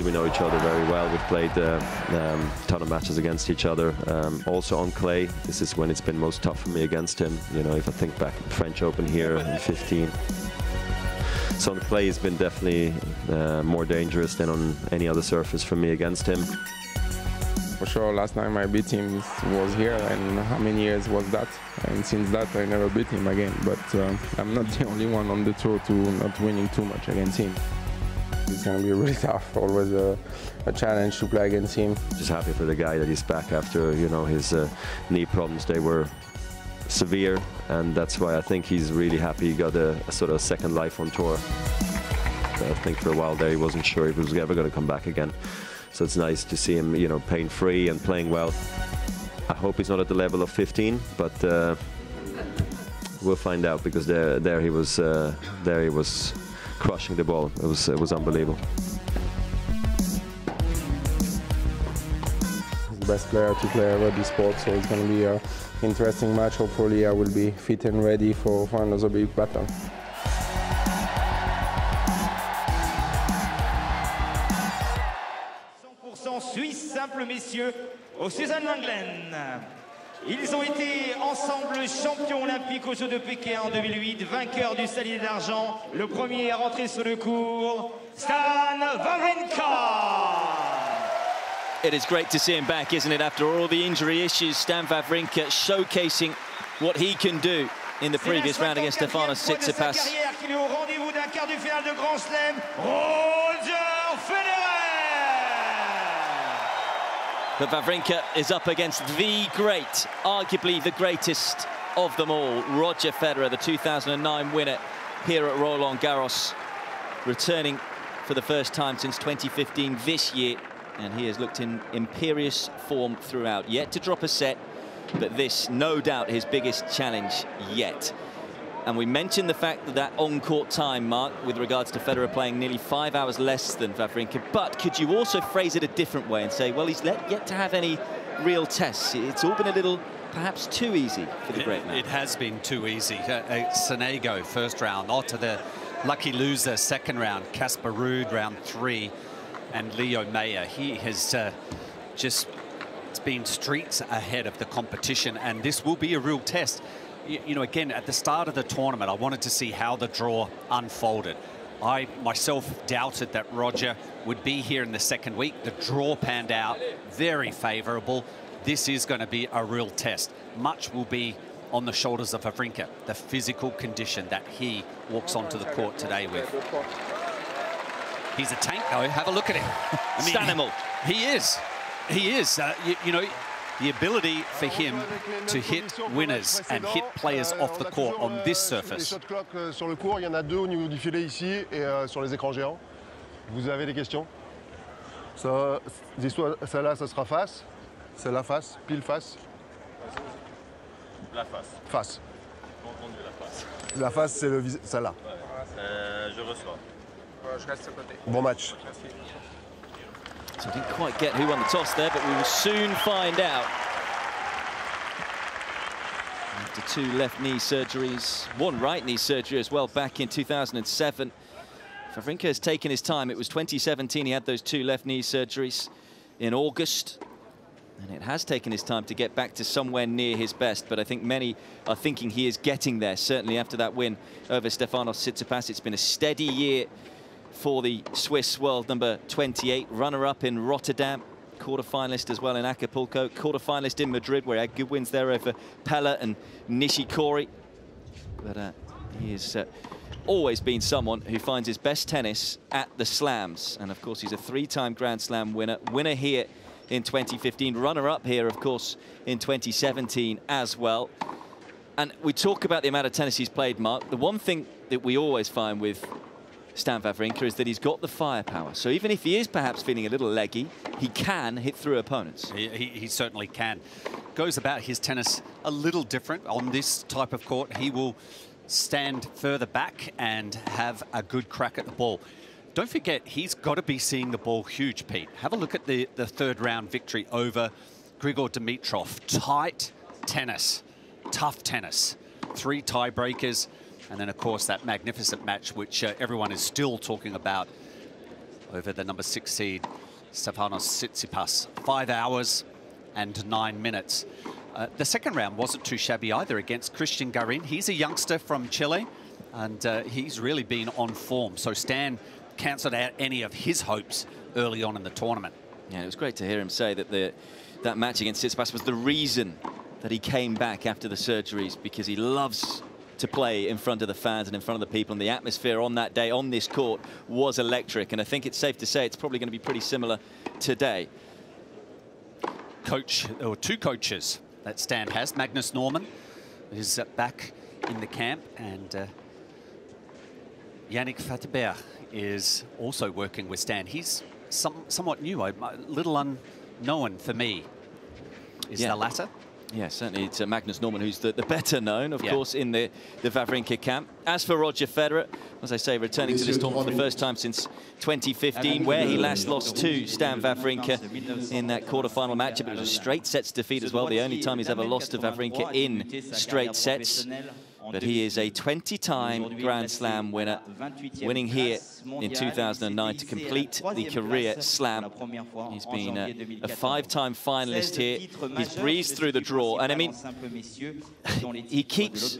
We know each other very well. We've played a ton of matches against each other. Also on clay, this is when it's been most tough for me against him. You know, if I think back to the French Open here in 15. So on clay, it's been definitely more dangerous than on any other surface for me against him. For sure, last time I beat him was here, and how many years was that? And since that, I never beat him again. But I'm not the only one on the tour to not winning too much against him. It's going to be really tough, always a challenge to play against him. Just happy for the guy that he's back after, you know, his knee problems. They were severe, and that's why I think he's really happy he got a sort of second life on tour. I think for a while there he wasn't sure if he was ever going to come back again. So it's nice to see him, you know, pain-free and playing well. I hope he's not at the level of 15, but we'll find out, because there he was crushing the ball. It was unbelievable. He's the best player to play ever this sport, so it's going to be an interesting match. Hopefully I will be fit and ready for another big battle. Suisse simple messieurs au Suzanne-Langlaine. Ils ont été ensemble champions olympiques aux Jeux de Pékin en 2008, vainqueurs du Salier d'argent. Le premier à rentrer sur le court, Stan Wawrinka. It is great to see him back, isn't it? After all the injury issues, Stan Wawrinka showcasing what he can do in the previous round against Stefanos Tsitsipas. Il est au rendez-vous d'un quart de finale de Grand Chelem, Roger Federer. But Wawrinka is up against the great, arguably the greatest of them all, Roger Federer, the 2009 winner here at Roland-Garros, returning for the first time since 2015 this year, and he has looked in imperious form throughout. Yet to drop a set, but this, no doubt, his biggest challenge yet. And we mentioned the fact that that on-court time, Mark, with regards to Federer playing nearly 5 hours less than Wawrinka. But could you also phrase it a different way and say, well, he's yet to have any real tests? It's all been a little, perhaps, too easy for the great man. It has been too easy. Sonego, first round. Otto, the lucky loser, second round. Casper Ruud, round 3. And Leo Mayer. He has just been streets ahead of the competition. And this will be a real test. You know, again, at the start of the tournament, I wanted to see how the draw unfolded. I myself doubted that Roger would be here in the second week. The draw panned out very favorable. This is going to be a real test. Much will be on the shoulders of Wawrinka, the physical condition that he walks onto the court today with. He's a tank, though. Have a look at him. I mean, Stanimal. He is. He is. You know, the ability for him to hit winners and hit players off the court on this surface. Shot clock sur le court, il y en a 2 au niveau du filet ici et sur les écrans géants. Vous avez des questions? Celle-là, ça sera face. Celle-là, face. Pile face. La face. Face. Entendu, la face. La face, c'est celle-là. Je reçois. Je reste à côté. Bon match. So I didn't quite get who won the toss there, but we will soon find out. After 2 left knee surgeries, 1 right knee surgery as well back in 2007. Wawrinka has taken his time. It was 2017 he had those 2 left knee surgeries in August. And it has taken his time to get back to somewhere near his best, but I think many are thinking he is getting there, certainly after that win over Stefanos Tsitsipas. It's been a steady year for the Swiss world number 28, runner-up in Rotterdam, quarter-finalist as well in Acapulco, quarter-finalist in Madrid, where he had good wins there over Pella and Nishikori. But he has always been someone who finds his best tennis at the slams. And of course, he's a 3-time Grand Slam winner, winner here in 2015, runner-up here, of course, in 2017 as well. And we talk about the amount of tennis he's played, Mark. The one thing that we always find with Stan Wawrinka is that he's got the firepower. So even if he is perhaps feeling a little leggy, he can hit through opponents. He certainly can. Goes about his tennis a little different on this type of court. He will stand further back and have a good crack at the ball. Don't forget, he's got to be seeing the ball huge, Pete. Have a look at the 3rd round victory over Grigor Dimitrov. Tight tennis, tough tennis. 3 tiebreakers. And then, of course, that magnificent match, which everyone is still talking about over the number 6 seed, Stefanos Tsitsipas. 5 hours and 9 minutes. The second round wasn't too shabby either against Christian Garin. He's a youngster from Chile, and he's really been on form. So Stan cancelled out any of his hopes early on in the tournament. Yeah, it was great to hear him say that that match against Tsitsipas was the reason that he came back after the surgeries, because he loves to play in front of the fans and in front of the people, and the atmosphere on that day on this court was electric, and I think it's safe to say it's probably going to be pretty similar today. Coach, or two coaches that Stan has. Magnus Norman is back in the camp, and Yannick Fatibert is also working with Stan. He's somewhat new, a little unknown for me. Is the latter? Yeah, certainly it's Magnus Norman who's the better known, of course, in the Wawrinka camp. As for Roger Federer, as I say, returning to this tournament for the first time since 2015, where he last lost to Stan Wawrinka in that quarter-final matchup. It was a straight sets defeat as well, the only time he's ever lost to Wawrinka in straight sets. But he is a 20-time Grand Slam winner, winning here in 2009 to complete the career slam. He's been a 5-time finalist here. He's breezed through the draw, and I mean, he keeps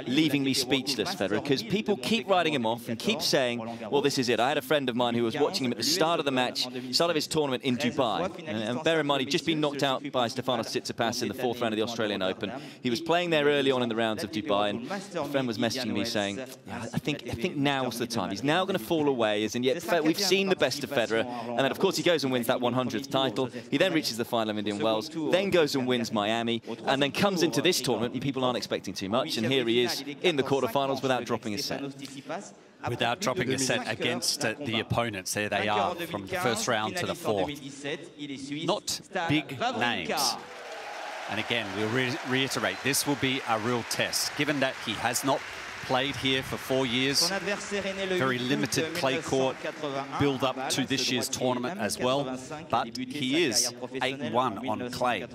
leaving me speechless, Federer, because people keep writing him off and keep saying, well, this is it. I had a friend of mine who was watching him at the start of the match, start of his tournament in Dubai, and bear in mind, he'd just been knocked out by Stefanos Tsitsipas in the 4th round of the Australian Open. He was playing there early on in the rounds of Dubai, and a friend was messaging me saying, yeah, I think now's the time. He's now going to fall away, and yet we've seen the best of Federer. And then, of course, he goes and wins that 100th title. He then reaches the final of Indian Wells, then goes and wins Miami, and then comes into this tournament, and people aren't expecting too much. And here he is in the quarterfinals without dropping a set. Without dropping a set against the opponents. There they are, from the first round to the 4th. Not big names. And again, we'll reiterate, this will be a real test, given that he has not played here for 4 years. Very limited clay court build up to this year's tournament as well. But he is 8-1 on clay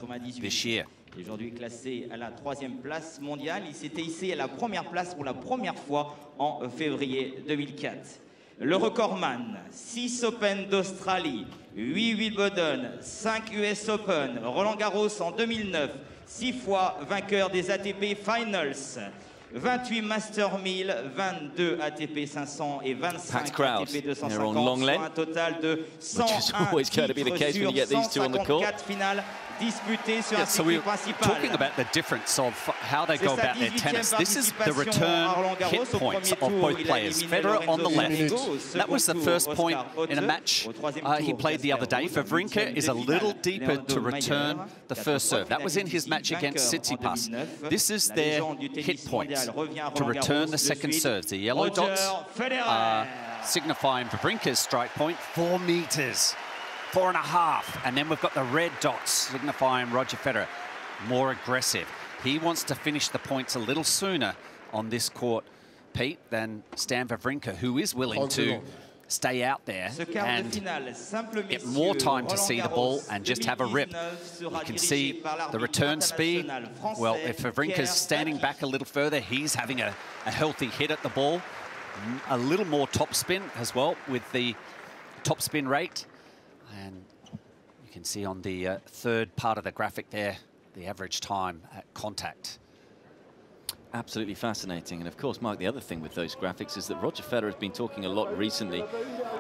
this year. Aujourd'hui classé à la 3e place mondiale, il s'était hissé à la première place pour la première fois en février 2004. Le recordman, 6 Open d'Australie, 8 Wimbledon, 5 US Open, Roland-Garros en 2009, 6 fois vainqueur des ATP Finals, 28 Master 1000, 22 ATP 500 et 25 ATP 250, soit un total de 101 titres sur 154 finales disputées sur un circuit principal. Talking about the difference of how they go about their tennis. This is the return hit points of both players. Federer on the left. That was the first point in a match he played the other day. Wawrinka is a little deeper to return the first serve. That was in his match against Tsitsipas. This is their hit points to return the second serves. The yellow dots are signifying Wawrinka's strike point, 4 meters. 4.5, and then we've got the red dots signifying Roger Federer, more aggressive. He wants to finish the points a little sooner on this court, Pete, than Stan Wawrinka, who is willing to stay out there and get more time to see the ball and just have a rip. You can see the return speed. Well, if Wawrinka's standing back a little further, he's having a healthy hit at the ball. A little more topspin as well with the topspin rate. And you can see on the third part of the graphic there, the average time at contact. Absolutely fascinating. And of course, Mark, the other thing with those graphics is that Roger Federer has been talking a lot recently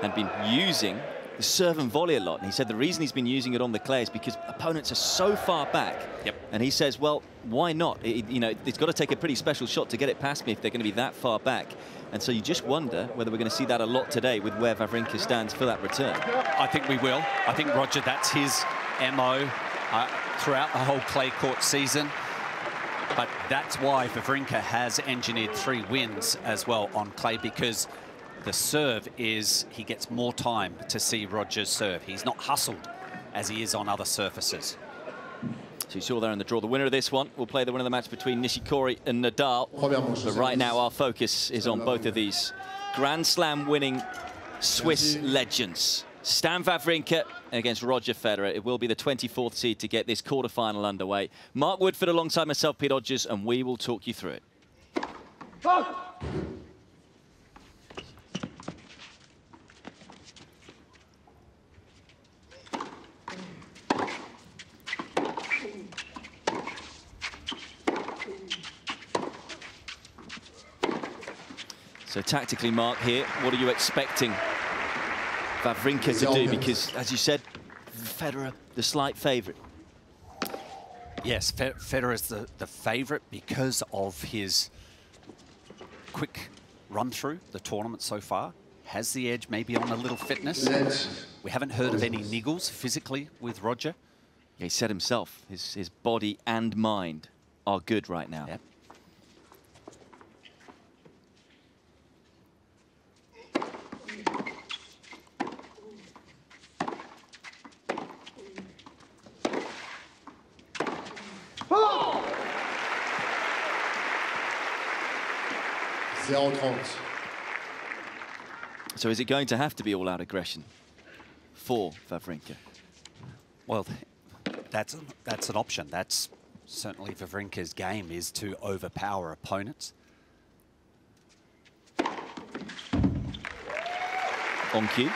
and been using the serve and volley a lot. And he said the reason he's been using it on the clay is because opponents are so far back. Yep. And he says, well, why not? You know, it's got to take a pretty special shot to get it past me if they're going to be that far back. And so you just wonder whether we're going to see that a lot today with where Wawrinka stands for that return. I think we will. I think, Roger, that's his MO throughout the whole clay court season. But that's why Wawrinka has engineered 3 wins as well on clay, because the serve is, he gets more time to see Roger's serve. He's not hustled as he is on other surfaces. So you saw there in the draw, the winner of this one will play the winner of the match between Nishikori and Nadal. But right now our focus is on both of these Grand Slam winning Swiss legends. Stan Wawrinka against Roger Federer. It will be the 24th seed to get this quarterfinal underway. Mark Woodford alongside myself, Pete Hodges, and we will talk you through it. So tactically, Mark, here, what are you expecting Wawrinka to do? Because, as you said, Federer, the slight favourite. Yes, Federer is the favourite because of his quick run-through the tournament so far. Has the edge maybe on a little fitness. We haven't heard of any niggles physically with Roger. Yeah, he said himself, his body and mind are good right now. Yep. So is it going to have to be all-out aggression for Wawrinka? Well, that's an option. That's certainly Wawrinka's game, is to overpower opponents. On cue.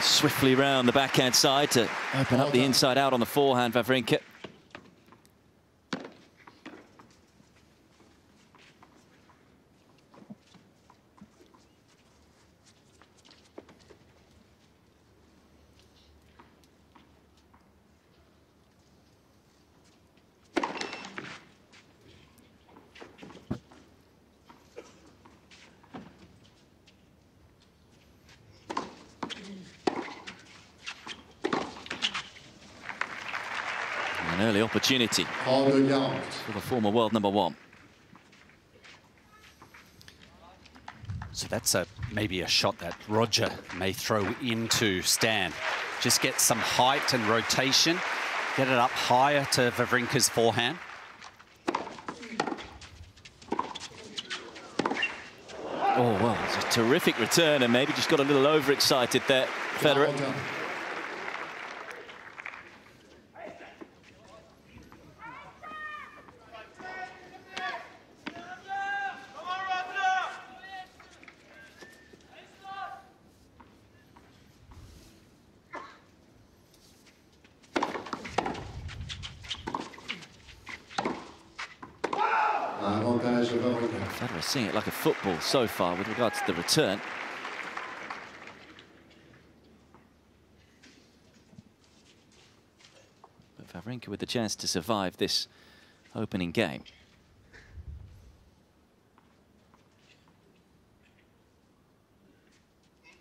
Swiftly round the backhand side to open up the inside out on the forehand, Wawrinka. An early opportunity for the former world #1. So that's maybe a shot that Roger may throw into Stan. Just get some height and rotation, get it up higher to Wawrinka's forehand. Oh, well, it's a terrific return, and maybe just got a little overexcited there, Federer. Federer seeing it like a football so far with regards to the return. But Wawrinka with the chance to survive this opening game.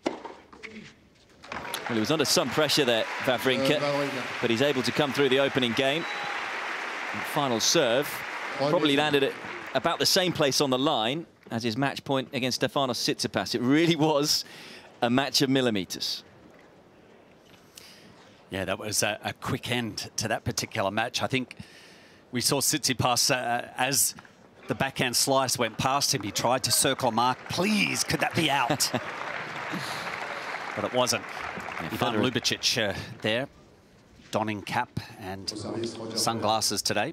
Well, he was under some pressure there, Wawrinka, but he's able to come through the opening game. And final serve probably landed at about the same place on the line as his match point against Stefanos Tsitsipas. It really was a match of millimeters. Yeah, that was a quick end to that particular match. I think we saw Tsitsipas as the backhand slice went past him. He tried to circle a mark. Please, could that be out? But it wasn't. Yeah, Ivan Lubicic there, donning cap and sunglasses today.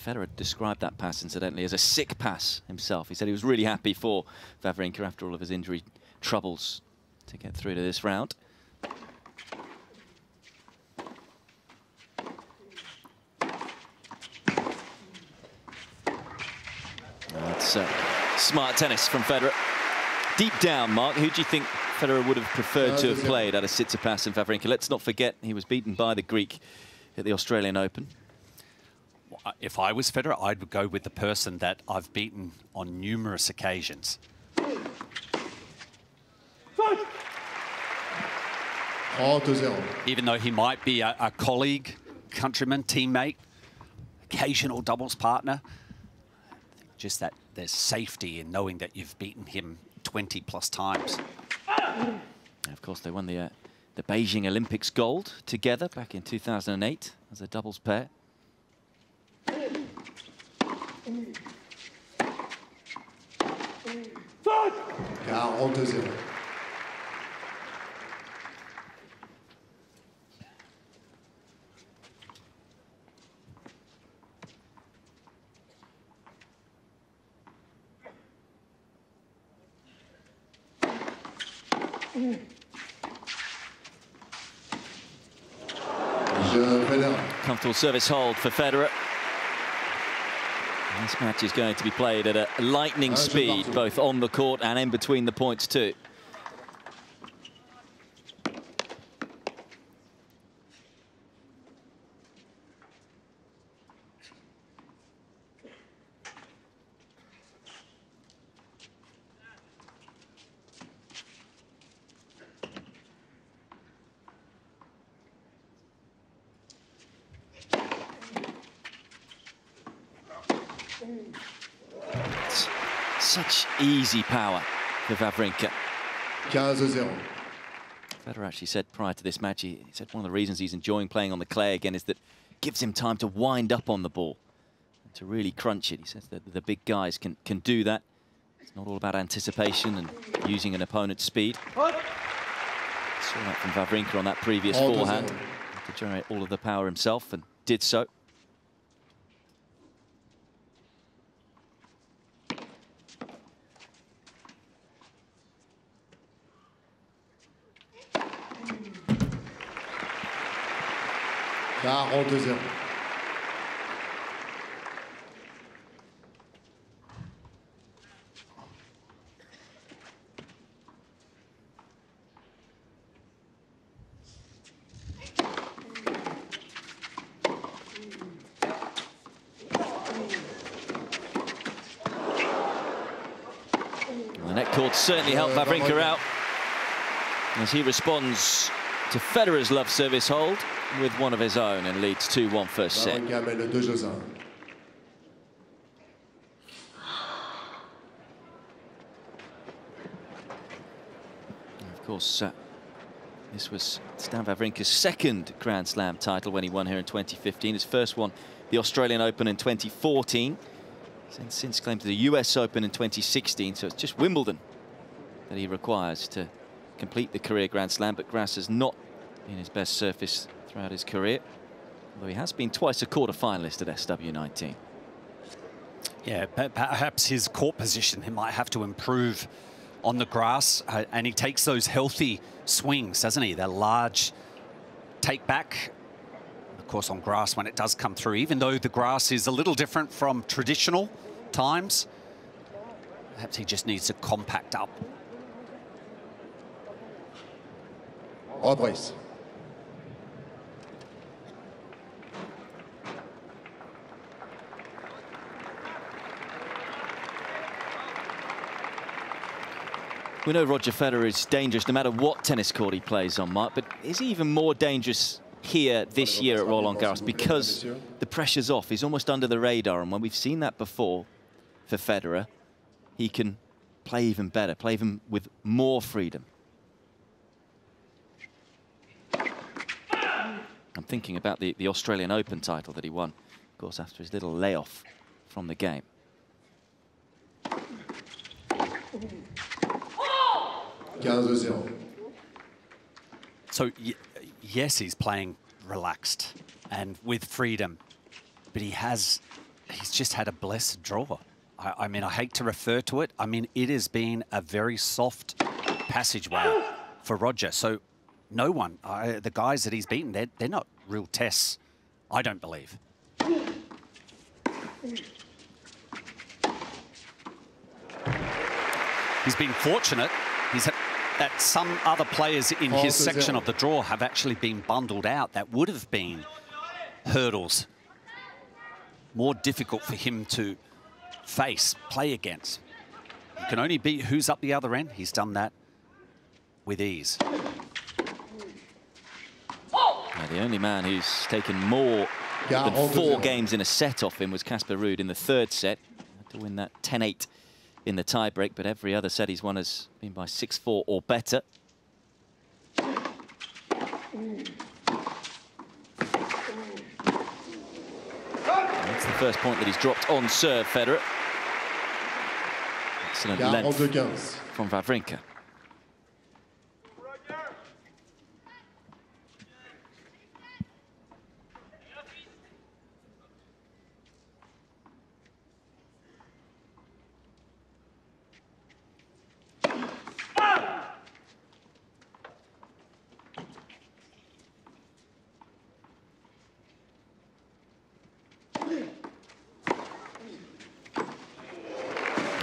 Federer described that pass, incidentally, as a sick pass himself. He said he was really happy for Wawrinka after all of his injury troubles to get through to this round. That's smart tennis from Federer. Deep down, Mark, who do you think Federer would have preferred to have played out of Tsitsipas and Wawrinka? Let's not forget he was beaten by the Greek at the Australian Open. If I was Federer, I would go with the person that I've beaten on numerous occasions. Even though he might be a colleague, countryman, teammate, occasional doubles partner, just that there's safety in knowing that you've beaten him 20+ times. And of course, they won the the Beijing Olympics gold together back in 2008 as a doubles pair. 42-0. Comfortable service hold for Federer. And this match is going to be played at a lightning speed, both on the court and in between the points too. Such easy power for Wawrinka. 15-0. Federer actually said prior to this match, he said one of the reasons he's enjoying playing on the clay again is that it gives him time to wind up on the ball and to really crunch it. He says that the big guys can do that. It's not all about anticipation and using an opponent's speed. Saw that from Wawrinka on that previous forehand. To generate all of the power himself, and did so. The net cord certainly helped Wawrinka out as he responds to Federer's love service hold with one of his own and leads 2-1 first set. Of course, this was Stan Wawrinka's second Grand Slam title when he won here in 2015. His first one, the Australian Open in 2014. He's since claimed to the US Open in 2016, so it's just Wimbledon that he requires to complete the career Grand Slam, but grass has not been his best surface throughout his career, although he has been twice a quarter-finalist at SW19. Yeah, perhaps his court position, he might have to improve on the grass, and he takes those healthy swings, doesn't he? The large take back. Of course, on grass, when it does come through, even though the grass is a little different from traditional times, perhaps he just needs to compact up. Reprise. We know Roger Federer is dangerous no matter what tennis court he plays on, Mark, but is he even more dangerous here this year at Roland-Garros because the pressure's off? He's almost under the radar, and when we've seen that before for Federer, he can play even better, play even with more freedom. I'm thinking about the Australian Open title that he won, of course, after his little layoff from the game. So, yes, he's playing relaxed and with freedom, but he's just had a blessed draw. I mean, I hate to refer to it. I mean, it has been a very soft passageway for Roger. So no one, the guys that he's beaten, they're not real tests, I don't believe. He's been fortunate. He's had that some other players in his section of the draw have actually been bundled out. That would have been hurdles. More difficult for him to face, play against. You can only beat who's up the other end. He's done that with ease. Yeah, the only man who's taken more than 4 games in a set off him was Casper Ruud in the third set. Had to win that 10-8 in the tiebreak, but every other set he's won has been by 6-4 or better. That's the first point that he's dropped on serve, Federer. Excellent length from Wawrinka.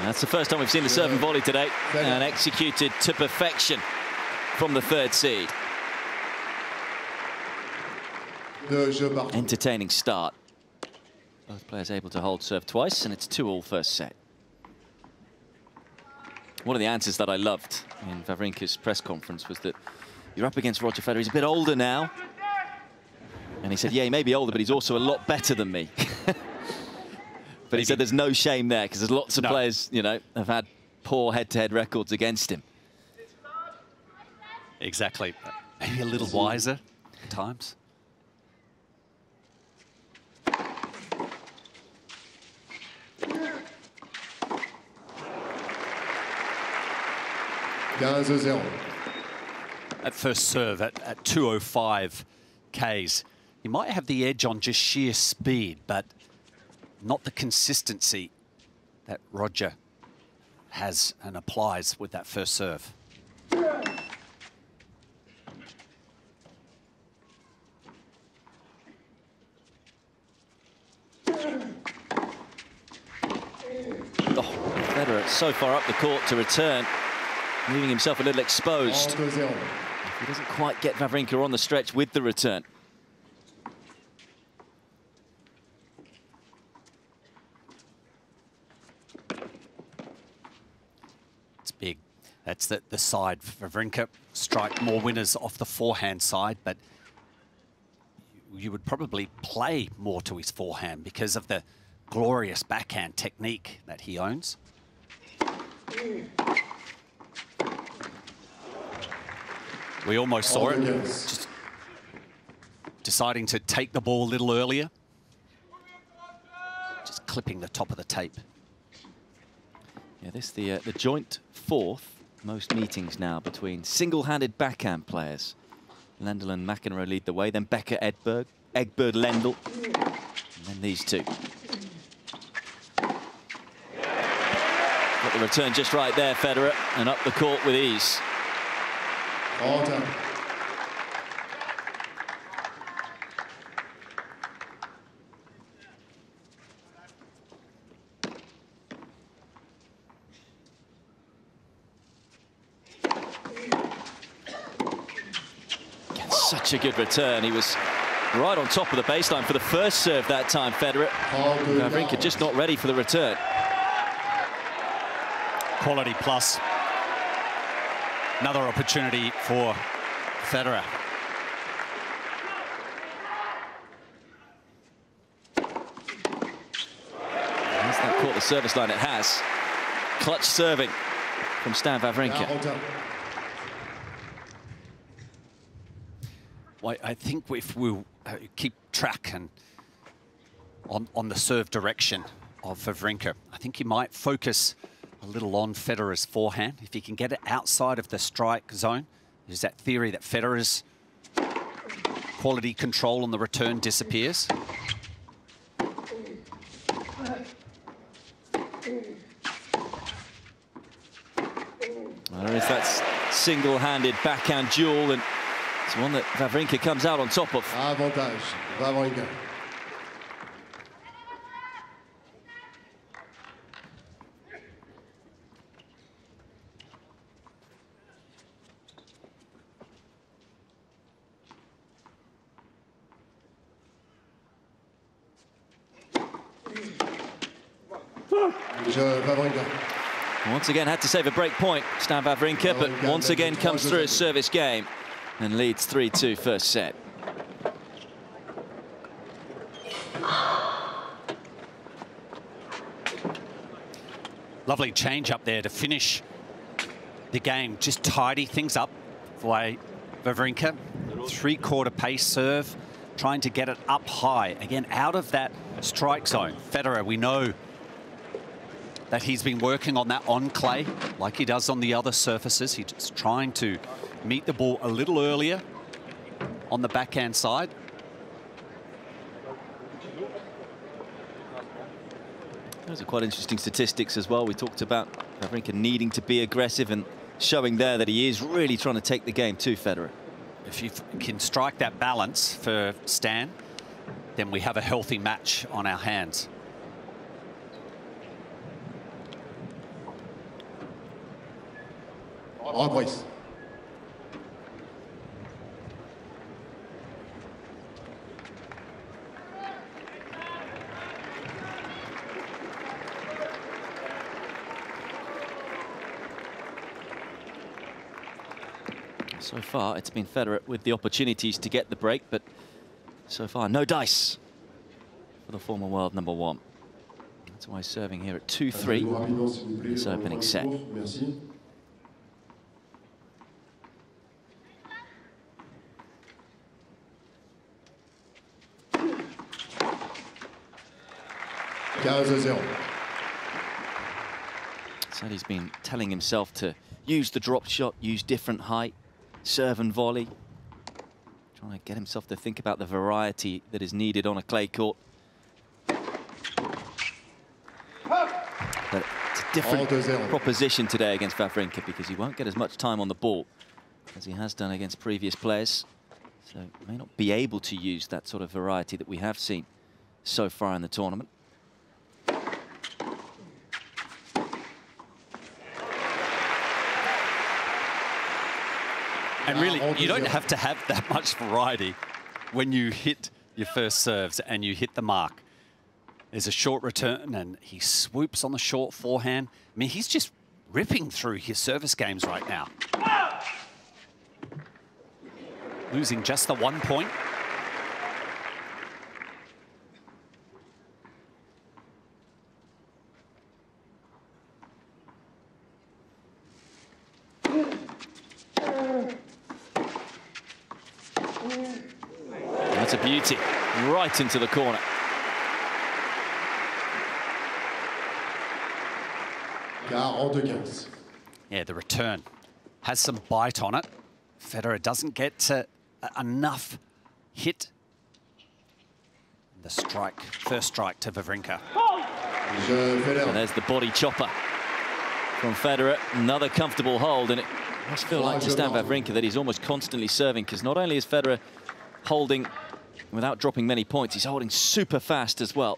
That's the first time we've seen the serve and volley today, and executed to perfection from the third seed. Entertaining start. Both players able to hold serve twice, and it's 2-all first set. One of the answers that I loved in Wawrinka's press conference was that you're up against Roger Federer. He's a bit older now. And he said, yeah, he may be older, but he's also a lot better than me. But he said there's no shame there, because there's lots of players, you know, have had poor head-to-head records against him. Exactly. Maybe a little wiser at times. At first serve at 205 Ks, you might have the edge on just sheer speed, but not the consistency that Roger has and applies with that first serve. Oh, Federer so far up the court to return, leaving himself a little exposed. He doesn't quite get Wawrinka on the stretch with the return. Big. That's the side. Wawrinka strike more winners off the forehand side, but you would probably play more to his forehand because of the glorious backhand technique that he owns. We almost saw it, just deciding to take the ball a little earlier. Just clipping the top of the tape. Yeah, this the joint fourth most meetings now between single-handed backhand players. Lendl and McEnroe lead the way, then Becker, Edberg, Lendl, and then these two. Got the return just right there, Federer, and up the court with ease. All done. Such a good return. He was right on top of the baseline for the first serve that time, Federer. Wawrinka just not ready for the return. Quality plus. Another opportunity for Federer. Has that caught the service line? It has. Clutch serving from Stan Wawrinka. Well, I think if we'll keep track and on the serve direction of Wawrinka, I think he might focus a little on Federer's forehand. If he can get it outside of the strike zone, there's that theory that Federer's quality control on the return disappears. There is that single-handed backhand duel, and it's one that Wawrinka comes out on top of. Avantage, Wawrinka. Once again had to save a break point, Stan Wawrinka, but once again comes through his service game and leads 3-2 first set. Lovely change up there to finish the game, just tidy things up for Wawrinka. three-quarter pace serve, trying to get it up high. Again, out of that strike zone. Federer, we know that he's been working on that on clay, like he does on the other surfaces. He's trying to meet the ball a little earlier on the backhand side. Those are quite interesting statistics as well. We talked about Wawrinka needing to be aggressive and showing there that he is really trying to take the game to Federer. If you can strike that balance for Stan, then we have a healthy match on our hands. Reprise. So far, it's been Federer with the opportunities to get the break, but so far, no dice for the former world number one. That's why he's serving here at 2-3 this opening set. So he's been telling himself to use the drop shot, use different height, serve and volley. Trying to get himself to think about the variety that is needed on a clay court. But it's a different proposition today against Wawrinka because he won't get as much time on the ball as he has done against previous players. So may not be able to use that sort of variety that we have seen so far in the tournament. And really, you don't have to have that much variety when you hit your first serves and you hit the mark. There's a short return and he swoops on the short forehand. I mean, he's just ripping through his service games right now. Losing just the 1 point. That's a beauty, right into the corner. Yeah, the return has some bite on it. Federer doesn't get enough hit. The strike, first strike to Wawrinka. So there's the body chopper from Federer. Another comfortable hold, and it must feel like to Stan Wawrinka that he's almost constantly serving, because not only is Federer holding without dropping many points, he's holding super fast as well.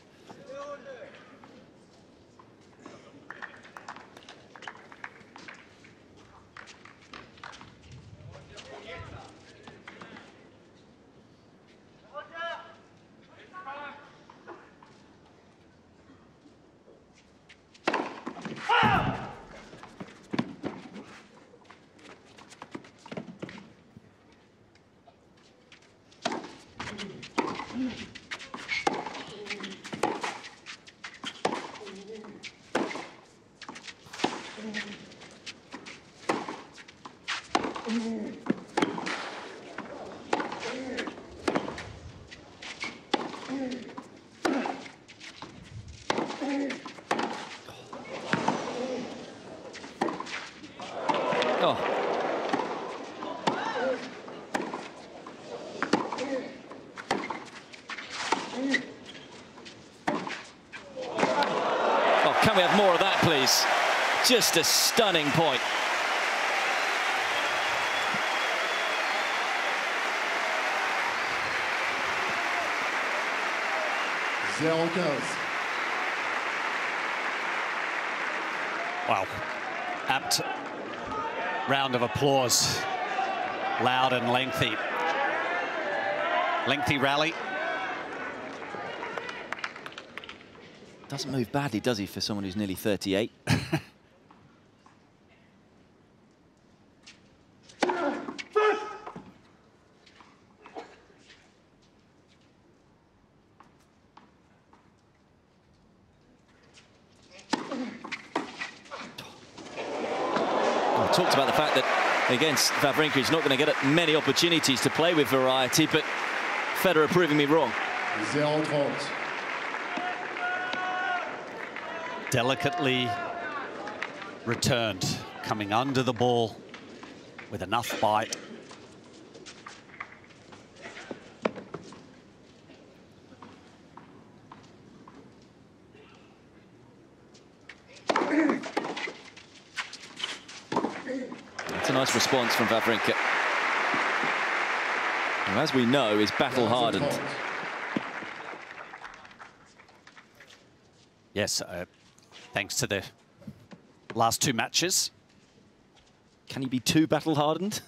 Can we have more of that, please? Just a stunning point. Wow. Apt round of applause. Loud and lengthy. Lengthy rally. Doesn't move badly, does he, for someone who's nearly 38? Talked about the fact that Against Wawrinka, he's not going to get many opportunities to play with variety, but Federer proving me wrong. 0-30. Delicately returned, coming under the ball with enough bite. That's a nice response from Wawrinka, who, as we know, is battle-hardened. Yes, thanks to the last two matches. Can he be too battle-hardened?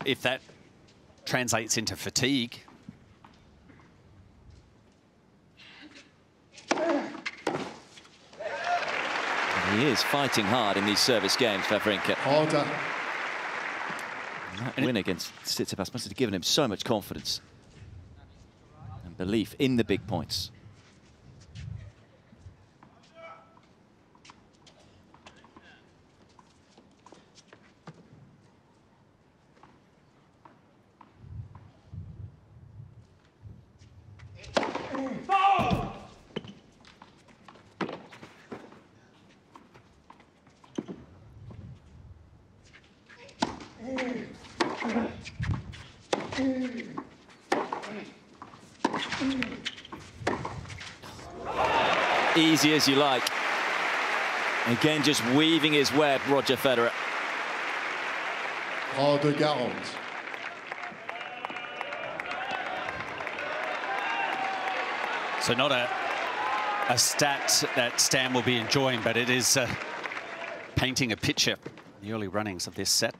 If that translates into fatigue. He is fighting hard in these service games, Wawrinka. Order. That win against Tsitsipas must have given him so much confidence and belief in the big points. Easy as you like. Again, just weaving his web, Roger Federer. Roland-Garros. So not a stat that Stan will be enjoying, but it is painting a picture in the early runnings of this set.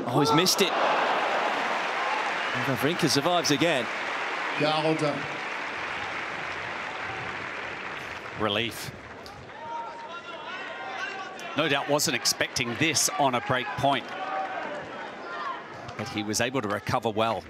Oh, he's missed it. Wawrinka survives again. Garota. Relief. No doubt wasn't expecting this on a break point, but he was able to recover well.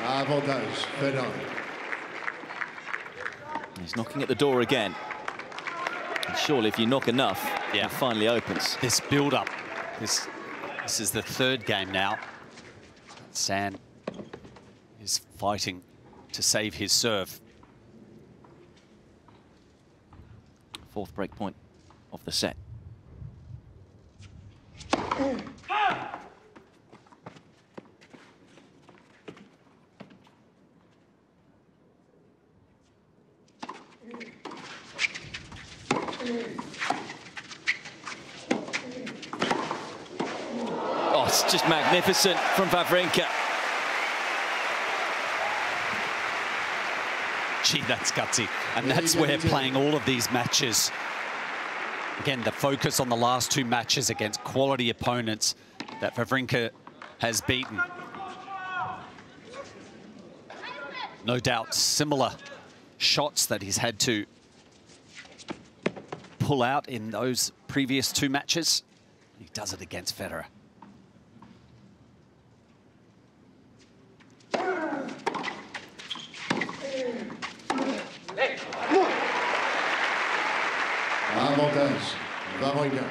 Avantage, Federer. He's knocking at the door again. And surely if you knock enough, yeah, it finally opens. This build-up, this is the third game now. San is fighting to save his serve. Fourth break point of the set. Oh, it's just magnificent from Wawrinka. Gee, that's gutsy. And that's where playing all of these matches, again, the focus on the last two matches against quality opponents that Wawrinka has beaten. No doubt similar shots that he's had to pull out in those previous two matches. He does it against Federer. Avantage, Wawrinka.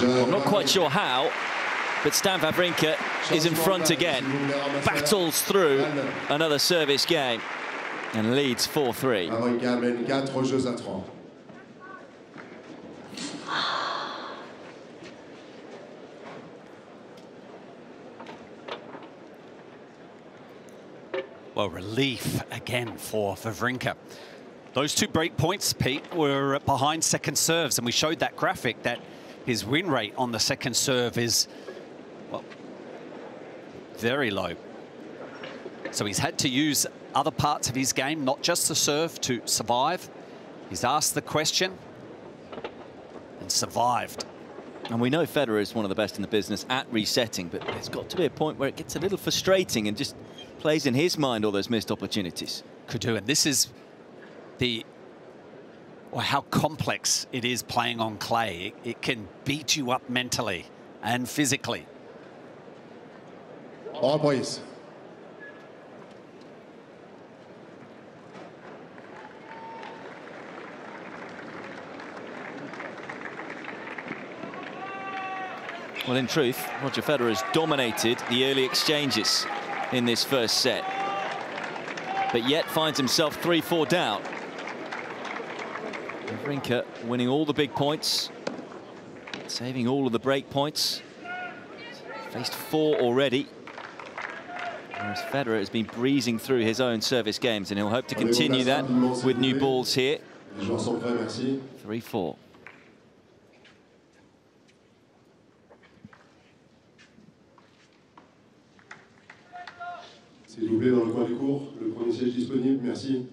I'm not quite sure how, but Stan Wawrinka is in front again, battles through another service game and leads 4-3. Wawrinka mène 4 jeux à 3. Well, relief again for Wawrinka. Those 2 break points, Pete, were behind second serves, and we showed that graphic that his win rate on the second serve is, well, very low. So he's had to use other parts of his game, not just the serve, to survive. He's asked the question and survived. And we know Federer is one of the best in the business at resetting, but there's got to be a point where it gets a little frustrating and just plays in his mind all those missed opportunities. Could do, and this is how complex it is playing on clay. It can beat you up mentally and physically. Reprise. Well, in truth, Roger Federer has dominated the early exchanges in this first set, but yet finds himself 3-4 down. Wawrinka winning all the big points, saving all of the break points. Faced 4 already, whereas Federer has been breezing through his own service games, and he'll hope to continue that with new balls here. 3-4. S'il vous plaît, dans le coin du court, le premier siège disponible, merci.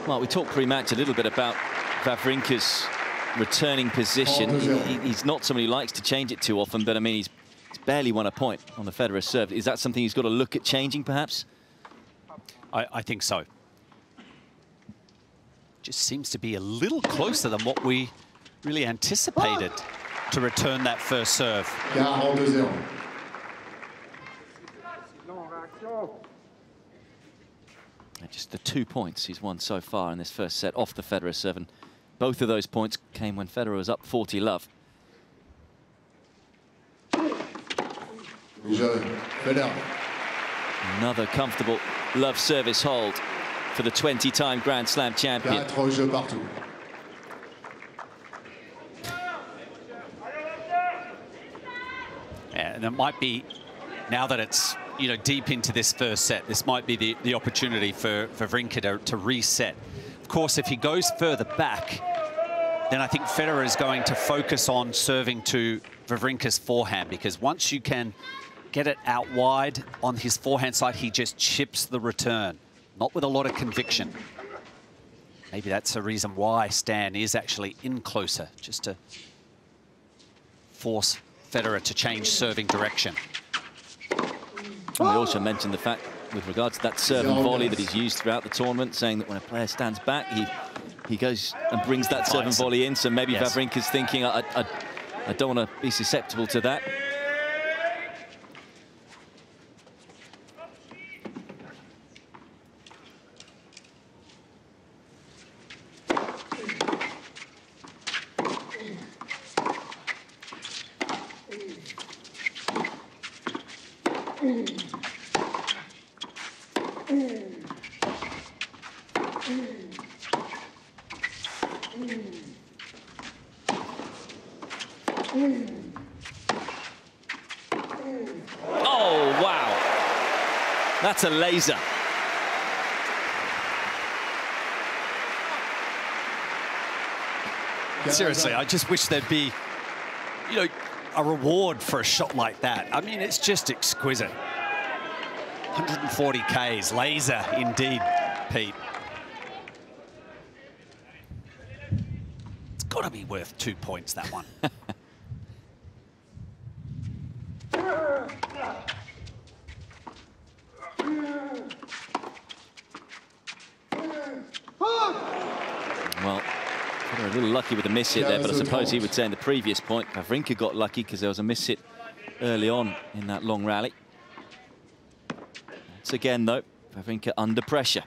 Well, we talked pre-match a little bit about Wawrinka's returning position. He's not somebody who likes to change it too often, but I mean, he's barely won a point on the Federer serve. Is that something he's got to look at changing, perhaps? I think so. Just seems to be a little closer than what we really anticipated to return that first serve. 42-0. Just the 2 points he's won so far in this first set off the Federer serve, and both of those points came when Federer was up 40-love. Another comfortable love service hold for the 20-time Grand Slam champion. 4 jeux partout. And it might be, now that it's deep into this first set, this might be the opportunity for Wawrinka to reset. Of course, if he goes further back, then I think Federer is going to focus on serving to Wawrinka's forehand, because once you can get it out wide on his forehand side, he just chips the return, not with a lot of conviction. Maybe that's a reason why Stan is actually in closer, just to force Federer to change serving direction. And we also mentioned the fact, with regards to that serve and volley that he's used throughout the tournament, saying that when a player stands back, he goes and brings that serve and volley in. So maybe Wawrinka's thinking, I don't want to be susceptible to that. Oh, wow. That's a laser. Seriously, I just wish there'd be, a reward for a shot like that. I mean, it's just exquisite. 140 Ks, laser indeed, Pete. to be worth 2 points, that one. Well, a little lucky with a miss hit there, but I suppose he would say in the previous point, Wawrinka got lucky because there was a miss hit early on in that long rally. Once again, though, Wawrinka under pressure.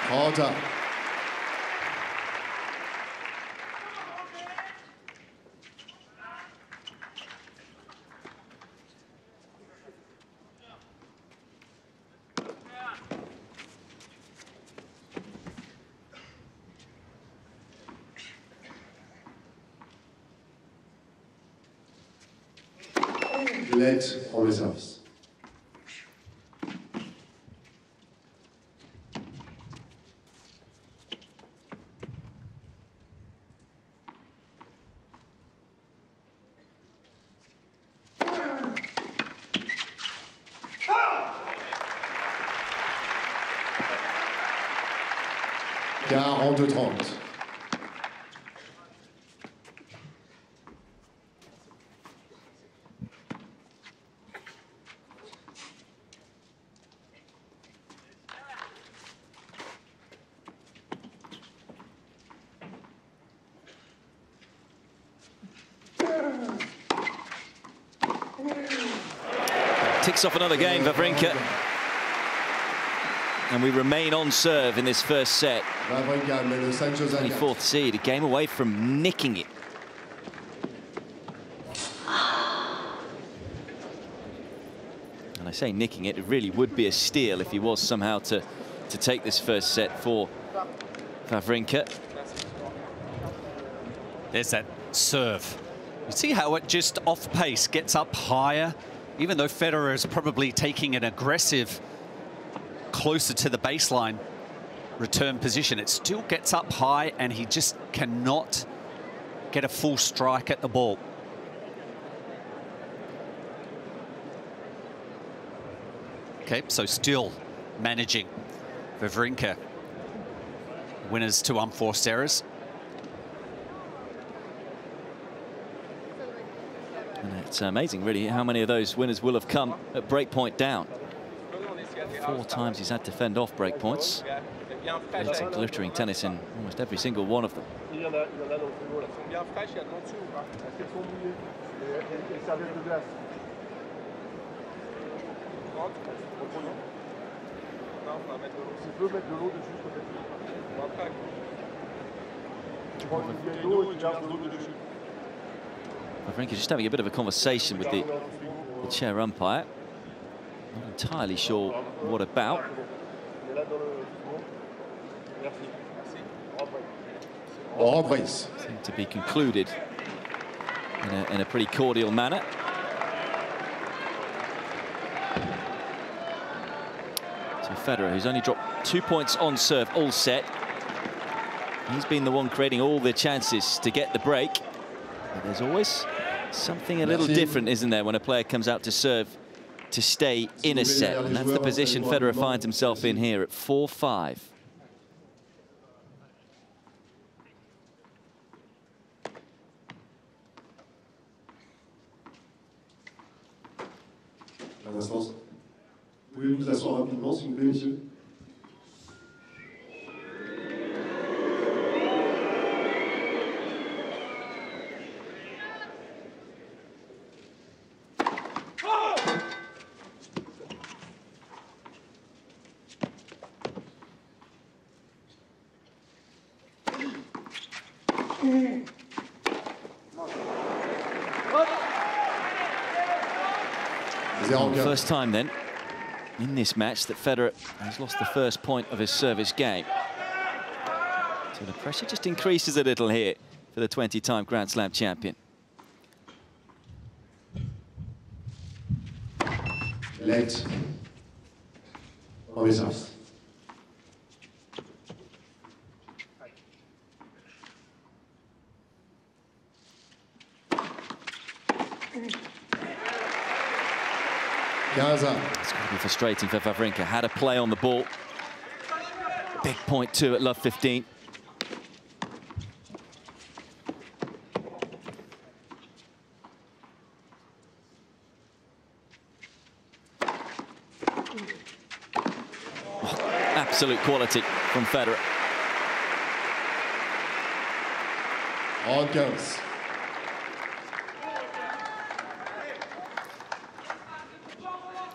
Order. Let on les services. Quart en 2-30. Ticks off another game, Wawrinka. And we remain on serve in this first set. 24th seed, a game away from nicking it. And I say nicking it, it really would be a steal if he was somehow to take this first set for Wawrinka. There's that serve. You see how it just off pace gets up higher? Even though Federer is probably taking an aggressive, closer to the baseline return position, it still gets up high and he just cannot get a full strike at the ball. Okay, so still managing Wawrinka. Winners to unforced errors. And it's amazing, really, how many of those winners will have come at breakpoint down. 4 times he's had to fend off breakpoints. It's glittering tennis in almost every single one of them. Wawrinka just having a bit of a conversation with the chair umpire. Not entirely sure what about. Seemed to be concluded in a pretty cordial manner. So Federer, who's only dropped 2 points on serve all set, he's been the one creating all the chances to get the break. But there's always something a little different, isn't there, when a player comes out to serve to stay in a set. And that's the position Federer finds himself in here at 4-5. Un instant. Pouvez-vous vous asseoir rapidement, s'il vous plaît, messieurs? First time then in this match that Federer has lost the first point of his service game. So the pressure just increases a little here for the 20-time Grand Slam champion. Let on les services. It's going to be frustrating for Wawrinka. Had a play on the ball. Big point two at love 15. Absolute quality from Federer. En 15.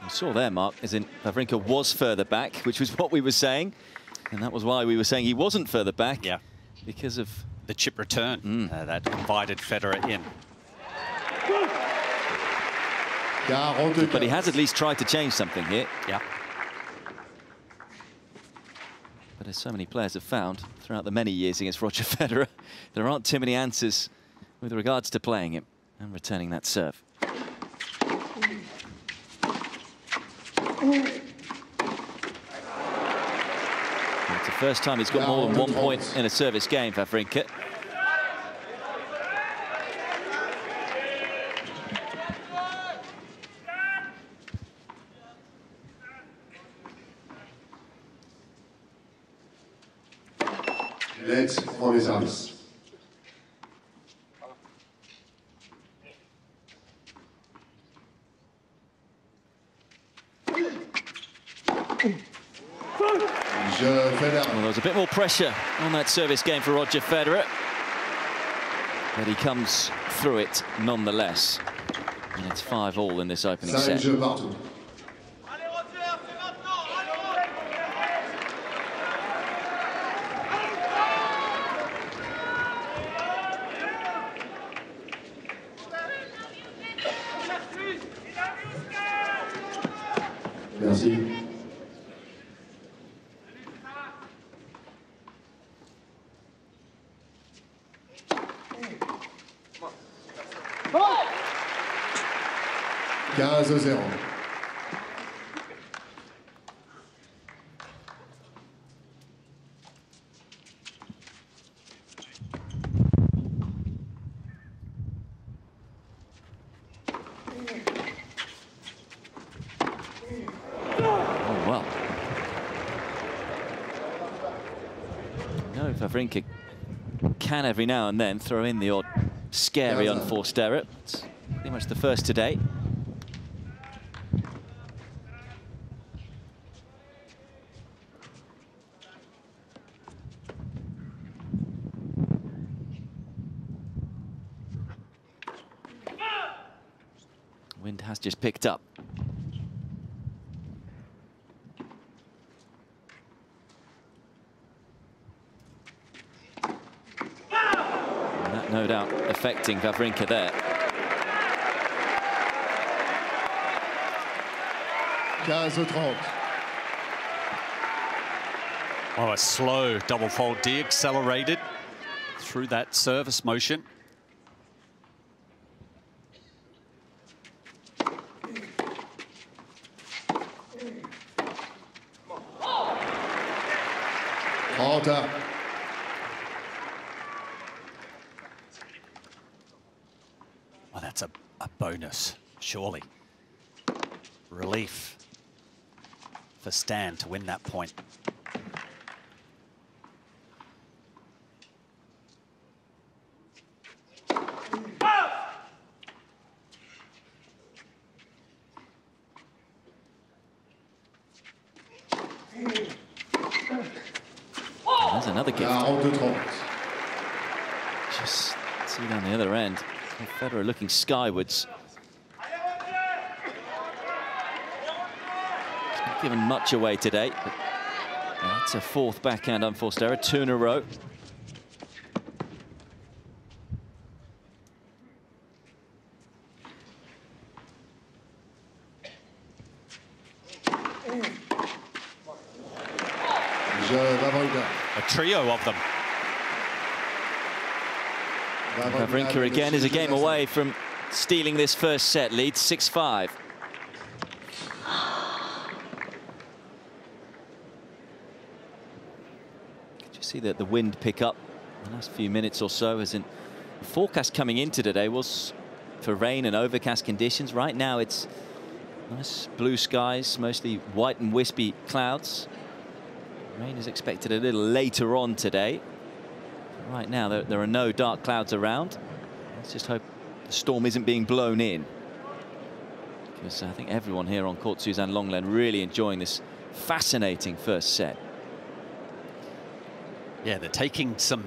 You saw there, Mark, as in Wawrinka was further back, which was what we were saying. And that was why we were saying he wasn't further back. Yeah. Because of the chip return that invited Federer in. But he has at least tried to change something here. Yeah. But as so many players have found throughout the many years against Roger Federer, there aren't too many answers with regards to playing him and returning that serve. It's the first time he's got more than 1 point in a service game, Wawrinka. Let's prend les services. Well, there was a bit more pressure on that service game for Roger Federer, but he comes through it nonetheless. And it's 5-all in this opening set. Merci. Wawrinka can every now and then throw in the odd scary unforced error. It's pretty much the first today. Wind has just picked up. No doubt affecting Wawrinka there. Oh, a slow double fault, de-accelerated through that service motion. Order. Well, that's a bonus, surely. Relief for Stan to win that point. There's another gift. Just see down the other end. Federer looking skywards. He's not given much away today, but that's a fourth backhand unforced error, 2 in a row. A trio of them. Wawrinka again is a game away from stealing this first set lead, 6-5. Could you see that the wind pick up in the last few minutes or so? As in, the forecast coming into today was for rain and overcast conditions. Right now it's Nice blue skies, mostly white and wispy clouds. Rain is expected a little later on today. Right now, there are no dark clouds around. Let's just hope the storm isn't being blown in, because I think everyone here on court Suzanne Lenglen really enjoying this fascinating first set. Yeah, they're taking some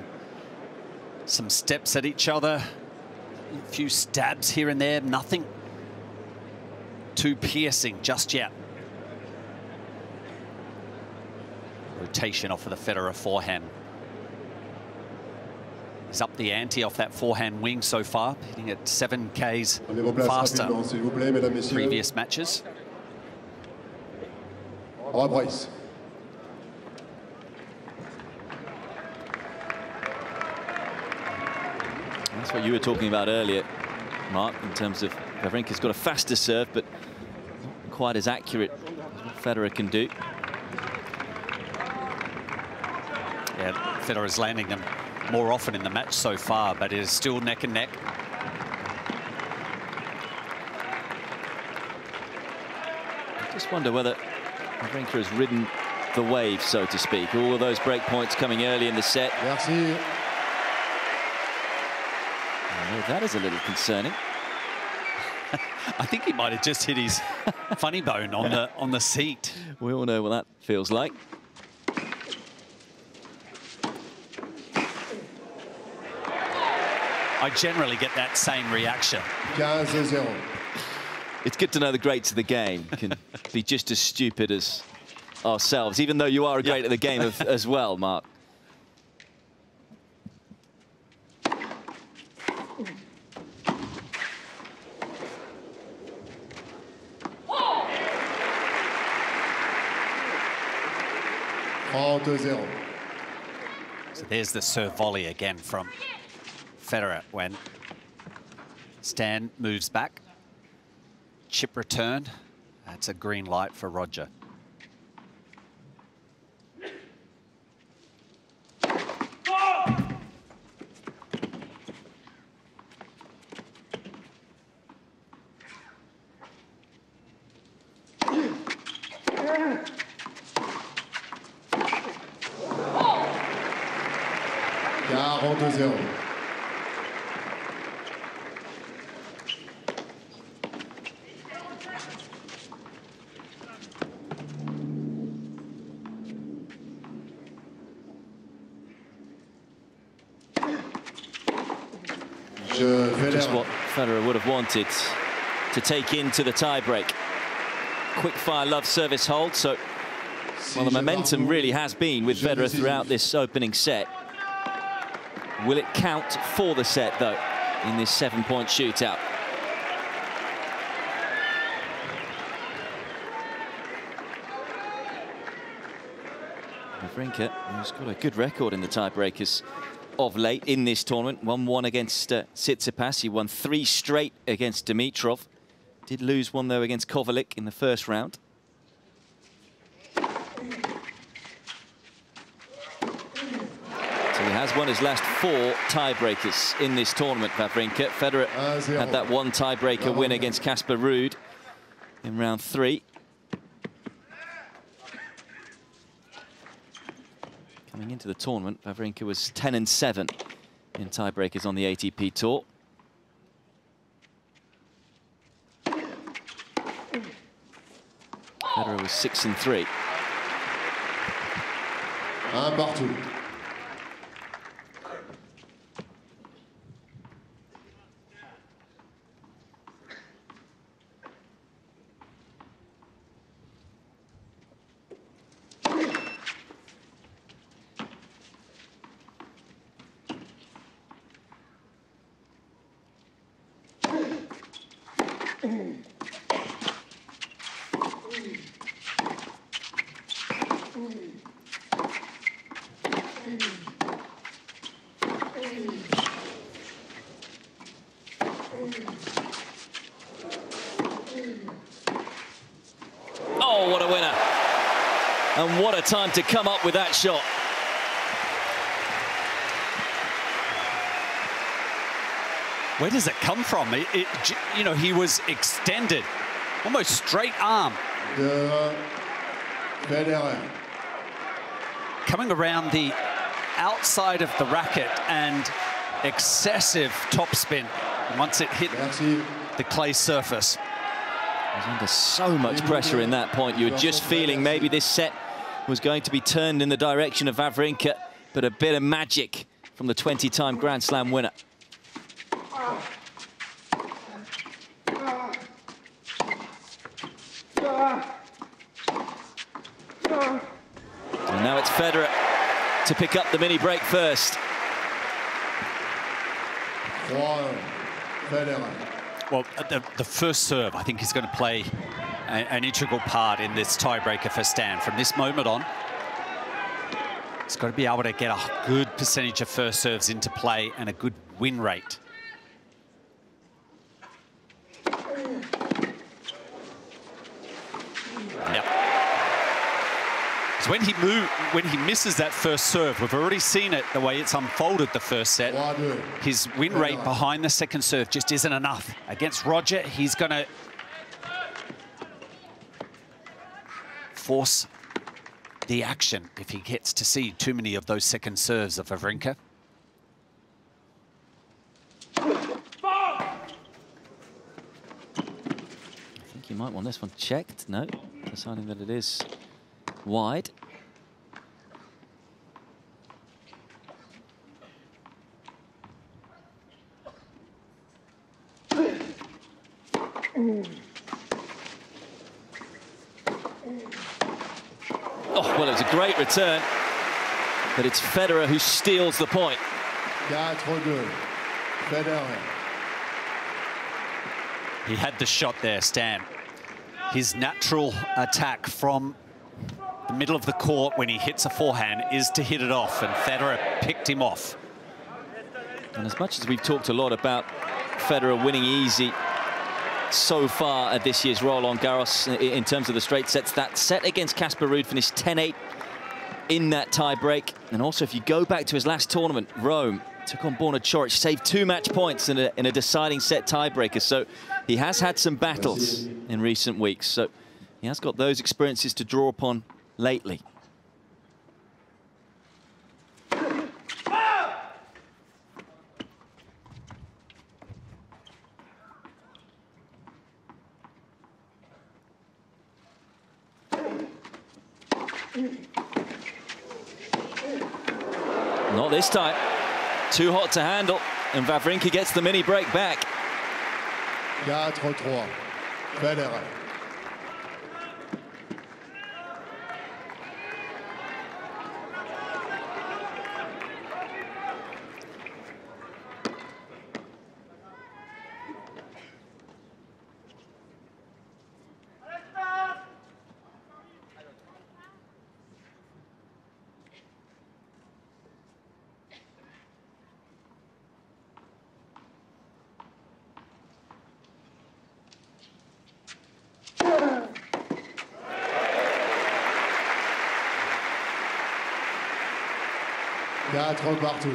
steps at each other, a few stabs here and there, nothing too piercing just yet. Rotation off of the Federer forehand. He's up the ante off that forehand wing so far, hitting at 7 Ks faster previous matches. Bryce. That's what you were talking about earlier, Mark, in terms of Wawrinka's got a faster serve, but not quite as accurate as what Federer can do. Yeah, Federer's landing them more often in the match so far, but it is still neck and neck. I just wonder whether Wawrinka has ridden the wave, so to speak. All of those break points coming early in the set. Merci. Oh, that is a little concerning. I think he might have just hit his funny bone on the seat. We all know what that feels like. I generally get that same reaction. 15-0. It's good to know the greats of the game can be just as stupid as ourselves, even though you are a great at the game as well, Mark. So there's the serve volley again from Federer when Stan moves back. Chip return. That's a green light for Roger. Just what Federer would have wanted to take into the tie-break. Quick fire love service hold, so well, the momentum really has been with Federer throughout this opening set. Will it count for the set, though, in this 7-point shootout? Wawrinka, who's got a good record in the tiebreakers of late in this tournament. 1-1 against Tsitsipas. He won 3 straight against Dimitrov. Did lose one, though, against Kovalik in the first round. So he has won his last 4 tiebreakers in this tournament, Wawrinka. Federer had that one tiebreaker win against Casper Ruud in round 3. Coming into the tournament, Wawrinka was 10-7 in tiebreakers on the ATP Tour. Federer was 6-3. Un partout. Oh, what a winner. And what a time to come up with that shot. Where does it come from? You know, he was extended Almost straight arm. De Federer. Coming around the outside of the racket and excessive topspin once it hit the clay surface. He was under so much pressure in that point. You were just feeling maybe this set was going to be turned in the direction of Wawrinka, but a bit of magic from the 20-time Grand Slam winner. And now it's Federer to pick up the mini break first. Well, the first serve, I think, is going to play an integral part in this tiebreaker for Stan. From this moment on, he's got to be able to get a good percentage of first serves into play and a good win rate. Yep. So when he misses that first serve, we've already seen it the way it's unfolded the first set. His win rate behind the second serve just isn't enough. Against Roger, he's going to force the action if he gets to see too many of those second serves of Wawrinka. I think you might want this one checked. No, deciding that it is wide. Oh, well, it was a great return, but it's Federer who steals the point. 4-2. Federer. He had the shot there, Stan. His natural attack from the middle of the court when he hits a forehand is to hit it off, and Federer picked him off. And as much as we've talked a lot about Federer winning easy so far at this year's Roland-Garros in terms of the straight sets, that set against Casper Ruud finished 10-8 in that tie break. And also, if you go back to his last tournament, Rome, took on Borna Coric, saved 2 match points in a deciding set tiebreaker. So he has had some battles in recent weeks. So he has got those experiences to draw upon lately. Not this time. Too hot to handle, and Wawrinka gets the mini break back. 4-3. Federer. Partout.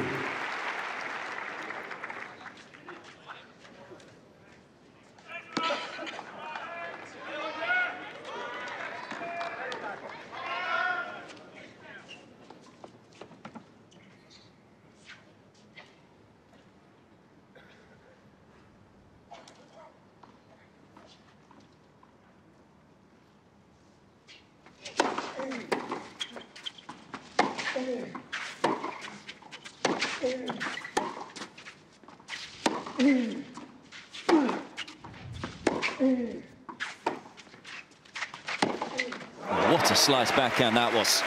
What a slice backhand that was.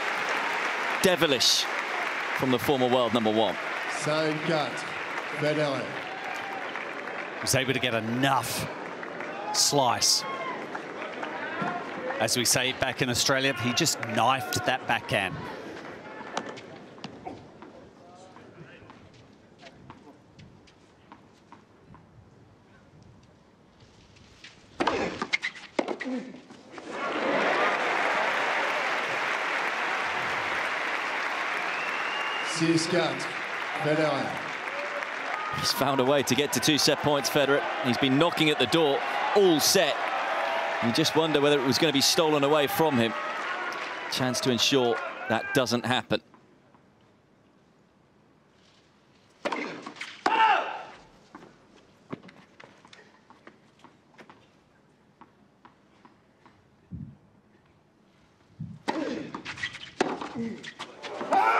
Devilish from the former world number 1. 5-4. Federer. Was able to get enough slice. As we say back in Australia, he just knifed that backhand. Federer. He's found a way to get to 2 set points, Federer. He's been knocking at the door all set. You just wonder whether it was going to be stolen away from him. Chance to ensure that doesn't happen.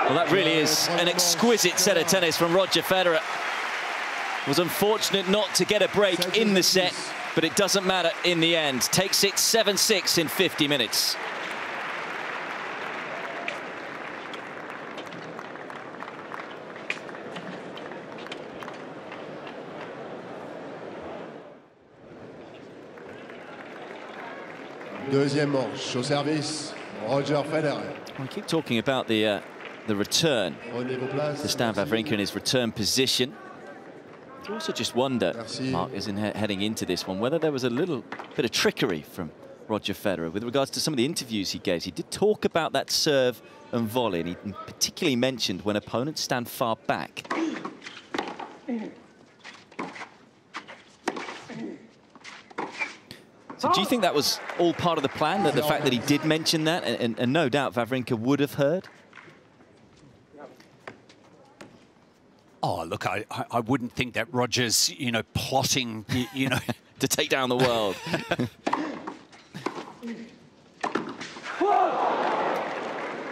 Well, that really is an exquisite set of tennis from Roger Federer. Was unfortunate not to get a break in the set, but it doesn't matter in the end. Takes it 7-6 in 50 minutes. Deuxième manche, au service, Roger Federer. We keep talking about the return to Stan Wawrinka in his return position. I also just wonder, Mark, as in heading into this one, whether there was a little bit of trickery from Roger Federer with regards to some of the interviews he gave. He did talk about that serve and volley, and he particularly mentioned when opponents stand far back. So do you think that was all part of the plan, that the fact that he did mention that, and no doubt Wawrinka would have heard? Oh, look, I wouldn't think that Roger's, you know, plotting, you know, to take down the world.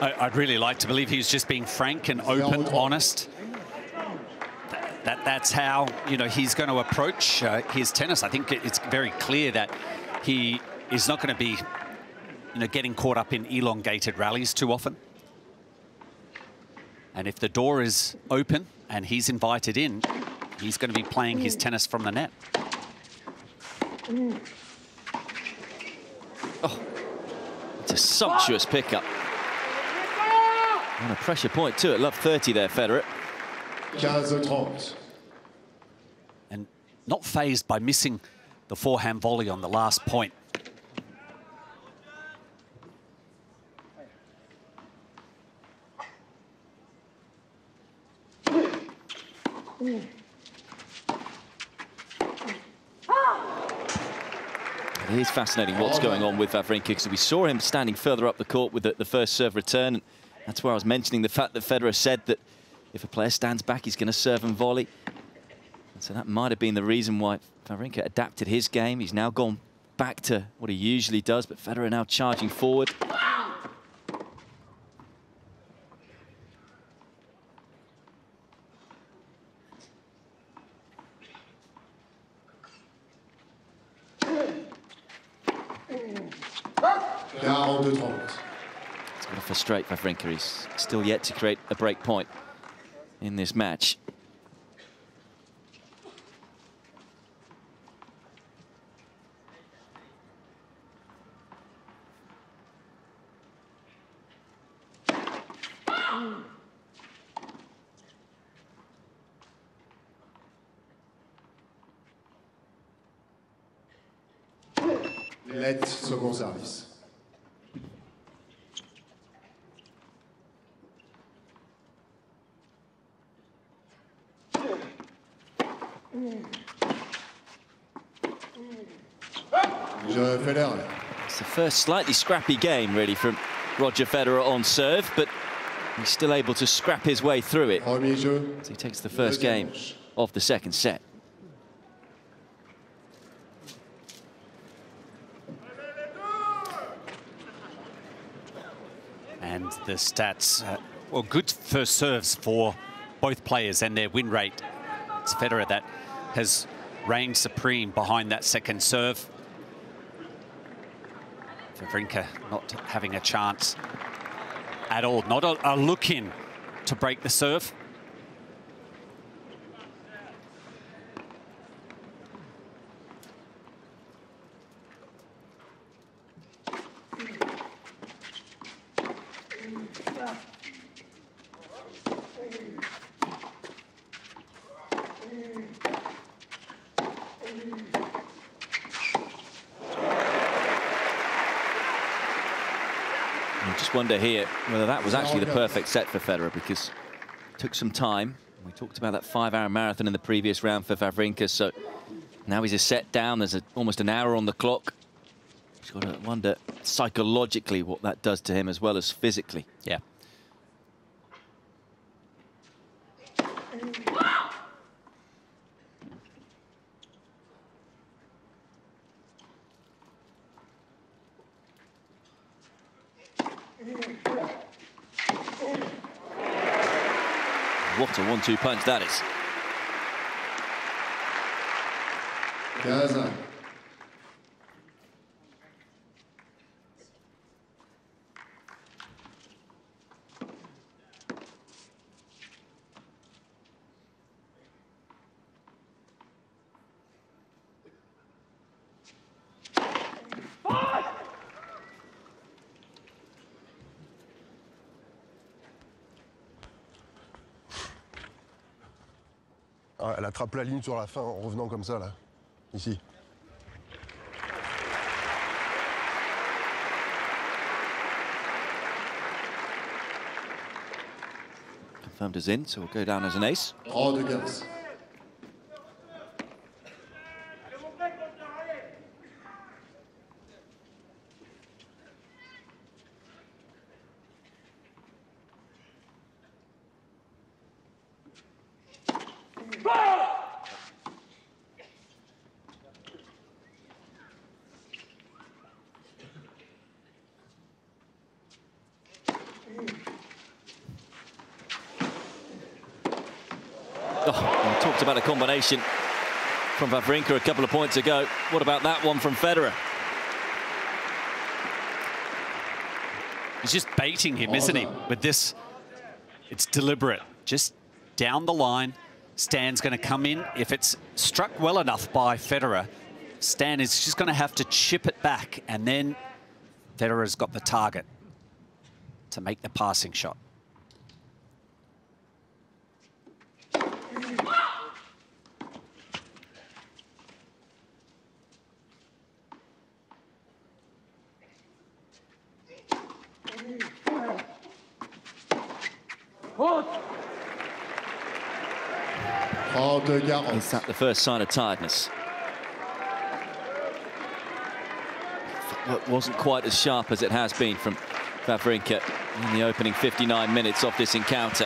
I'd really like to believe he was just being frank and open, honest. That's how, you know, he's going to approach his tennis. I think it's very clear that he is not going to be, you know, getting caught up in elongated rallies too often. And if the door is open and he's invited in, he's going to be playing his tennis from the net. Oh, it's a sumptuous pickup. And a pressure point too at love 30 there, Federer. 15-30. And not fazed by missing the forehand volley on the last point. It is fascinating what's going on with Wawrinka, because we saw him standing further up the court with the first serve return. That's where I was mentioning the fact that Federer said that if a player stands back, he's going to serve and volley. And so that might have been the reason why Wawrinka adapted his game. He's now gone back to what he usually does, but Federer now charging forward. It's going to frustrate Wawrinka. He's still yet to create a break point in this match. Let second service. Federer. It's the first slightly scrappy game, really, from Roger Federer on serve, but he's still able to scrap his way through it. So he takes the first game of the second set. And the stats, well, good first serves for both players and their win rate. It's Federer that has reigned supreme behind that second serve. Wawrinka not having a chance at all. Not a look in to break the serve. I just wonder here whether that was actually the perfect set for Federer, because it took some time. We talked about that 5-hour marathon in the previous round for Wawrinka, so now he's a set down. There's almost an hour on the clock. You've got to wonder psychologically what that does to him as well as physically. Yeah. What a 1-2 punch that is. Gaza. Ah, elle attrape la ligne sur la fin en revenant comme ça, là. Ici. Confirmed as in, so we'll go down as an ace. Draw de Gas. Oh, we talked about a combination from Wawrinka a couple of points ago. What about that one from Federer? He's just baiting him, isn't he? With this, it's deliberate. Just down the line, Stan's going to come in. If it's struck well enough by Federer, Stan is just going to have to chip it back, and then Federer's got the target to make the passing shot. Is that the first sign of tiredness? It wasn't quite as sharp as it has been from Wawrinka in the opening 59 minutes of this encounter.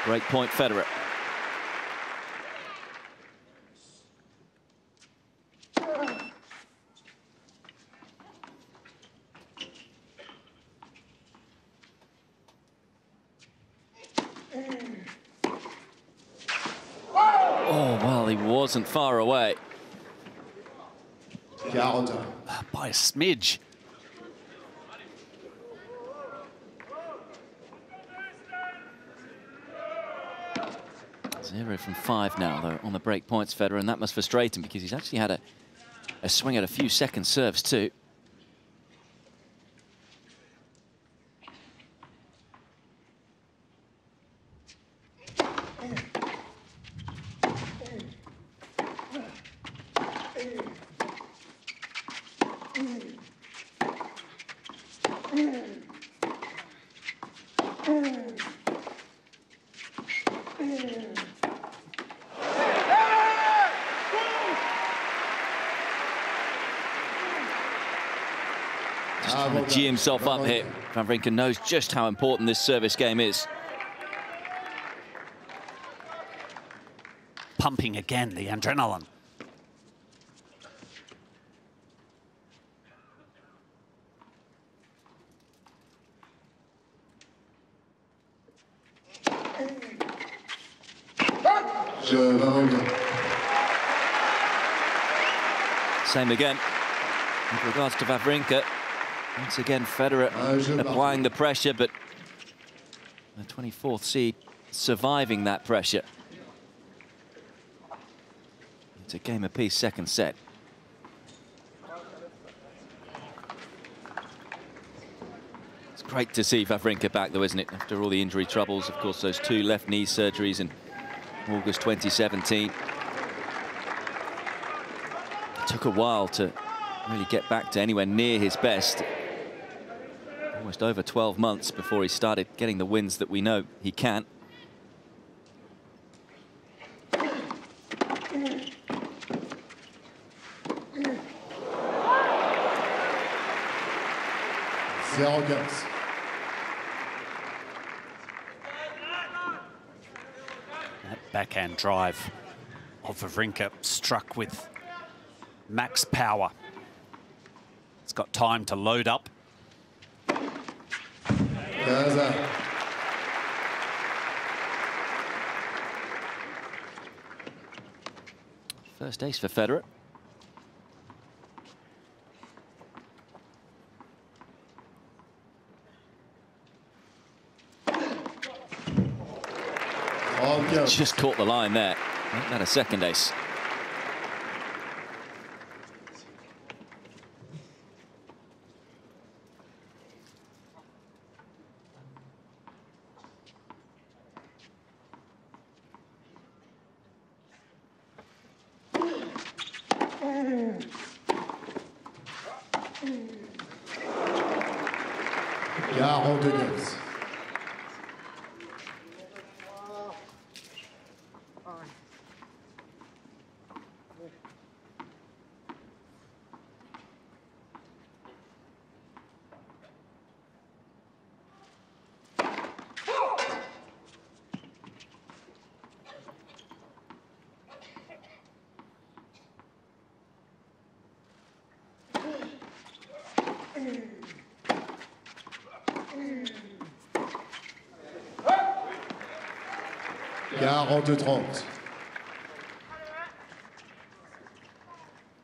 Break point, Federer. Oh, well, he wasn't far away. By a smidge. 0 from 5 now, though, on the break points, Federer, and that must frustrate him because he's actually had a swing at a few second serves, too. Just trying to gee himself up here. Wawrinka knows just how important this service game is. Pumping again, the adrenaline. Same again with regards to Wawrinka. Once again, Federer applying the pressure, but the 24th seed surviving that pressure. It's a game apiece, second set. It's great to see Wawrinka back, though, isn't it? After all the injury troubles, of course, those 2 left knee surgeries in August 2017. It took a while to really get back to anywhere near his best. Almost over 12 months before he started getting the wins that we know he can. 15. That backhand drive of Wawrinka struck with max power. It's got time to load up. 15. First ace for Federer. Just caught the line there. Not a second ace.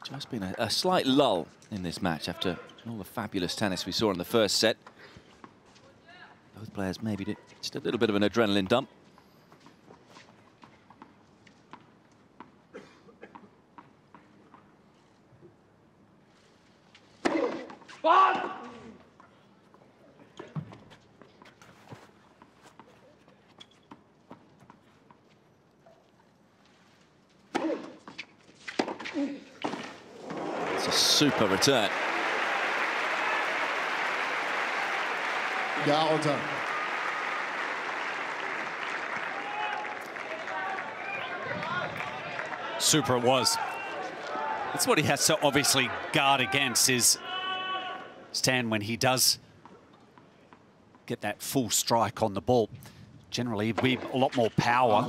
Just been a slight lull in this match after all the fabulous tennis we saw in the first set. Both players maybe did just a little bit of an adrenaline dump. It's a super return. Garantin. Super it was. That's what he has to obviously guard against, is stand when he does get that full strike on the ball. Generally, it'd be a lot more power.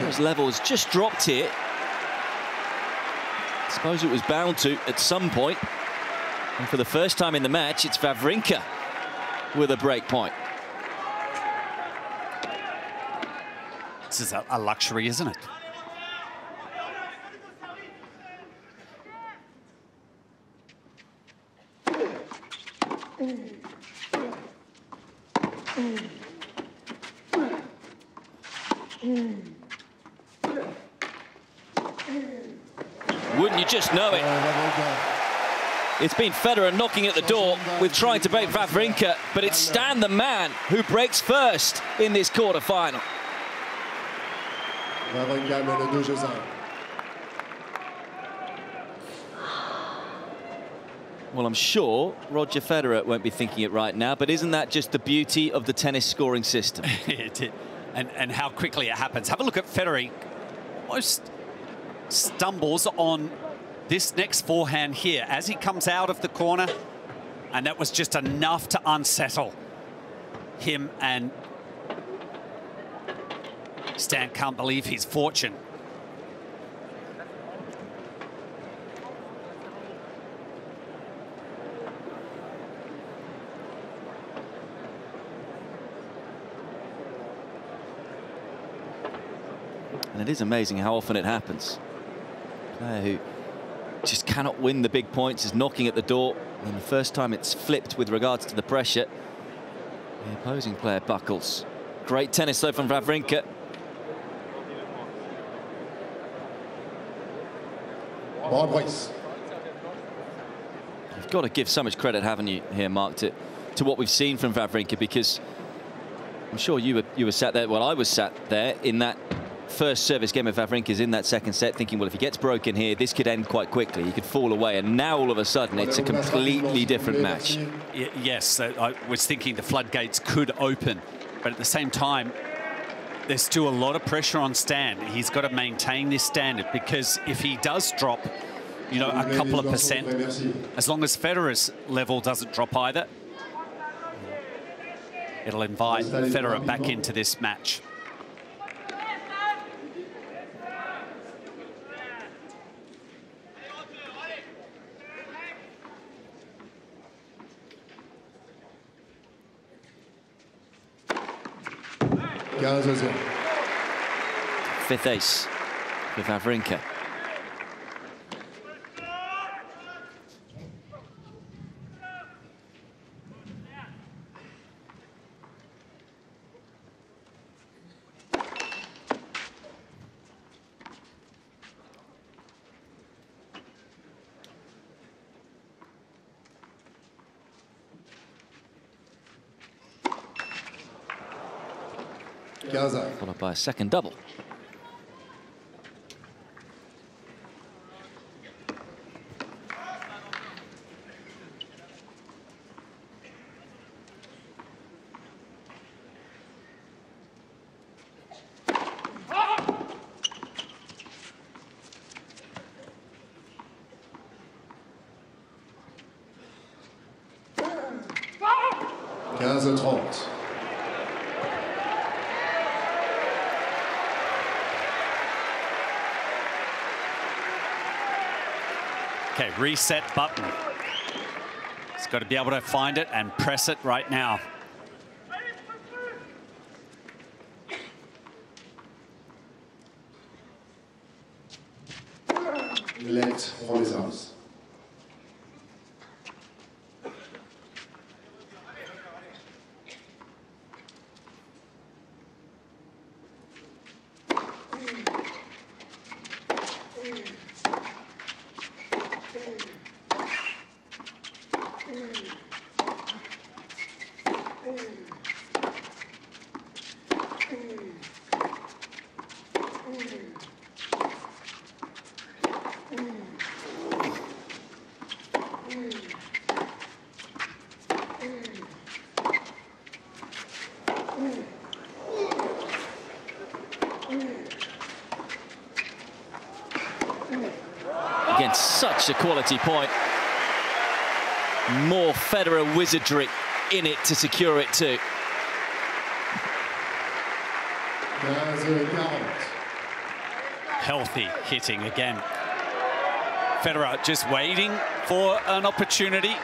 Those levels just dropped here. I suppose it was bound to at some point. And for the first time in the match, it's Wawrinka with a break point. This is a luxury, isn't it? Wouldn't you just know it? It's been Federer knocking at the door with trying to break Wawrinka, but it's Stan the man who breaks first in this quarter-final. Well, I'm sure Roger Federer won't be thinking it right now, but isn't that just the beauty of the tennis scoring system? and how quickly it happens. Have a look at Federer. Almost stumbles on this next forehand here as he comes out of the corner, and that was just enough to unsettle him, and Stan can't believe his fortune. And it is amazing how often it happens. A player who just cannot win the big points is knocking at the door, and the first time it's flipped with regards to the pressure, the opposing player buckles. Great tennis though from Wawrinka. You've got to give so much credit, haven't you, here, Mark, to what we've seen from Wawrinka, because I'm sure you were sat there, well, I was sat there in that first service game of Wawrinka's in that second set, thinking, well, if he gets broken here, this could end quite quickly. He could fall away, and now all of a sudden it's a completely different match. Yes, I was thinking the floodgates could open, but at the same time, there's still a lot of pressure on Stan. He's got to maintain this standard, because if he does drop, you know, a couple of percent, as long as Federer's level doesn't drop either, it'll invite Federer back into this match. Fifth ace with Wawrinka. Followed by a second double. Okay, reset button. He's got to be able to find it and press it right now. Let pour les armes. Again, such a quality point. More Federer wizardry in it to secure it too. Healthy hitting again. Federer just waiting for an opportunity.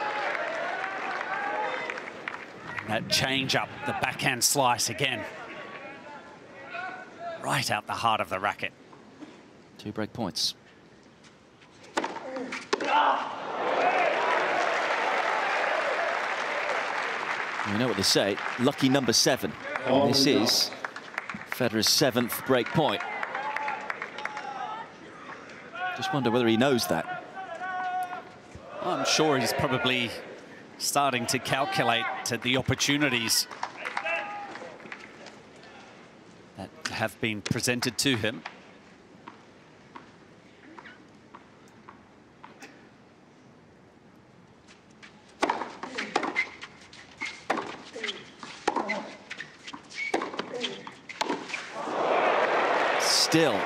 That change up, the backhand slice again. Right out the heart of the racket. 2 break points. You know what they say, lucky number 7. This is Federer's 7th break point. Just wonder whether he knows that. I'm sure he's probably starting to calculate the opportunities that have been presented to him. Still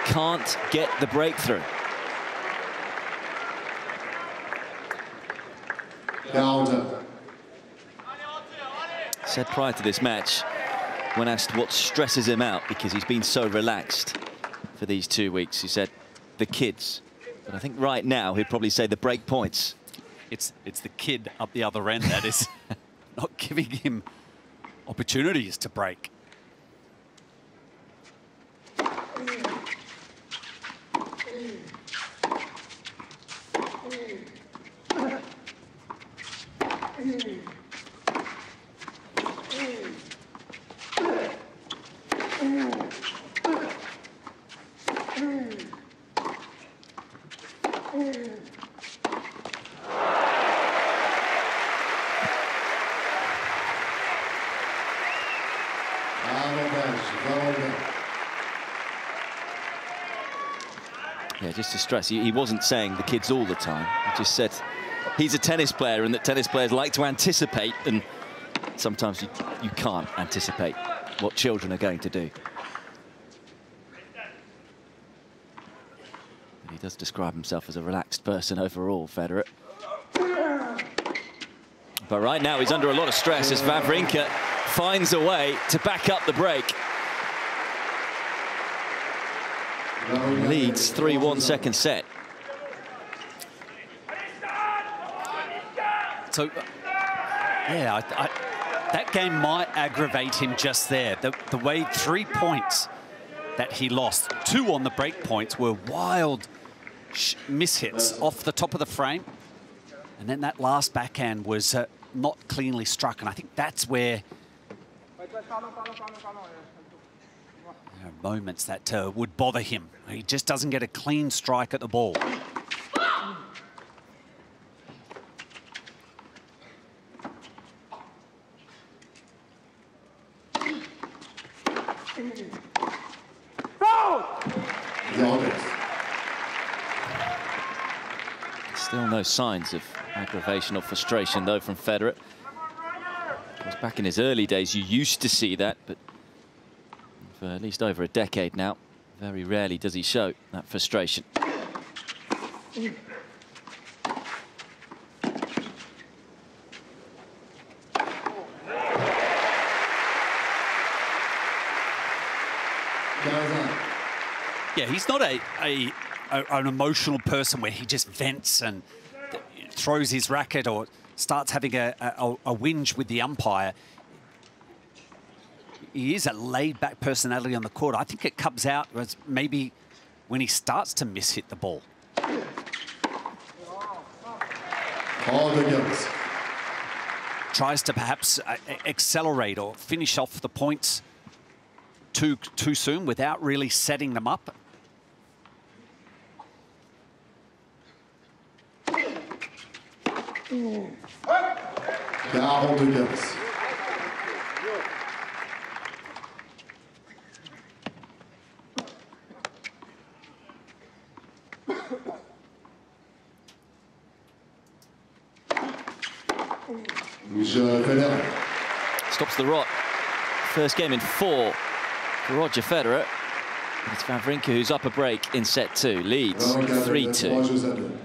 can't get the breakthrough. Said prior to this match, when asked what stresses him out because he's been so relaxed for these 2 weeks, he said the kids. But I think right now he'd probably say the break points. It's the kid up the other end that is not giving him opportunities to break. Yeah, just to stress, he wasn't saying the kids all the time. He just said he's a tennis player and that tennis players like to anticipate, and sometimes you can't anticipate what children are going to do. But he does describe himself as a relaxed person overall, Federer. But right now he's under a lot of stress as Wawrinka finds a way to back up the break. Leads 3-1 second set. So, yeah, that game might aggravate him just there. The way 3 points that he lost, 2 on the break points, were wild mishits off the top of the frame. And then that last backhand was not cleanly struck. And I think that's where there are moments that would bother him. He just doesn't get a clean strike at the ball. Still no signs of aggravation or frustration, though, from Federer. Back in his early days, you used to see that, but for at least over a decade now, very rarely does he show that frustration. Yeah, he's not an emotional person where he just vents and throws his racket or starts having a whinge with the umpire. He is a laid-back personality on the court. I think it comes out as maybe when he starts to miss-hit the ball. Tries to perhaps accelerate or finish off the points too soon without really setting them up. Stops the rot. First game in 4 for Roger Federer. It's Wawrinka who's up a break in set 2. Leads 3-2.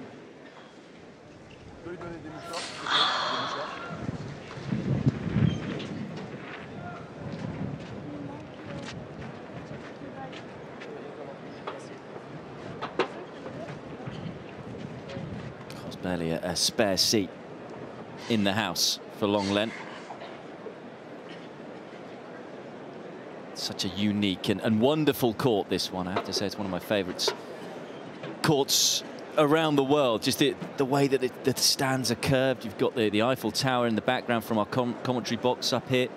There's barely a spare seat in the house for Longlen. Such a unique and wonderful court, this one. I have to say it's one of my favourites. Courts around the world, just the way that the stands are curved. You've got the Eiffel Tower in the background from our commentary box up here.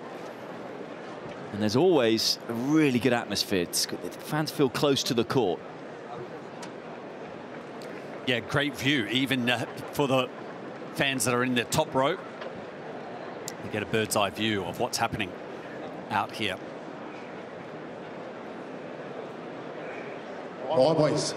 And there's always a really good atmosphere. The fans feel close to the court. Yeah, great view, even for the fans that are in the top row. You get a bird's eye view of what's happening out here. All boys.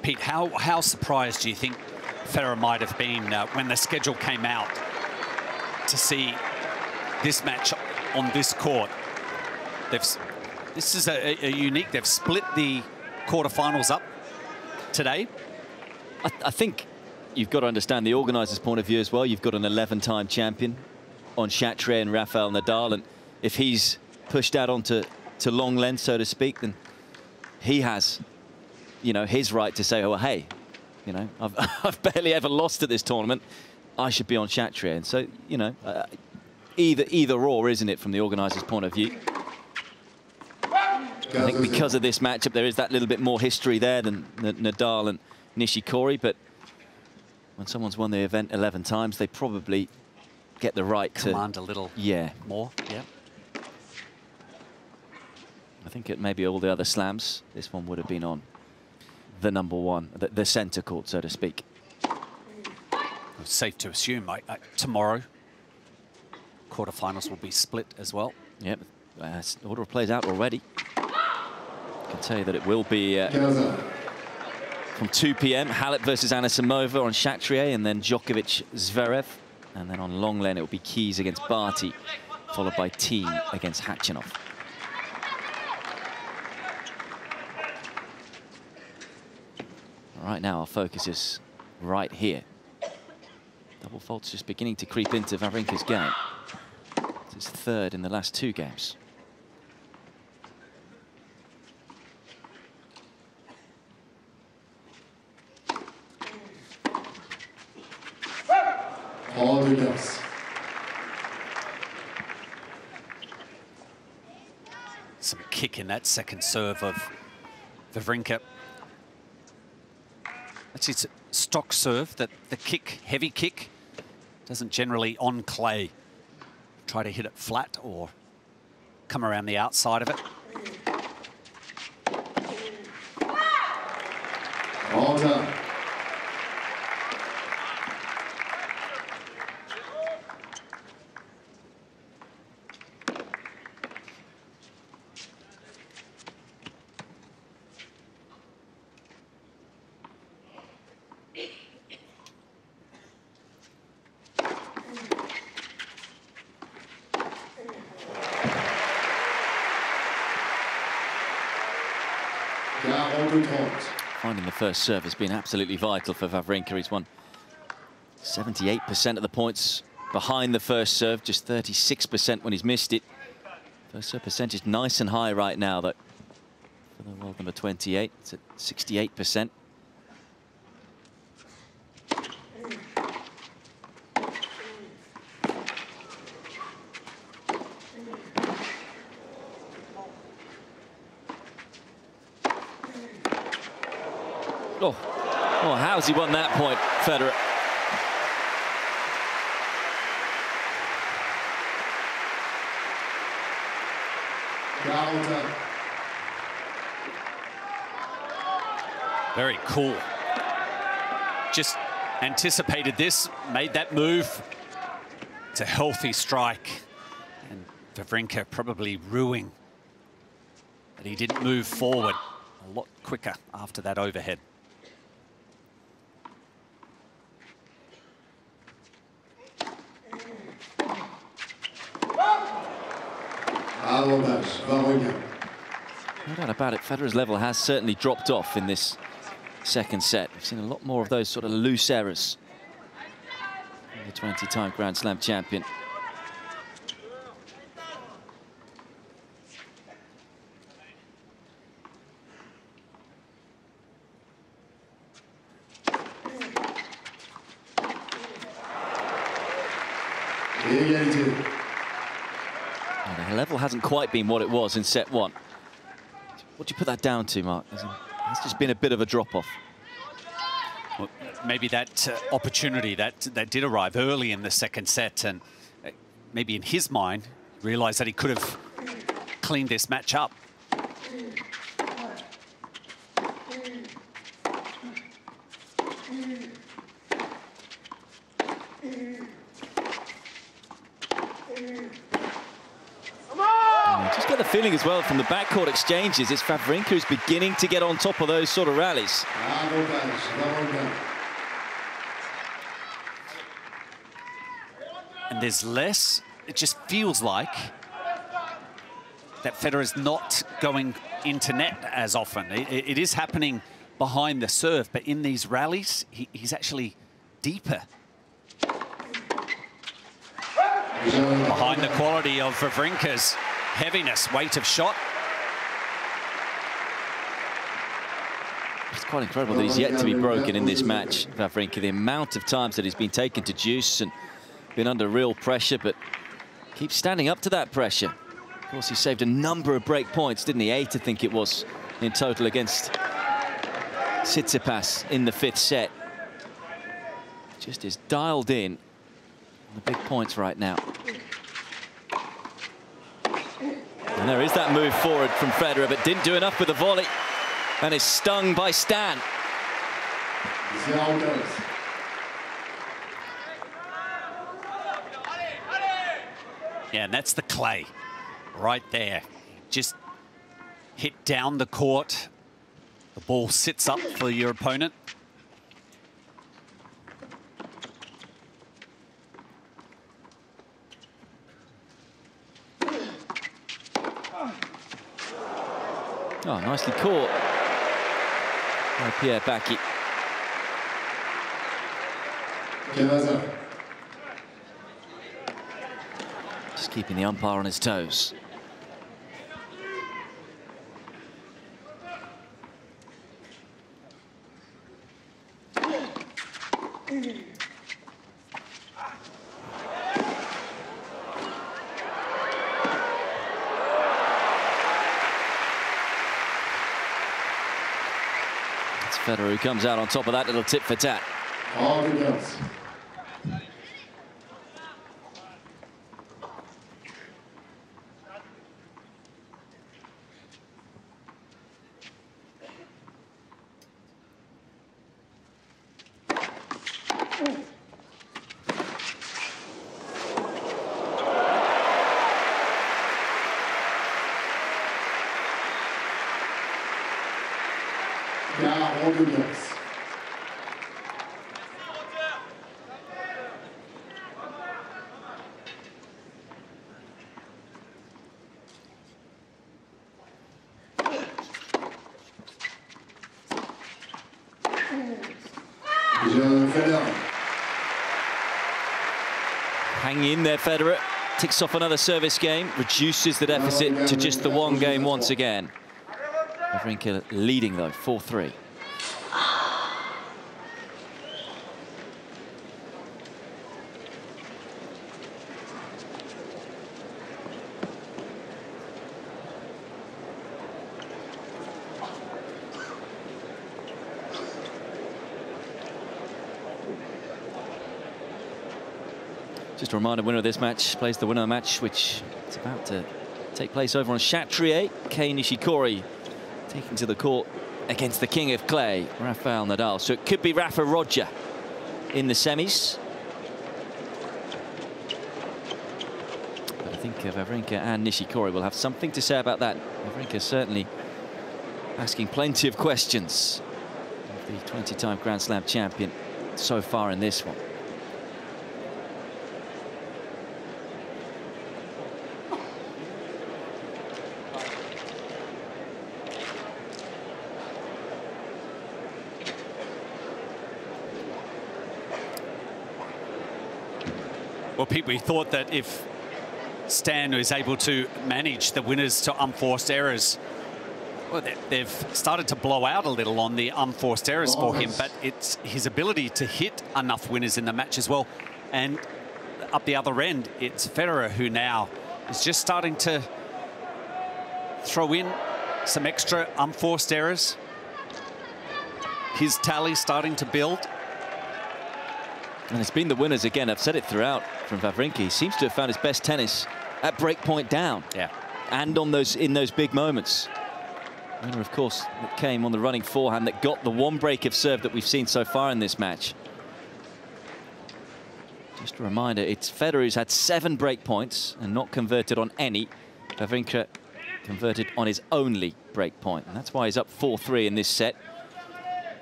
Pete, how surprised do you think Federer might have been when the schedule came out to see this match on this court? This is a unique. They've split the quarterfinals up today. I think you've got to understand the organiser's point of view as well. You've got an 11-time champion on Chatrier and Rafael Nadal, and if he's pushed out onto Longlen, so to speak, then he has, you know, his right to say, oh, hey, you know, I've barely ever lost at this tournament. I should be on Chatrier. And so, you know, either or, isn't it, from the organiser's point of view? I think because of this matchup, there is that little bit more history there than Nadal and Nishikori, but when someone's won the event 11 times, they probably get the right to command a little more. Yeah. I think at maybe all the other slams, this one would have been on the number one, the centre court, so to speak. It's safe to assume tomorrow quarterfinals will be split as well. Yep, order plays out already. I can tell you that it will be from 2 p.m. Halep versus Anisimova on Chatrier, and then Djokovic Zverev, and then on long lane it will be Keys against Barty, followed by Thiem against Khachanov. Right now our focus is right here. Double fault's just beginning to creep into Wawrinka's game. It's his third in the last 2 games. Some kick in that second serve of Wawrinka. That's his stock serve, that the kick, heavy kick, doesn't generally on clay try to hit it flat or come around the outside of it. All done. Finding the first serve has been absolutely vital for Wawrinka. He's won 78% of the points behind the first serve, just 36% when he's missed it. First serve percentage nice and high right now, though, for the world number 28. It's at 68%. Oh, how's he won that point, Federer? Very cool. Just anticipated this, made that move. It's a healthy strike. And Wawrinka probably rueing that he didn't move forward a lot quicker after that overhead. No doubt about it, Federer's level has certainly dropped off in this second set. We've seen a lot more of those sort of loose errors from the 20-time Grand Slam champion. The level hasn't quite been what it was in set 1. What do you put that down to, Mark? It's just been a bit of a drop-off. Well, maybe that opportunity that did arrive early in the second set, and maybe in his mind realized that he could have cleaned this match up. Just get the feeling as well from the backcourt exchanges, it's Wawrinka who's beginning to get on top of those sort of rallies. And there's less, it just feels like that Federer's not going into net as often. It is happening behind the serve, but in these rallies, he's actually deeper. Behind the quality of Wawrinka's heaviness, weight of shot. It's quite incredible that he's yet to be broken in this match, Wawrinka. The amount of times that he's been taken to juice and been under real pressure, but keeps standing up to that pressure. Of course, he saved a number of break points, didn't he? 8, I think it was, in total against Tsitsipas in the 5th set. Just is dialed in on the big points right now. And there is that move forward from Federer, but didn't do enough with the volley and is stung by Stan. Yeah, and that's the clay right there. Just hit down the court. The ball sits up for your opponent. Oh, nicely caught by Pierre Bacchi. Just keeping the umpire on his toes. It's Federer who comes out on top of that little tit for tat. Hang in there, Federer. Ticks off another service game, reduces the deficit to just the one game once again. Wawrinka leading though, 4-3. Just a reminder, winner of this match plays the winner of the match, which is about to take place over on Chatrier. Kei Nishikori taking to the court against the king of clay, Rafael Nadal. So it could be Rafa Roger in the semis. But I think Wawrinka and Nishikori will have something to say about that. Wawrinka certainly asking plenty of questions of the 20-time Grand Slam champion so far in this one. Well, Pete, we thought that if Stan was able to manage the winners to unforced errors, well, they've started to blow out a little on the unforced errors for him, but it's his ability to hit enough winners in the match as well. And up the other end, it's Federer who now is just starting to throw in some extra unforced errors. His tally starting to build. And it's been the winners again. I've said it throughout from Wawrinka. He seems to have found his best tennis at break point down. Yeah. And on those in those big moments. Winner, of course, that came on the running forehand that got the one break of serve that we've seen so far in this match. Just a reminder, it's Federer who's had 7 break points and not converted on any. Wawrinka converted on his only break point. And that's why he's up 4-3 in this set,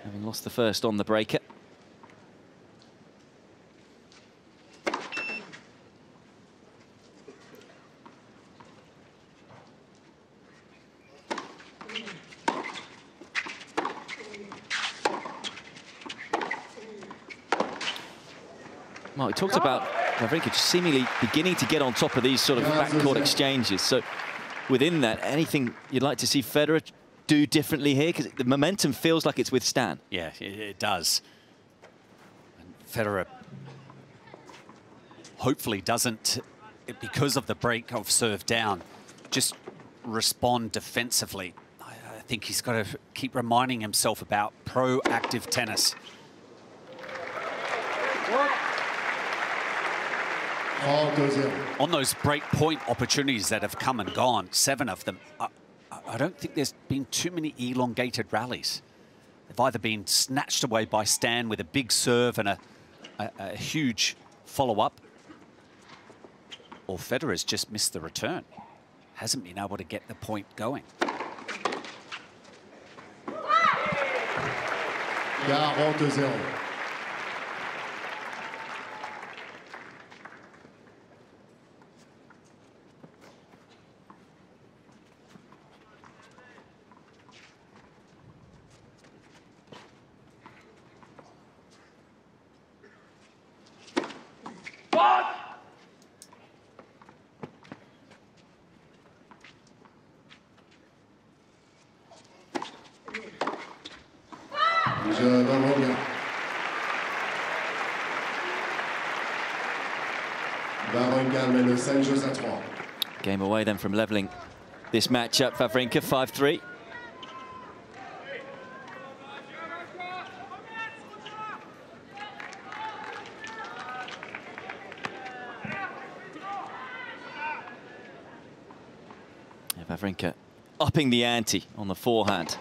having lost the first on the breaker. Well, we talked about Wawrinka just seemingly beginning to get on top of these sort of backcourt exchanges. So within that, anything you'd like to see Federer do differently here? Because the momentum feels like it's with Stan. Yeah, it does. And Federer hopefully doesn't, because of the break of serve down, just respond defensively. I think he's got to keep reminding himself about proactive tennis. On those break point opportunities that have come and gone, 7 of them, I don't think there's been too many elongated rallies. They've either been snatched away by Stan with a big serve and a huge follow-up. or Federer's just missed the return. Hasn't been able to get the point going. 40-0. Je donne bien. Wawrinka mène 5 jeux à 3. Game away then from levelling this matchup. Wawrinka 5-3. Wawrinka upping the ante on the forehand.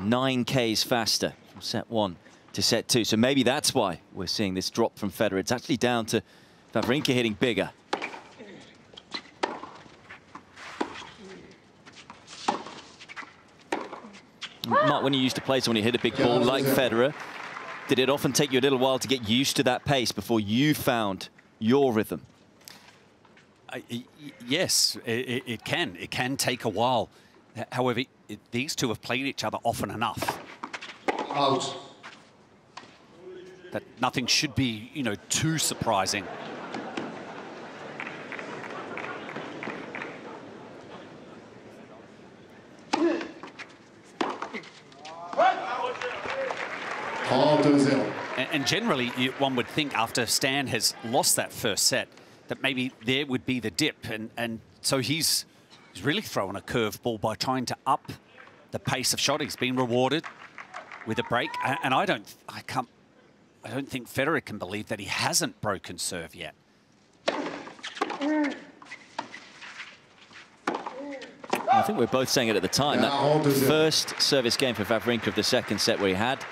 9 Ks faster from set 1 to set 2. So maybe that's why we're seeing this drop from Federer. It's actually down to Wawrinka hitting bigger. Mark, when you used to play someone who hit a big ball like Federer, did it often take you a little while to get used to that pace before you found your rhythm? Yes, it can. It can take a while. However, these two have played each other often enough. Out. That nothing should be, you know, too surprising. And generally, one would think after Stan has lost that first set, that maybe there would be the dip. And so he's really throwing a curveball by trying to up the pace of shot. He's been rewarded with a break. And I don't think Federer can believe that he hasn't broken serve yet. I think we're both saying it at the time. That first service game for Wawrinka of the second set where he had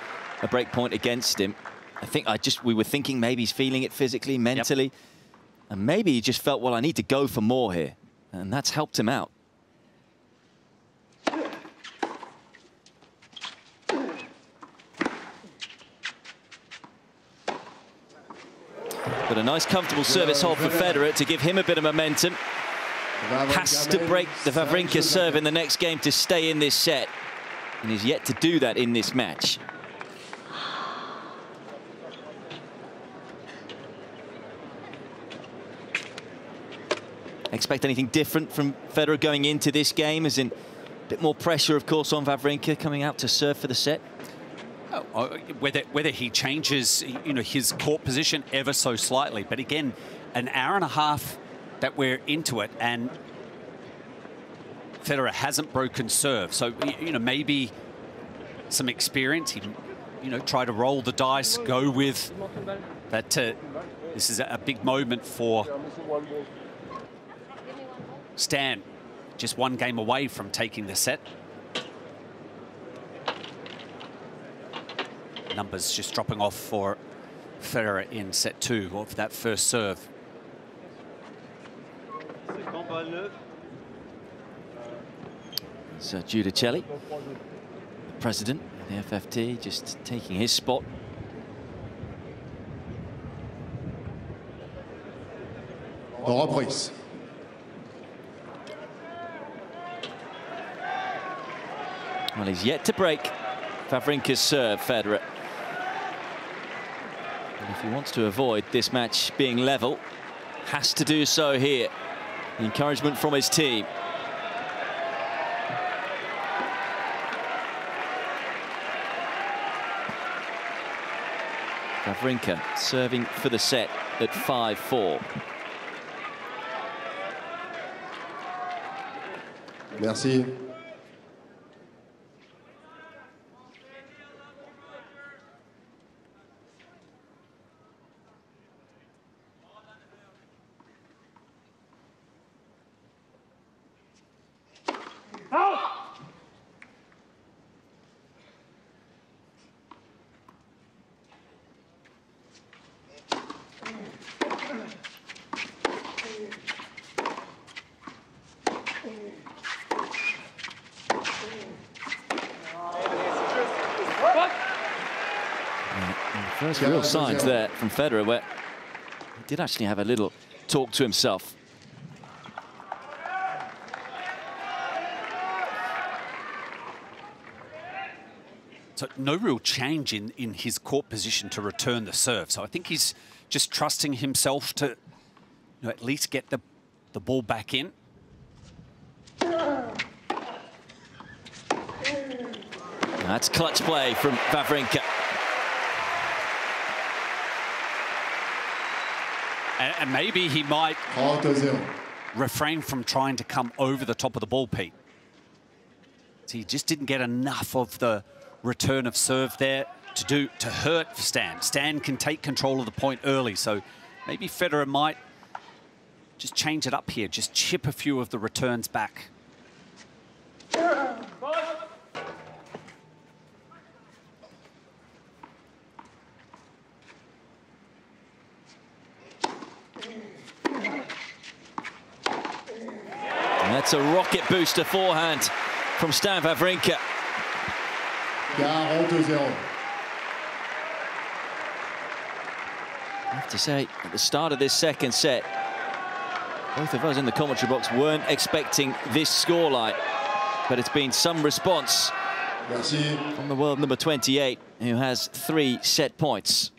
a break point against him. I think we were thinking maybe he's feeling it physically, mentally. Yep. And maybe he just felt, well, I need to go for more here. And that's helped him out. But a nice, comfortable service hold for Federer to give him a bit of momentum. Has to break the Wawrinka serve in the next game to stay in this set. And he's yet to do that in this match. Expect anything different from Federer going into this game, as in a bit more pressure, of course, on Wawrinka coming out to serve for the set? Whether he changes, you know, his court position ever so slightly. But again, an hour and a half that we're into it, and Federer hasn't broken serve. So, you know, maybe some experience. He, you know, try to roll the dice, go with that. This is a big moment for Stan, just one game away from taking the set. Numbers just dropping off for Federer in set 2 of that first serve. So Giudicelli, the president of the FFT, just taking his spot. Reprise. Well, he's yet to break Wawrinka's serve, Federer. And if he wants to avoid this match being level, has to do so here. The encouragement from his team. Wawrinka serving for the set at 5-4. Merci. First real signs there from Federer, where he did actually have a little talk to himself. So no real change in his court position to return the serve. So I think he's just trusting himself to at least get the ball back in. That's clutch play from Wawrinka. And maybe he might refrain from trying to come over the top of the ball, Pete. So he just didn't get enough of the return of serve there to hurt Stan. Stan can take control of the point early, so maybe Federer might just change it up here, just chip a few of the returns back. And that's a rocket booster forehand from Stan Wawrinka. 42-0. I have to say, at the start of this second set, both of us in the commentary box weren't expecting this scoreline, but it's been some response from the world number 28, who has 3 set points.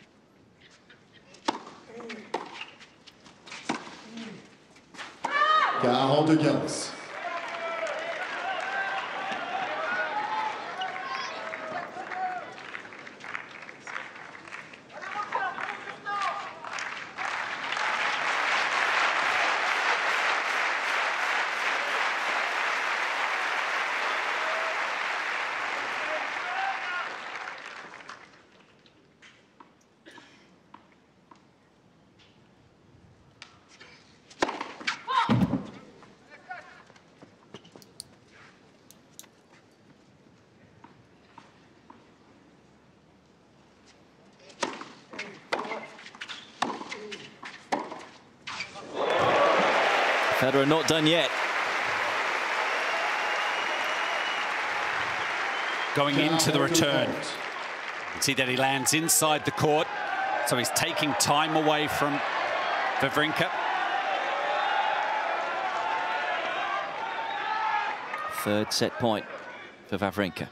Federer not done yet. Going into the return. See that he lands inside the court, so he's taking time away from Wawrinka. Third set point for Wawrinka.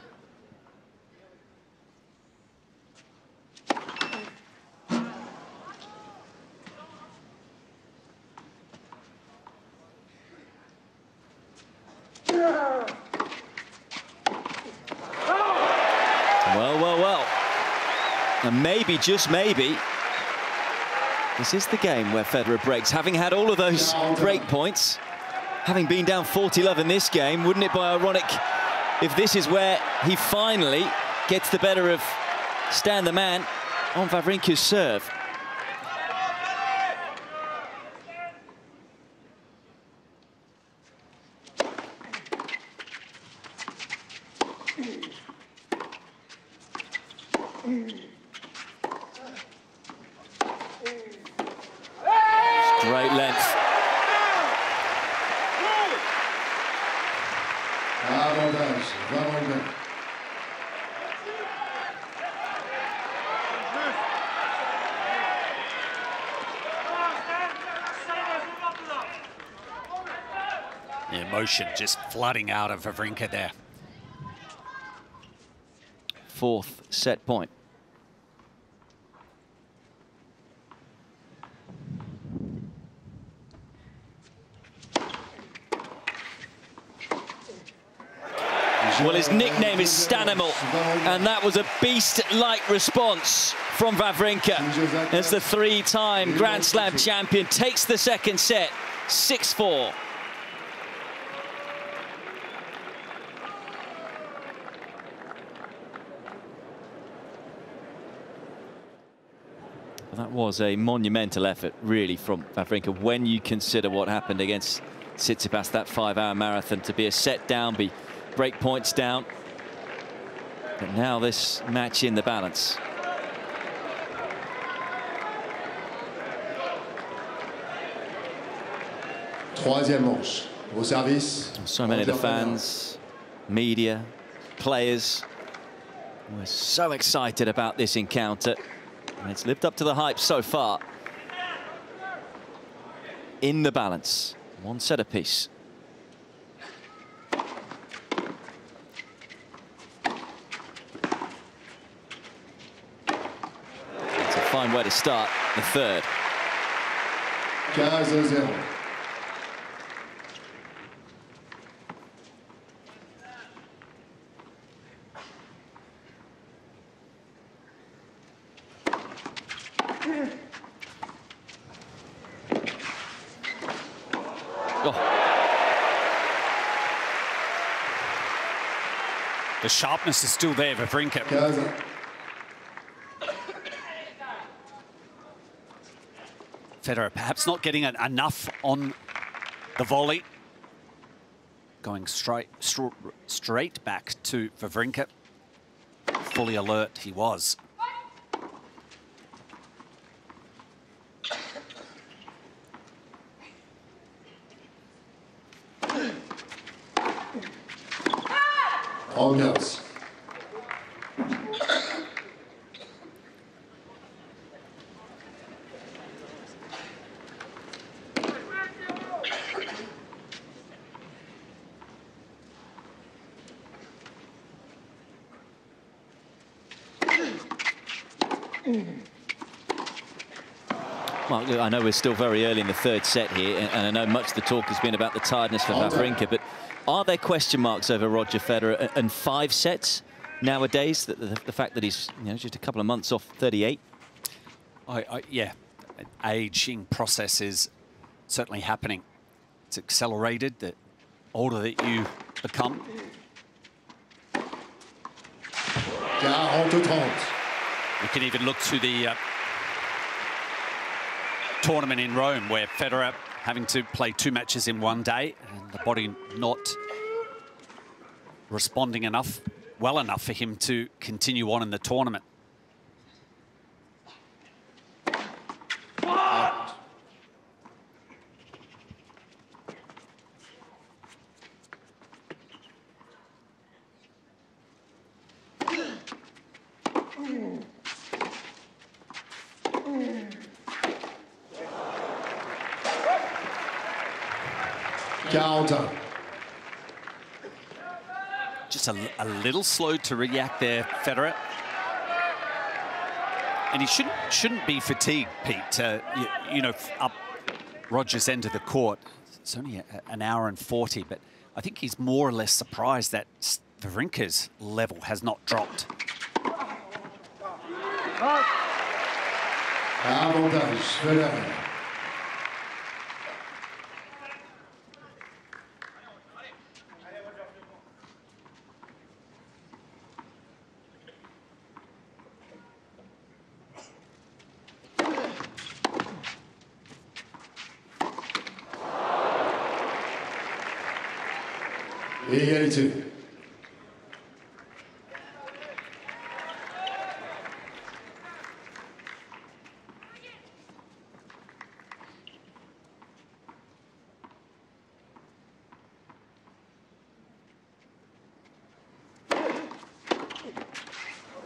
Well. And maybe, just maybe, this is the game where Federer breaks. Having had all of those break points, having been down 40-love in this game, wouldn't it be ironic if this is where he finally gets the better of Stan the man on Wawrinka's serve? Great length. The emotion just flooding out of Wawrinka there. Fourth set point. Well, his nickname is Stanimal, and that was a beast-like response from Wawrinka as the 3-time Grand Slam champion takes the second set, 6-4. That was a monumental effort, really, from Wawrinka when you consider what happened against Tsitsipas, that 5-hour marathon, to be a set down, be break points down. But now this match in the balance. Troisième manche. Au service. So many of the fans, media, players were so excited about this encounter. And it's lived up to the hype so far. In the balance, one set apiece. It's a fine way to start the third. 15-0. The sharpness is still there, Wawrinka. Federer perhaps not getting enough on the volley. Going straight back to Wawrinka. Fully alert he was. All goes. Well, I know we're still very early in the third set here, and I know much of the talk has been about the tiredness for Wawrinka, but are there question marks over Roger Federer and 5 sets nowadays? The fact that he's just a couple of months off 38? Yeah, an aging process is certainly happening. It's accelerated the older that you become. 40-30. You can even look to the tournament in Rome where Federer having to play 2 matches in one day and the body not responding well enough for him to continue on in the tournament. Just a little slow to react there, Federer. And he shouldn't be fatigued, Pete. You know, up Roger's end of the court, it's only an hour and 40, but I think he's more or less surprised that Wawrinka's level has not dropped. Avantage, Federer. Égalité.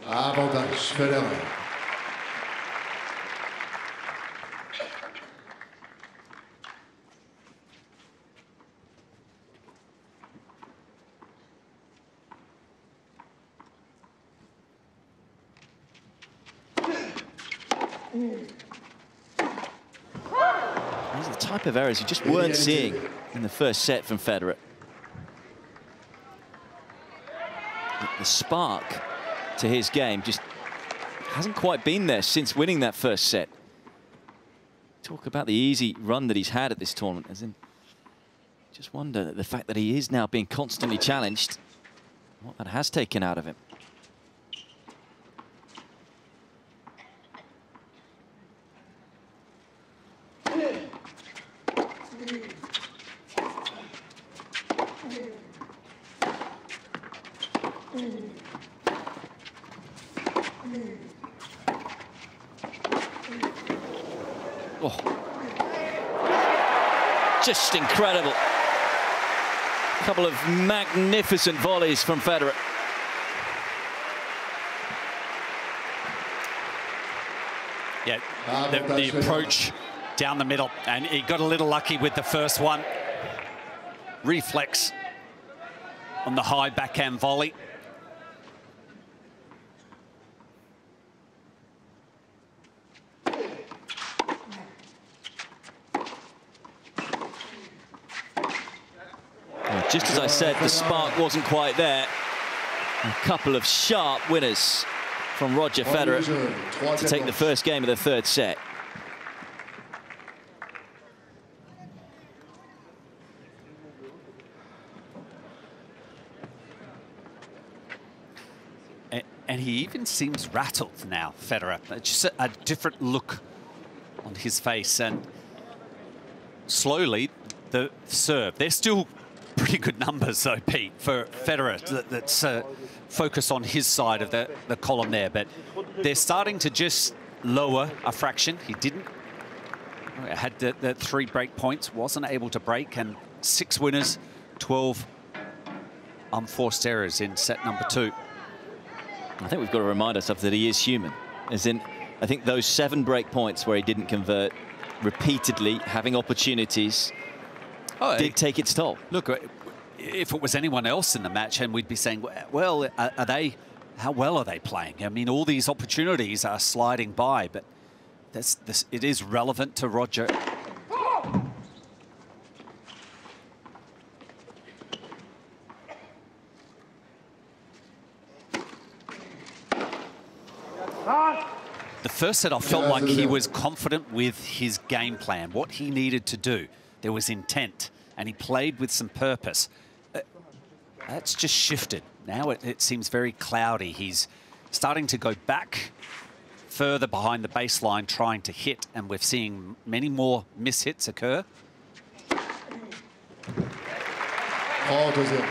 Avantage, Federer. These are the type of errors you just weren't seeing in the first set from Federer. The spark to his game just hasn't quite been there since winning that first set. Talk about the easy run that he's had at this tournament. As in, just wonder the fact that he is now being constantly challenged, what that has taken out of him. Oh. Just incredible. A couple of magnificent volleys from Federer. Yeah, the approach down the middle, and he got a little lucky with the first one. Reflex on the high backhand volley. Just as I said, the spark wasn't quite there. A couple of sharp winners from Roger Federer to take the first game of the third set. And he even seems rattled now, Federer. Just a different look on his face. And slowly, the serve. They're still pretty good numbers, though, Pete, for Federer. That's focus on his side of the column there. But they're starting to just lower a fraction. He didn't. Had the 3 break points, wasn't able to break. And 6 winners, 12 unforced errors in set number 2. I think we've got to remind ourselves that he is human. As in, I think those 7 break points where he didn't convert repeatedly, having opportunities, did take its toll. Look, if it was anyone else in the match, and we'd be saying, well, how well are they playing? I mean, all these opportunities are sliding by, but it is relevant to Roger. The first set, I felt like he was confident with his game plan, what he needed to do. There was intent, and he played with some purpose. That's just shifted. Now it seems very cloudy. He's starting to go back further behind the baseline, trying to hit, and we're seeing many more mishits occur. Oh, deuxième.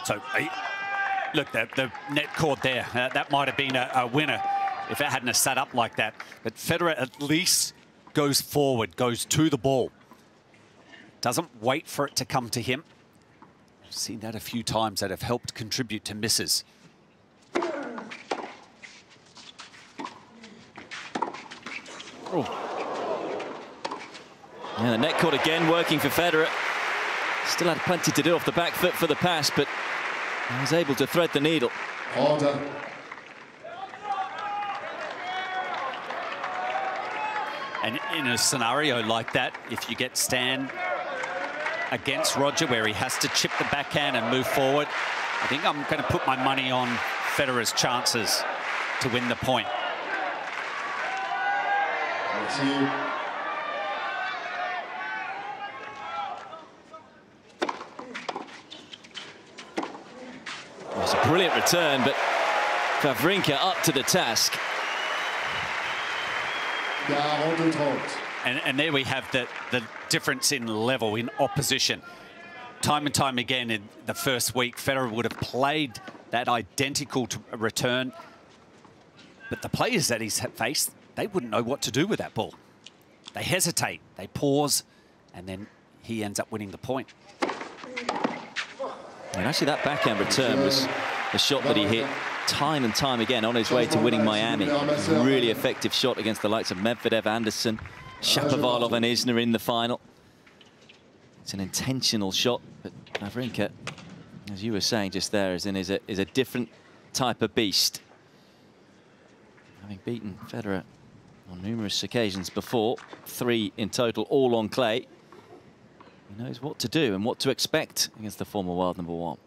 So, look, the net cord there, that might have been a winner if it hadn't sat up like that. But Federer at least goes forward, goes to the ball. Doesn't wait for it to come to him. I've seen that a few times that have helped contribute to misses. Oh. Yeah, the net cord again working for Federer. Still had plenty to do off the back foot for the pass, but he was able to thread the needle. Order. And in a scenario like that, if you get Stan against Roger, where he has to chip the backhand and move forward, I think I'm going to put my money on Federer's chances to win the point. It was a brilliant return, but Wawrinka up to the task. And there we have the difference in level, in opposition. Time and time again in the first week, Federer would have played that identical return. But the players that he's faced, they wouldn't know what to do with that ball. They hesitate, they pause, and then he ends up winning the point. And actually that backhand return was a shot that he hit time and time again on his way to winning Miami. Really effective shot against the likes of Medvedev, Anderson, Shapovalov and Isner in the final. It's an intentional shot, but Wawrinka, as you were saying just there, is a different type of beast. Having beaten Federer on numerous occasions before, 3 in total, all on clay, he knows what to do and what to expect against the former world number 1.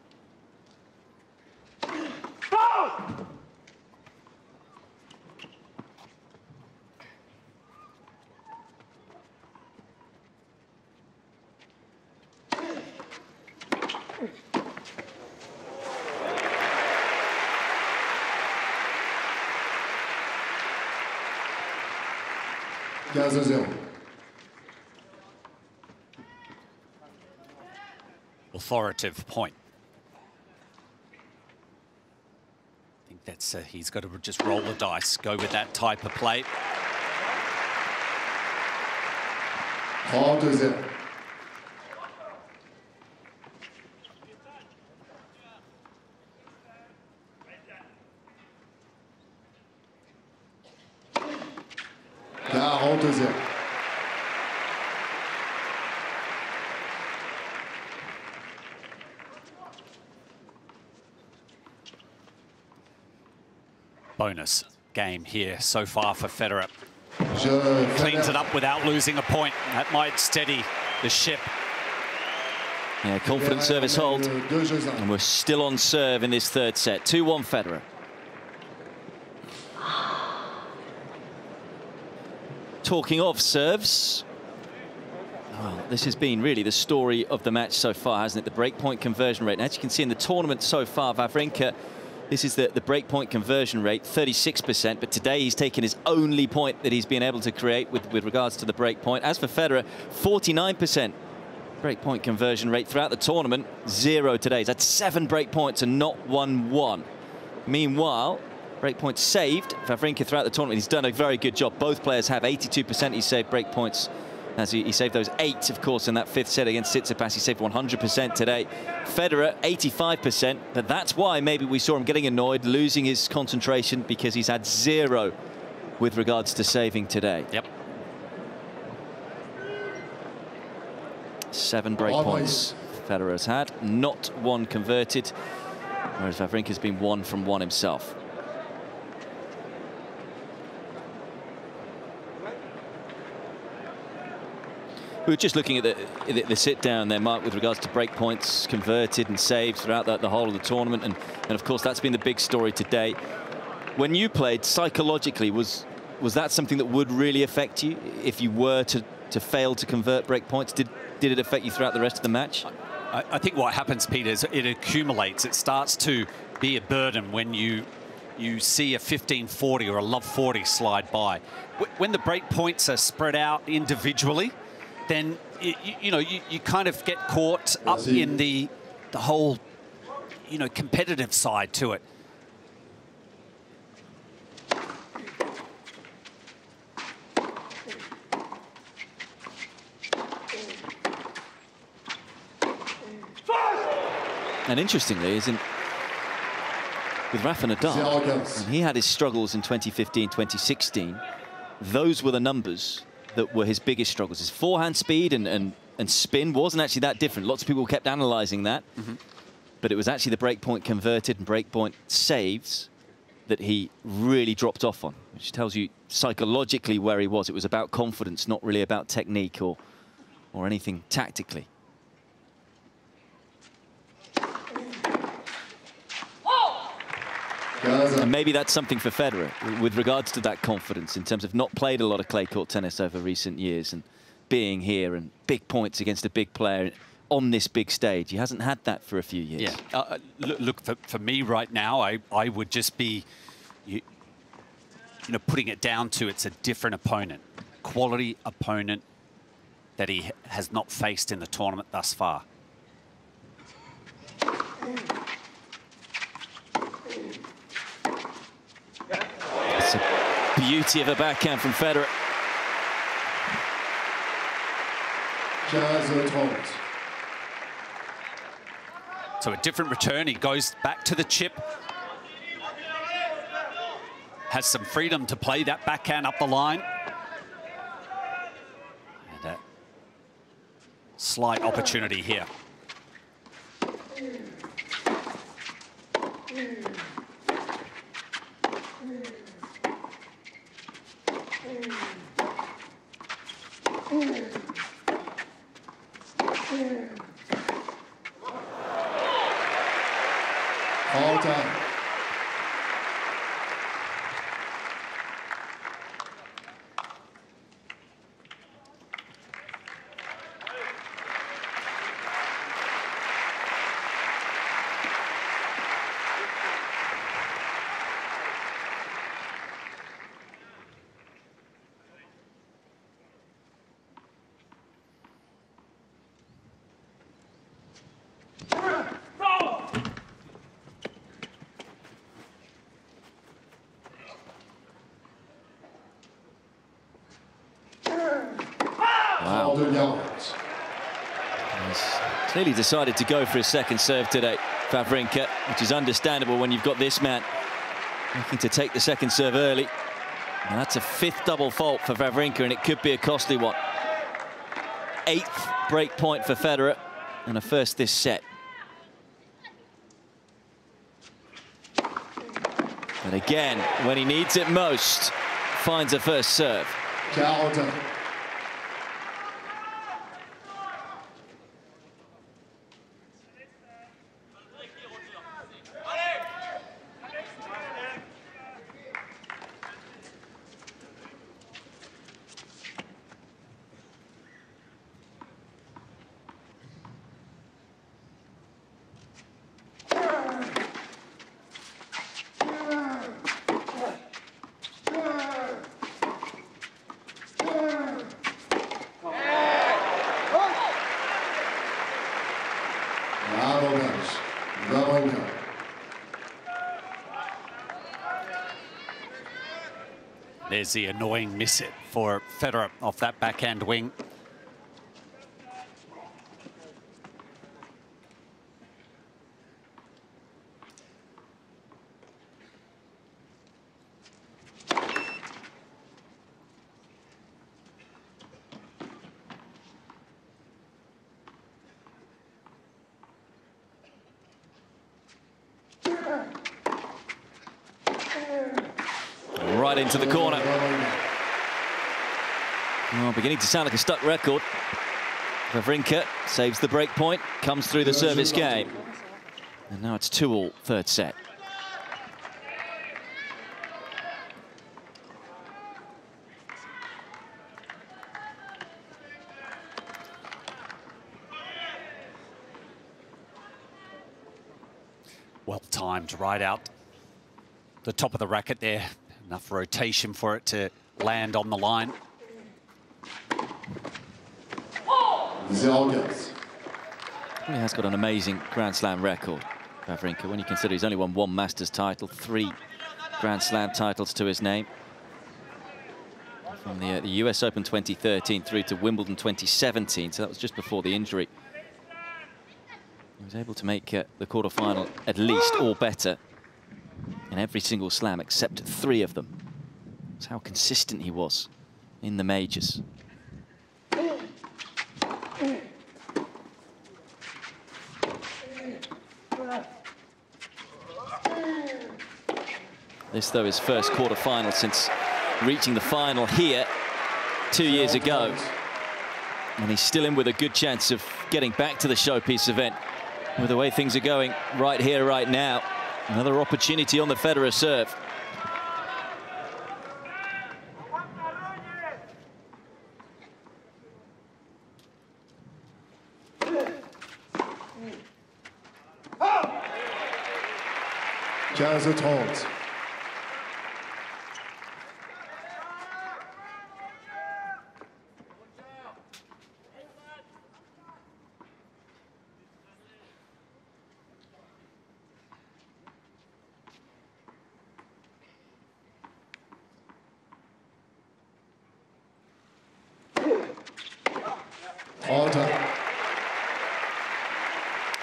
15-0. Authoritative point. I think that's he's got to just roll the dice, go with that type of play. 32-0. Bonus game here so far for Federer. Cleans it up without losing a point. That might steady the ship. Yeah, confident service hold. And we're still on serve in this third set. 2-1 Federer. Talking of serves, well, this has been really the story of the match so far, hasn't it? The breakpoint conversion rate. And as you can see in the tournament so far, Wawrinka, this is the breakpoint conversion rate, 36%. But today he's taken his only point that he's been able to create with regards to the breakpoint. As for Federer, 49% breakpoint conversion rate throughout the tournament, 0 today. He's had 7 breakpoints and not 1-1. Meanwhile, breakpoints saved, Wawrinka throughout the tournament, he's done a very good job. Both players have 82% he saved breakpoints. As he saved those 8, of course, in that 5th set against Tsitsipas. He saved 100% today. Federer, 85%. But that's why maybe we saw him getting annoyed, losing his concentration, because he's had 0 with regards to saving today. Yep. 7 breakpoints Federer has had, not 1 converted, whereas Wawrinka's been 1 from 1 himself. We were just looking at the sit down there, Mark, with regards to breakpoints converted and saved throughout the whole of the tournament, and of course that's been the big story today. When you played, psychologically, was that something that would really affect you if you were to fail to convert breakpoints? Did it affect you throughout the rest of the match? I think what happens, Peter, is it accumulates. It starts to be a burden when you see a 15-40 or a love 40 slide by. When the breakpoints are spread out individually, then you kind of get caught up in the whole competitive side to it. And interestingly, with Rafa Nadal, when he had his struggles in 2015, 2016, those were the numbers that were his biggest struggles. His forehand speed and spin wasn't actually that different. Lots of people kept analysing that. But it was actually the breakpoint converted and breakpoint saves that he really dropped off on, which tells you psychologically where he was. It was about confidence, not really about technique or anything tactically. And maybe that's something for Federer with regards to that confidence, in terms of not played a lot of clay court tennis over recent years and being here and big points against a big player on this big stage. He hasn't had that for a few years. Yeah. Look, for me right now, I would just be putting it down to it's a different opponent, quality opponent that he has not faced in the tournament thus far. It's a beauty of a backhand from Federer. So a different return. He goes back to the chip. Has some freedom to play that backhand up the line. And a slight opportunity here. All time. Roland-Garros. He's clearly decided to go for his second serve today, Wawrinka, which is understandable when you've got this man looking to take the second serve early. And that's a 5th double fault for Wawrinka, and it could be a costly one. 8th break point for Federer, and a first this set. But again, when he needs it most, finds a first serve. 41. Wawrinka. There's the annoying miss it for Federer off that backhand wing. Right into the corner. Oh, beginning to sound like a stuck record. Wawrinka saves the break point, comes through the service game. And now it's 2-all, third set. Well timed, right out the top of the racket there. Enough rotation for it to land on the line. 0-4. He has got an amazing Grand Slam record, Wawrinka, when you consider he's only won 1 Masters title, 3 Grand Slam titles to his name. From the US Open 2013 through to Wimbledon 2017, so that was just before the injury. He was able to make the quarterfinal at least or better in every single slam except 3 of them. That's how consistent he was in the majors. This, though, is first quarterfinal since reaching the final here 2 years ago. And he's still in with a good chance of getting back to the showpiece event with the way things are going right here, right now. Another opportunity on the Federer serve. $15-30.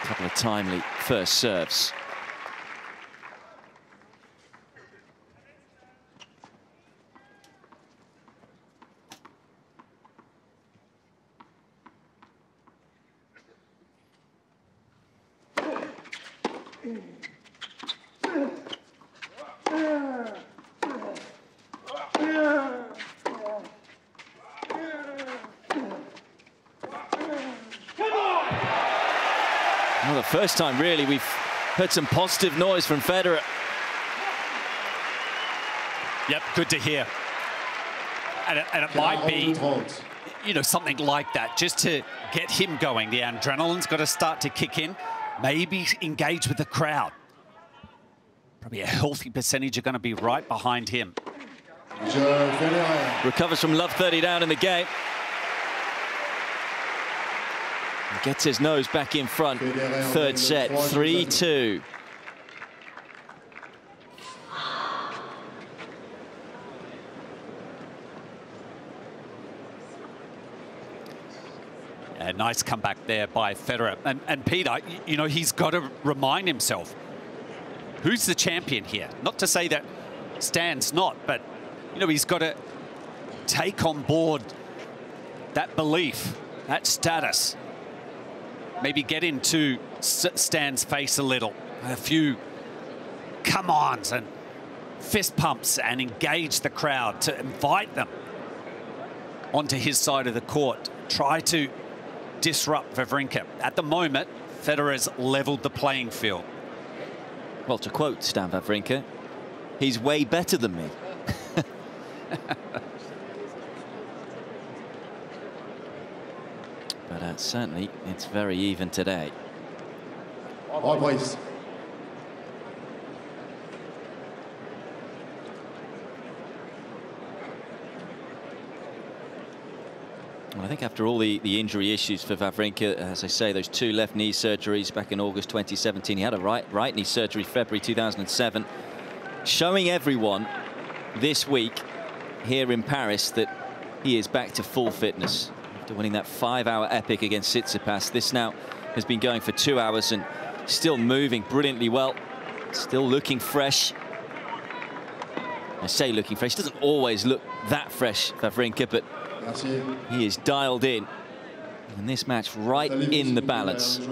Couple of timely first serves. Well, the first time, really, we've heard some positive noise from Federer. Yep, good to hear. And it might be, you know, something like that, just to get him going. The adrenaline's got to start to kick in. Maybe engage with the crowd. Probably a healthy percentage are going to be right behind him. Recovers from love 30 down in the game. Gets his nose back in front. Third set, 3-2. A nice comeback there by Federer. And Peter, you know, he's got to remind himself, who's the champion here? Not to say that Stan's not, but, you know, he's got to take on board that belief, that status. Maybe get into Stan's face a little. A few come-ons and fist pumps and engage the crowd to invite them onto his side of the court. Try to disrupt Wawrinka. At the moment, Federer's leveled the playing field. Well, to quote Stan Wawrinka, he's way better than me. But certainly, it's very even today. Reprise. Well, I think after all the injury issues for Wawrinka, as I say, those 2 left knee surgeries back in August 2017, he had a right knee surgery February 2007, showing everyone this week here in Paris that he is back to full fitness. After winning that 5-hour epic against Tsitsipas, this now has been going for 2 hours and still moving brilliantly well, still looking fresh. I say looking fresh, doesn't always look that fresh, Wawrinka, but Merci. he is dialed in. And this match right in the balance. There's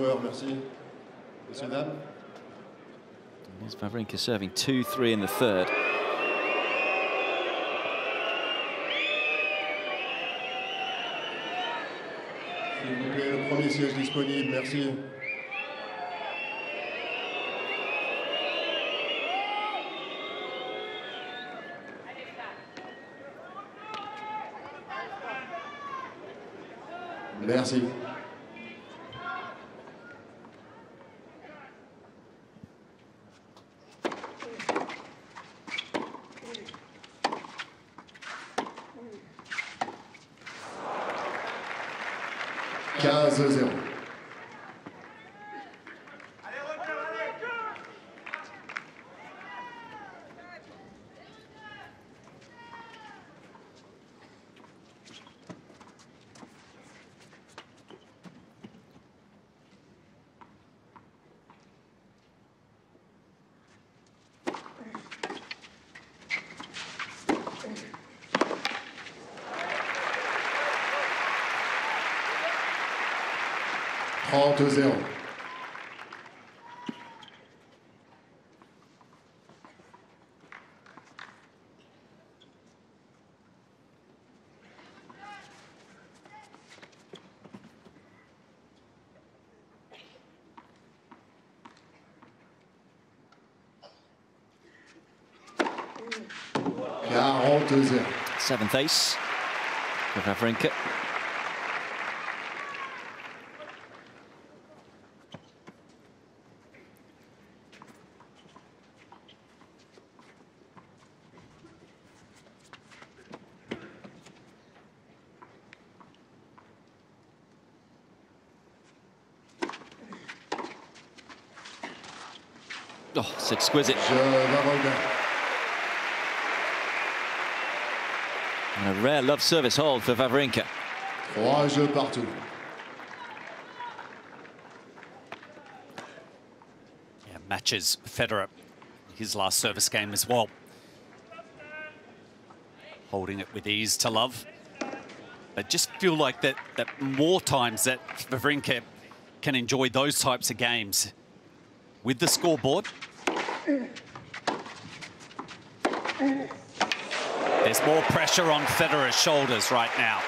Wawrinka serving 2-3 in the third. S'il vous plaît, le premier siège disponible, merci. Merci. (15-0). Seventh ace for Wawrinka. Oh, it's exquisite. And a rare love service hold for Wawrinka. 3 jeux partout. Yeah, matches Federer his last service game as well. Holding it with ease to love. I just feel like that more times that Wawrinka can enjoy those types of games with the scoreboard. There's more pressure on Federer's shoulders right now.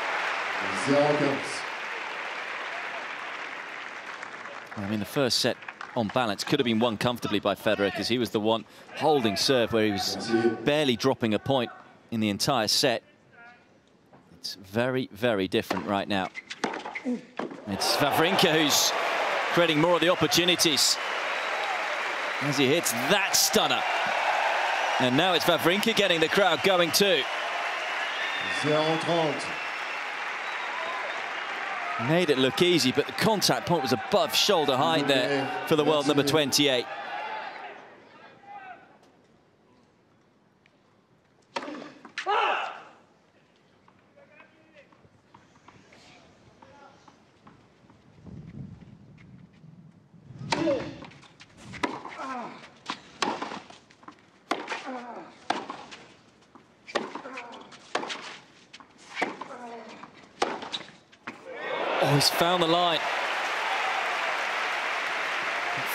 I mean, the first set on balance could have been won comfortably by Federer because he was the one holding serve where he was barely dropping a point in the entire set. It's very, very different right now. It's Wawrinka who's creating more of the opportunities as he hits that stunner. And now it's Wawrinka getting the crowd going too. 0-30. Made it look easy, but the contact point was above shoulder height there for the world number 28. He's found the line.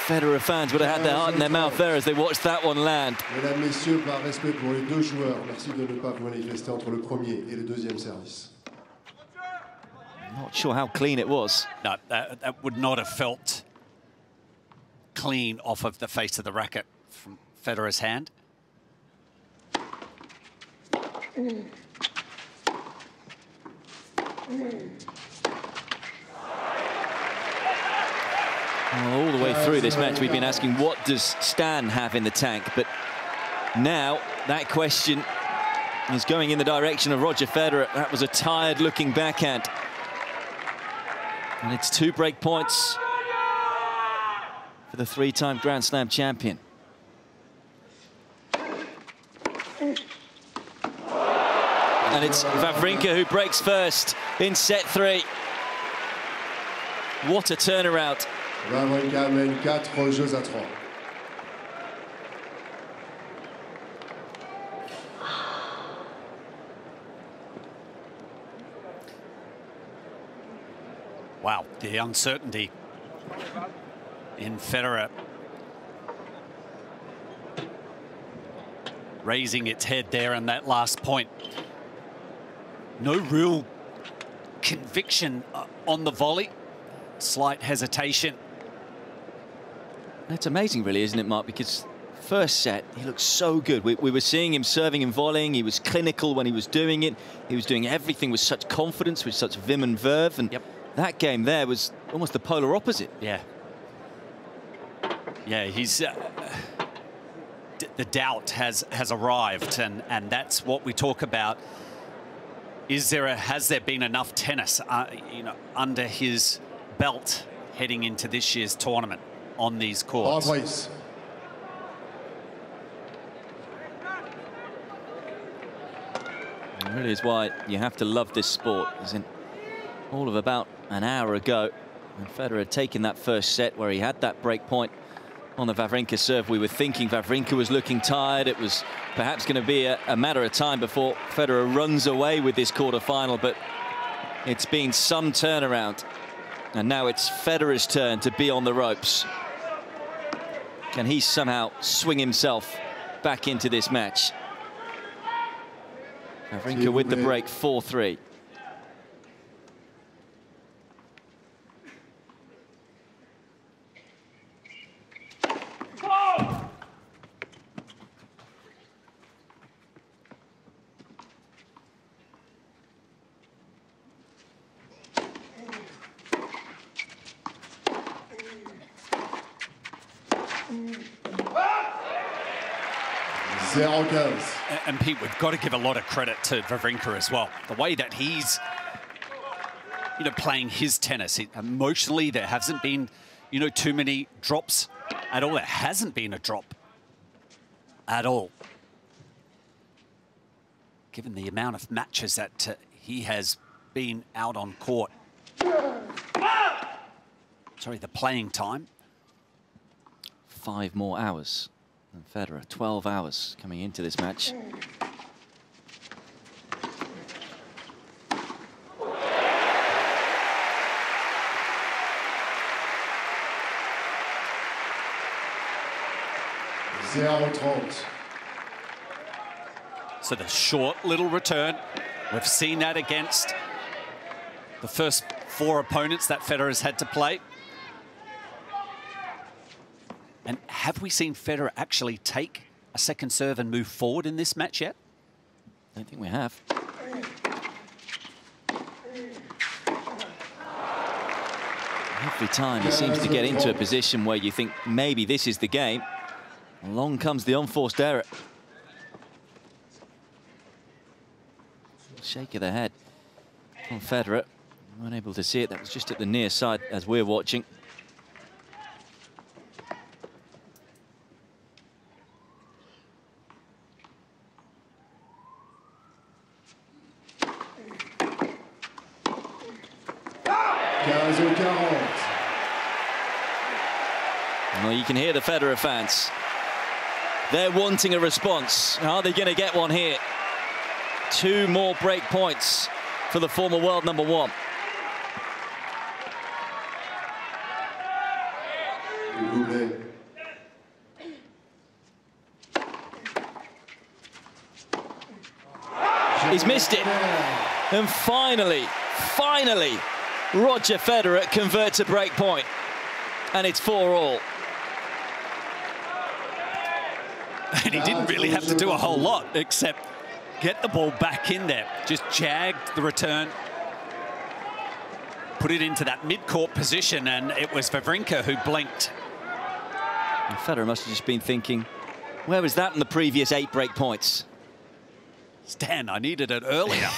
Federer fans would have had their heart in their mouth there as they watched that one land. Mesdames, messieurs, par respect pour les deux joueurs, merci de ne pas vous manifester entre le premier et le deuxième service. Not sure how clean it was. No, that would not have felt clean off of the face of the racket from Federer's hand. Well, all the way through this match, we've been asking, what does Stan have in the tank? But now that question is going in the direction of Roger Federer. That was a tired-looking backhand. And it's 2 break points for the 3-time Grand Slam champion. And it's Wawrinka who breaks first in set 3. What a turnaround. Wawrinka mène 4 jeux à 3. Wow, the uncertainty in Federer. Raising its head there in that last point. No real conviction on the volley. Slight hesitation. It's amazing, really, isn't it, Mark? Because first set, he looked so good. We were seeing him serving and volleying. He was clinical when he was doing it. He was doing everything with such confidence, with such vim and verve. And that game there was almost the polar opposite. Yeah. Yeah, he's... the doubt has arrived, and that's what we talk about. Has there been enough tennis, you know, under his belt heading into this year's tournament on these courts? It really is why you have to love this sport. As in all of about an hour ago, when Federer had taken that first set where he had that break point on the Wawrinka serve, we were thinking Wawrinka was looking tired. It was perhaps going to be a matter of time before Federer runs away with this quarter-final, but it's been some turnaround. And now it's Federer's turn to be on the ropes. Can he somehow swing himself back into this match? Wawrinka with the break, 4-3. And Pete, we've got to give a lot of credit to Wawrinka as well. The way that he's, you know, playing his tennis. Emotionally, there hasn't been, you know, too many drops at all. There hasn't been a drop at all. Given the amount of matches that he has been out on court. Sorry, the playing time. 5 more hours than Federer. 12 hours coming into this match. So the short little return. We've seen that against the first 4 opponents that Federer's had to play. And have we seen Federer actually take a second serve and move forward in this match yet? I don't think we have. Every time he seems to get into a position where you think maybe this is the game, along comes the unforced error. Shake of the head from Federer. Unable to see it. That was just at the near side as we're watching. Well, you can hear the Federer fans. They're wanting a response. Are they going to get one here? 2 more break points for the former world #1. He's missed it. And finally, Roger Federer converts a break point. And it's 4-all. And he didn't really have to do a whole lot except get the ball back in there. Just jagged the return, put it into that mid-court position, and it was Wawrinka who blinked. And Federer must have just been thinking, where was that in the previous 8 break points? Stan, I needed it earlier.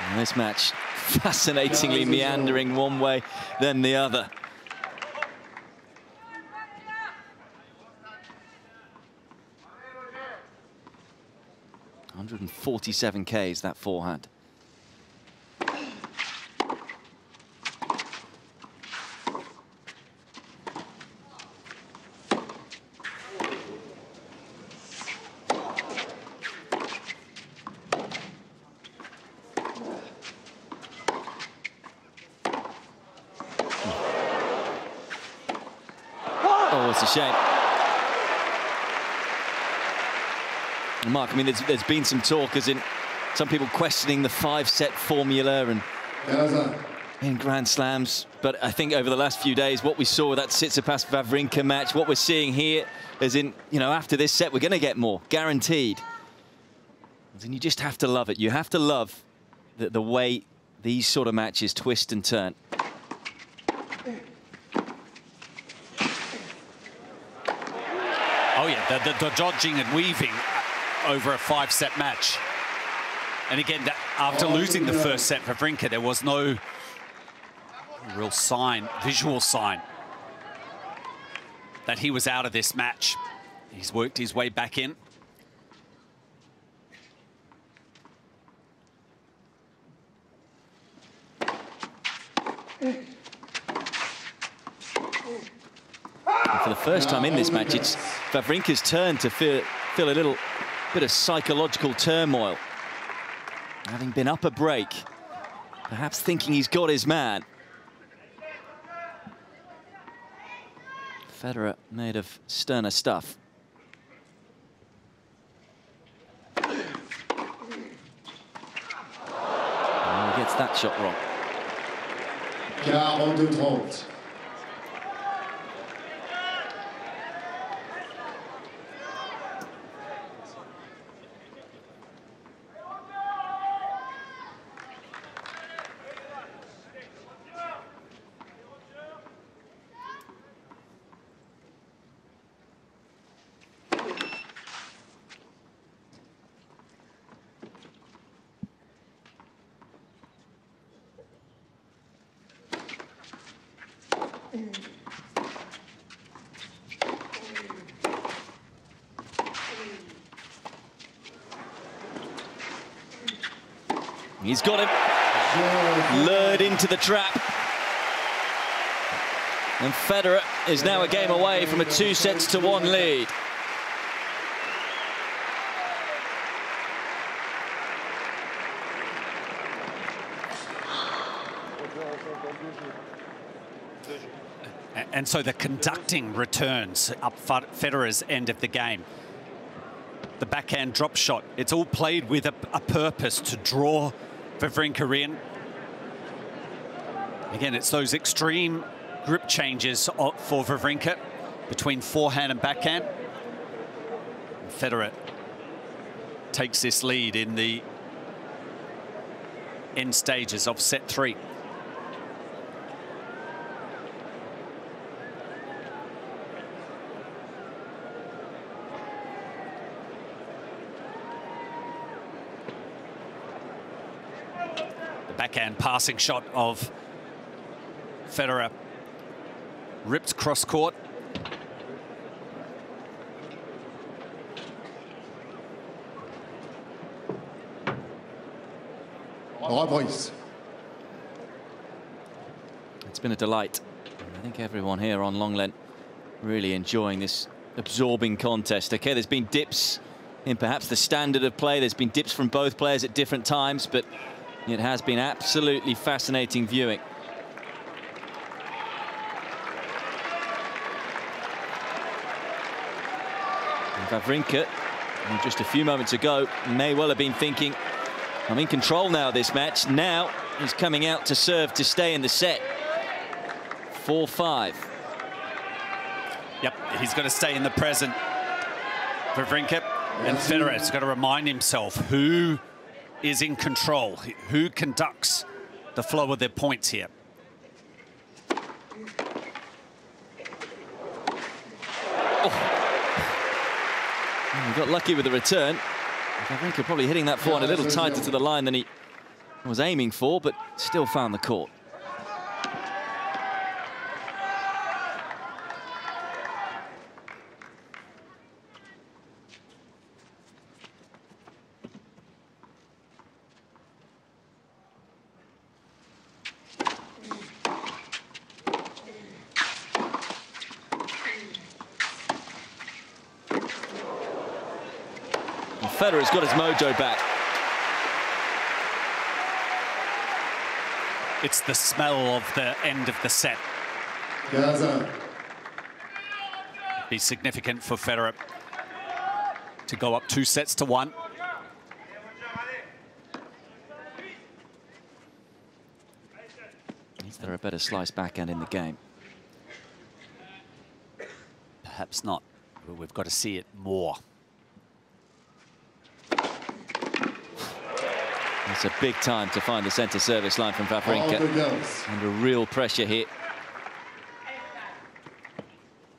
And this match fascinatingly meandering one way then the other. $147Ks that forehand. Oh, it's a shame. Mark, I mean, there's been some talk, as in some people questioning the 5-set formula and in Grand Slams. But I think over the last few days, what we saw with that Tsitsipas-Wawrinka match, what we're seeing here, as in, you know, after this set, we're going to get more, guaranteed. And you just have to love it. You have to love the way these sort of matches twist and turn. Oh, yeah, the dodging and weaving over a 5-set match. And again, after losing the first set for Wawrinka, there was no real sign, visual sign, that he was out of this match. He's worked his way back in. And for the first time in this match, it's Wawrinka's turn to feel a little bit of psychological turmoil. Having been up a break, perhaps thinking he's got his man. Federer made of sterner stuff. Oh, he gets that shot wrong. 42-30. He's got him lured into the trap. And Federer is now a game away from a 2-1 lead. And so the conducting returns up Federer's end of the game. The backhand drop shot, it's all played with a purpose to draw Wawrinka in. Again, it's those extreme grip changes for Wawrinka between forehand and backhand. And Federer takes this lead in the end stages of set 3. Backhand passing shot of Federer ripped cross court. It's been a delight. I think everyone here on Longlen really enjoying this absorbing contest. Okay, there's been dips in perhaps the standard of play. There's been dips from both players at different times, but it has been absolutely fascinating viewing. And Wawrinka, just a few moments ago, may well have been thinking, I'm in control now of this match. Now he's coming out to serve to stay in the set. 4-5. Yep, he's got to stay in the present. Wawrinka and Federer's got to remind himself who is in control, who conducts the flow of their points here. He got lucky with the return. Wawrinka probably hitting that forehand a little tighter to the line than he was aiming for, but still found the court. Federer's got his mojo back. It's the smell of the end of the set. Be significant for Federer to go up 2-1. Is there a better slice backhand in the game? Perhaps not, but we've got to see it more. It's a big time to find the centre service line from Wawrinka. Under real pressure here.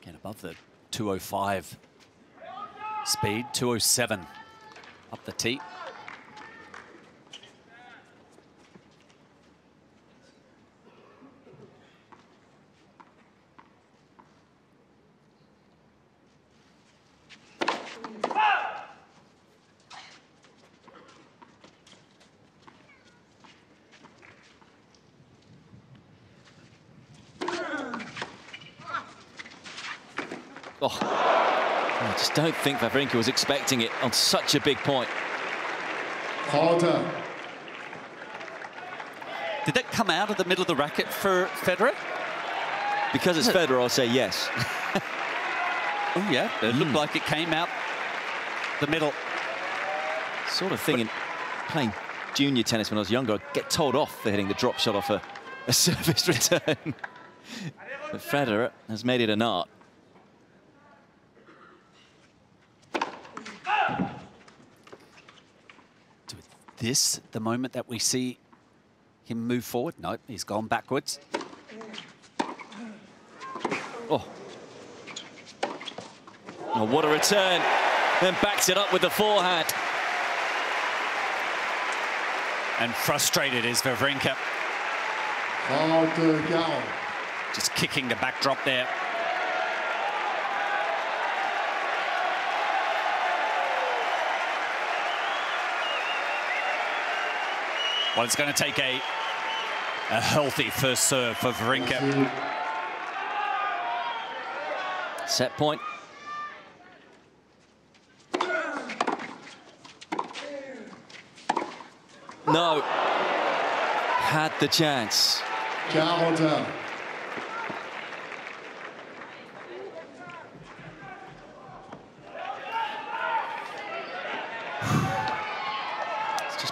Get above the 205 speed, 207 up the tee. Oh, I just don't think Wawrinka was expecting it on such a big point. Did that come out of the middle of the racket for Federer? Because it's Federer, I'll say yes. Oh, yeah, it looked like it came out the middle. Sort of thing in playing junior tennis when I was younger, I'd get told off for hitting the drop shot off a service return. But Federer has made it an art. This the moment that we see him move forward? Nope, he's gone backwards. Oh, what a return. Then backs it up with the forehand. And frustrated is Wawrinka. Just kicking the backdrop there. Well, it's going to take a healthy first serve for Wawrinka. Set point. No. Had the chance.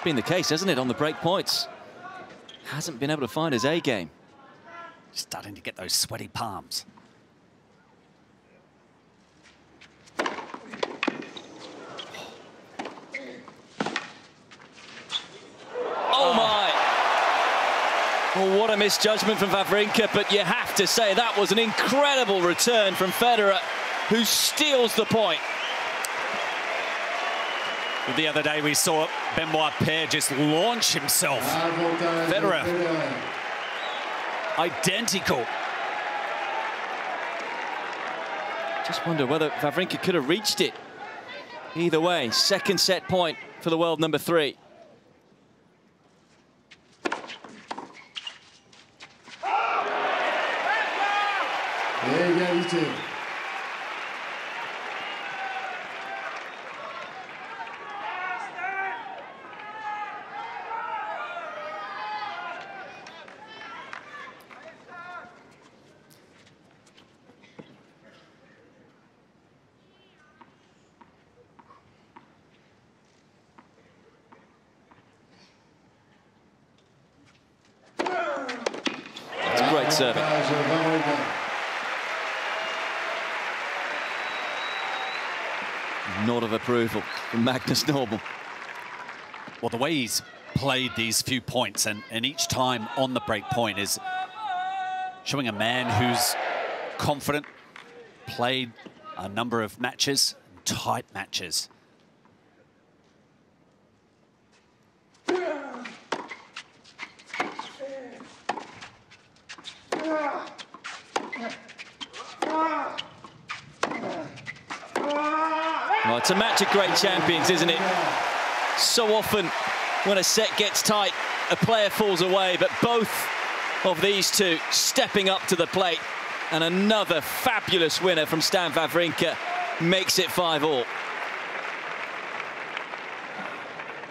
Been the case, hasn't it, on the break points? Hasn't been able to find his A game. Starting to get those sweaty palms. Oh my! Well, what a misjudgment from Wawrinka, but you have to say that was an incredible return from Federer, who steals the point. The other day we saw Benoit Paire just launch himself. Federer, identical. Just wonder whether Wawrinka could have reached it. Either way, second set point for the world number 3. serving. Nod of approval from Magnus Norman. Well, the way he's played these few points and each time on the break point is showing a man who's confident, played a number of matches, tight matches. Well, it's a match of great champions, isn't it? So often when a set gets tight, a player falls away, but both of these two stepping up to the plate. And another fabulous winner from Stan Wawrinka makes it 5-all.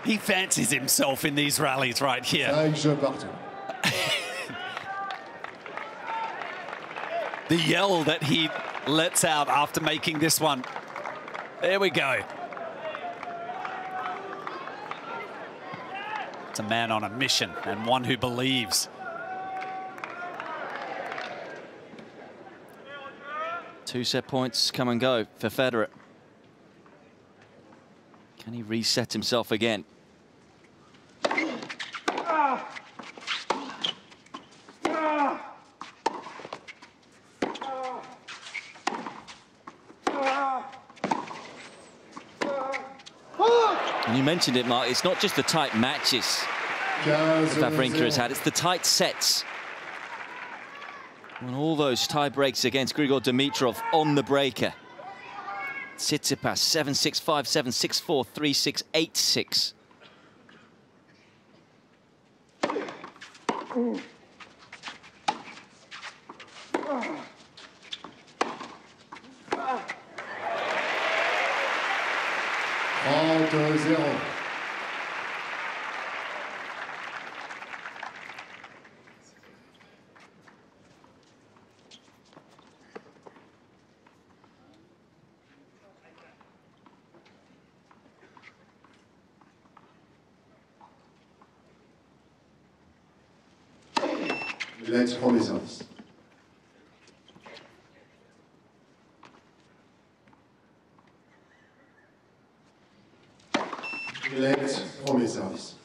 He fancies himself in these rallies right here. The yell that he lets out after making this one. There we go. It's a man on a mission and one who believes. Two set points come and go for Federer. Can he reset himself again? And you mentioned it, Mark, it's not just the tight matches that Wawrinka has had, it's the tight sets. When all those tie breaks against Grigor Dimitrov on the breaker. Tsitsipas 7-6, 5-7, 6-4, 3-6, 8-6. Let's promise us. Let's promise us.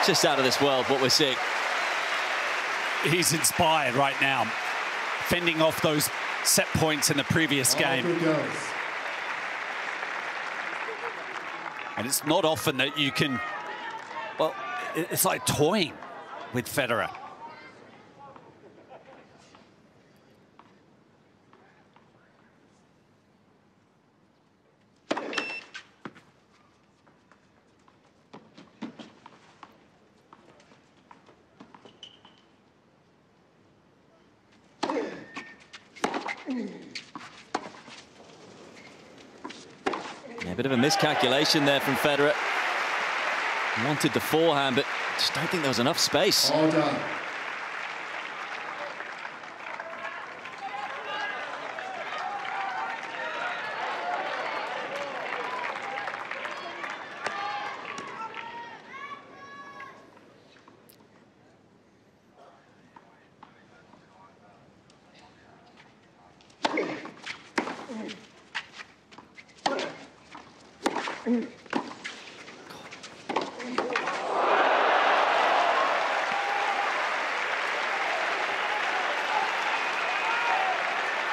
Just out of this world, what we're seeing. He's inspired right now, fending off those set points in the previous game. And it's not often that you can, well, it's like toying with Federer. Yeah, a bit of a miscalculation there from Federer. Wanted the forehand, but just don't think there was enough space. All done.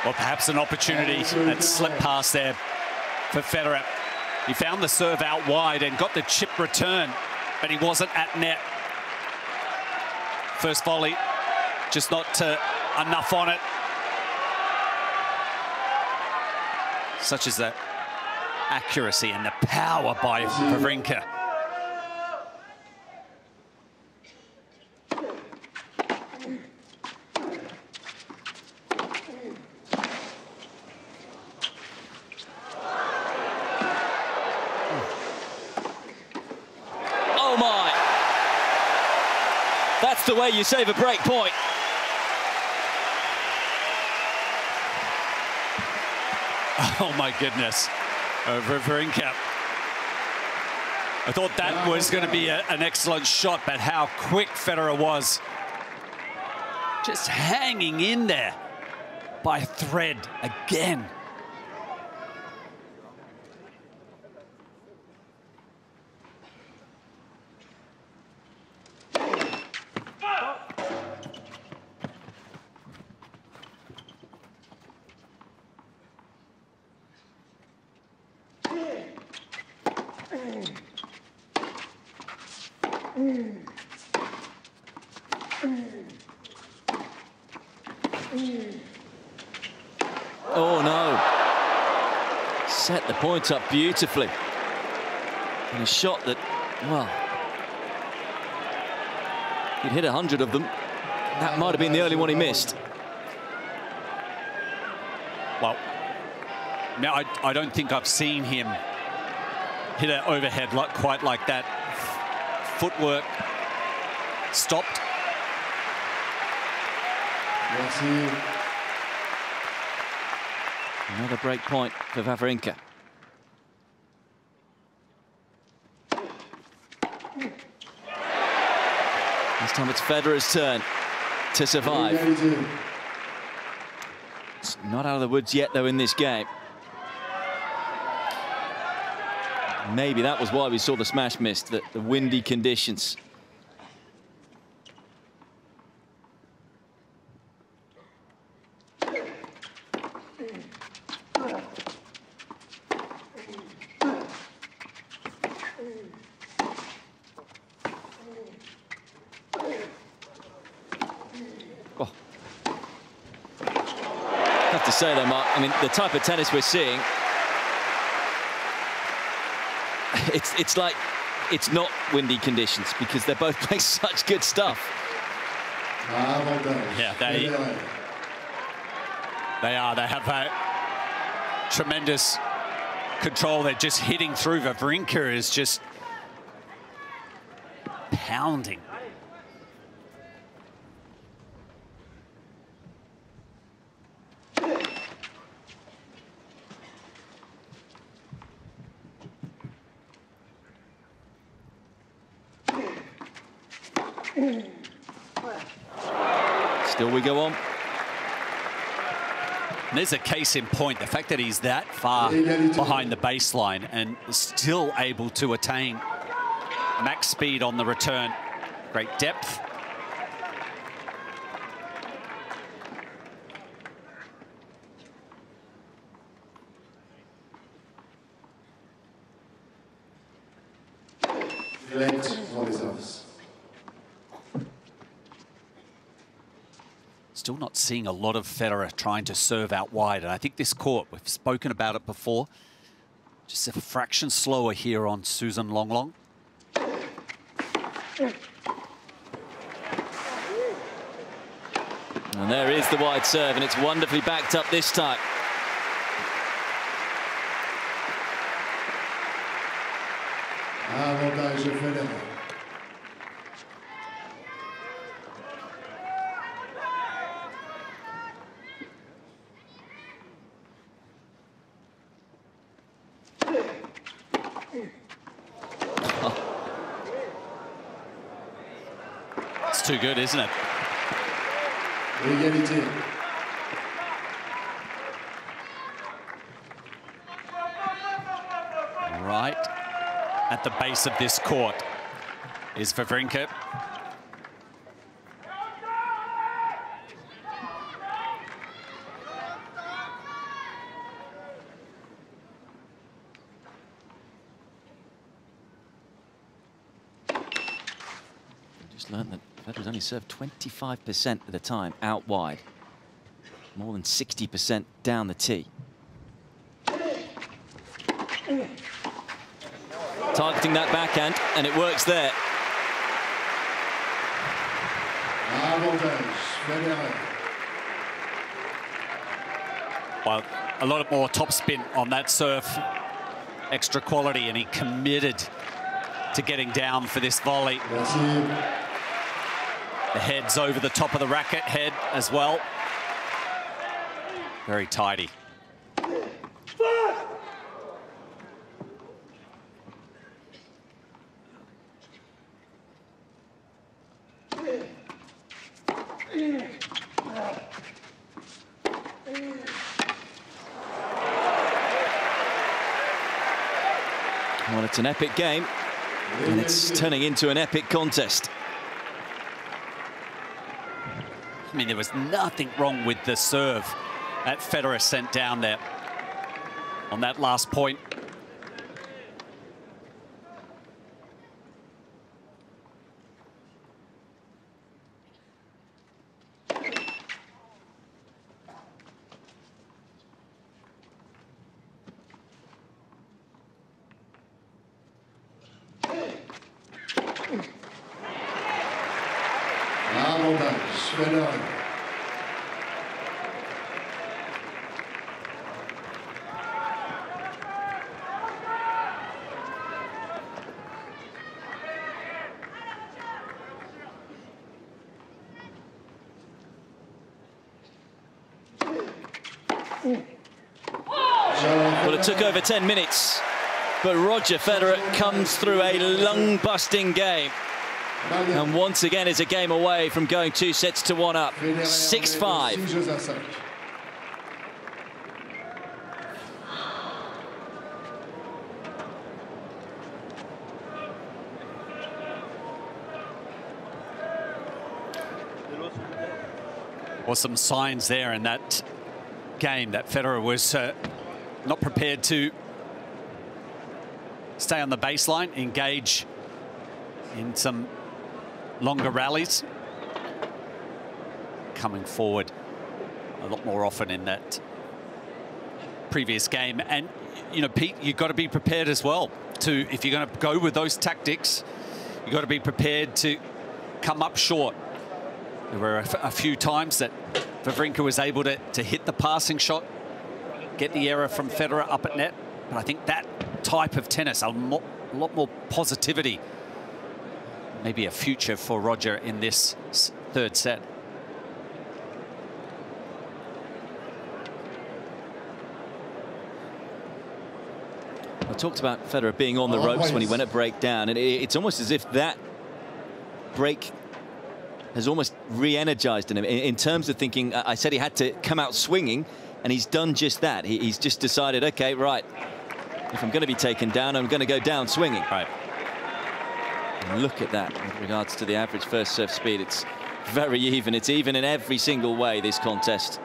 Well, perhaps an opportunity that slipped past there for Federer. He found the serve out wide and got the chip return, but he wasn't at net. First volley, just not enough on it. Such as the accuracy and the power by Wawrinka. That's the way you save a break point. Oh my goodness. Wawrinka. I thought that was going to be an excellent shot, but how quick Federer was. Just hanging in there by a thread again. Oh no. Set the point up beautifully. And a shot that, well, he'd hit 100 of them. That might have been the only one he missed. Well, now I don't think I've seen him hit an overhead quite like that. Footwork stopped. Merci. Another break point for Wawrinka. This time it's Federer's turn to survive. It's not out of the woods yet, though, in this game. Maybe that was why we saw the smash miss, the windy conditions. Oh. I have to say, though, Mark, I mean, the type of tennis we're seeing, it's like it's not windy conditions because they're both playing such good stuff. Yeah, they are. They have a tremendous control. They're just hitting through. Wawrinka is just pounding. Still we go on. And there's a case in point, the fact that he's that far behind the baseline and still able to attain max speed on the return. Great depth. Still not seeing a lot of Federer trying to serve out wide. And I think this court, we've spoken about it before, just a fraction slower here on Susan Longlong. And there is the wide serve, and it's wonderfully backed up this time. Avantage Federer. It's too good, isn't it? Égalité. Right at the base of this court is Wawrinka. Just learned that Federer's only served 25% of the time out wide. More than 60% down the tee. Targeting that backhand, and it works there. Well, a lot more topspin on that serve. Extra quality, and he committed to getting down for this volley. The head's over the top of the racket, head as well. Very tidy. Well, it's an epic game, and it's turning into an epic contest. I mean, there was nothing wrong with the serve that Federer sent down there on that last point. Avantage, Federer. Well, it took over 10 minutes, but Roger Federer comes through a lung-busting game. And once again is a game away from going 2 sets to 1 up. 6-5. Well, some signs there in that game that Federer was not prepared to stay on the baseline, engage in some longer rallies, coming forward a lot more often in that previous game. And, you know, Pete, you've got to be prepared as well to, if you're going to go with those tactics, you've got to be prepared to come up short. There were a few times that Wawrinka was able to hit the passing shot, get the error from Federer up at net. But I think that type of tennis, a lot more positivity, maybe a future for Roger in this third set. I talked about Federer being on the ropes when he went at break down, and it's almost as if that break has almost re-energized in him in terms of thinking. I said he had to come out swinging, and he's done just that. He's just decided, okay, right, if I'm going to be taken down, I'm going to go down swinging. Right. And look at that with regards to the average first serve speed. It's very even. It's even in every single way, this contest.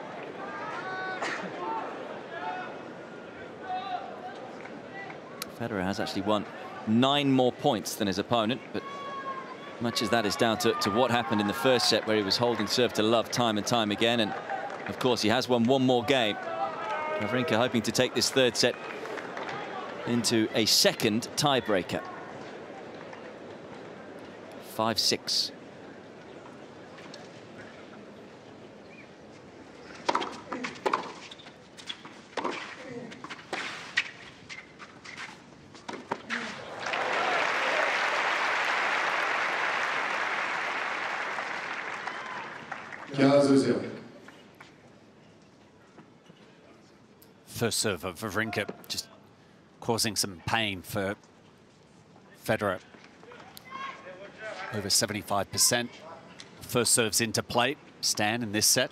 Federer has actually won 9 more points than his opponent, but much as that is down to what happened in the first set, where he was holding serve to love time and time again. And of course, he has won 1 more game. Wawrinka hoping to take this third set into a second tiebreaker. 5-6. First serve of Wawrinka just causing some pain for Federer. Over 75%. First serves into play. Stan in this set.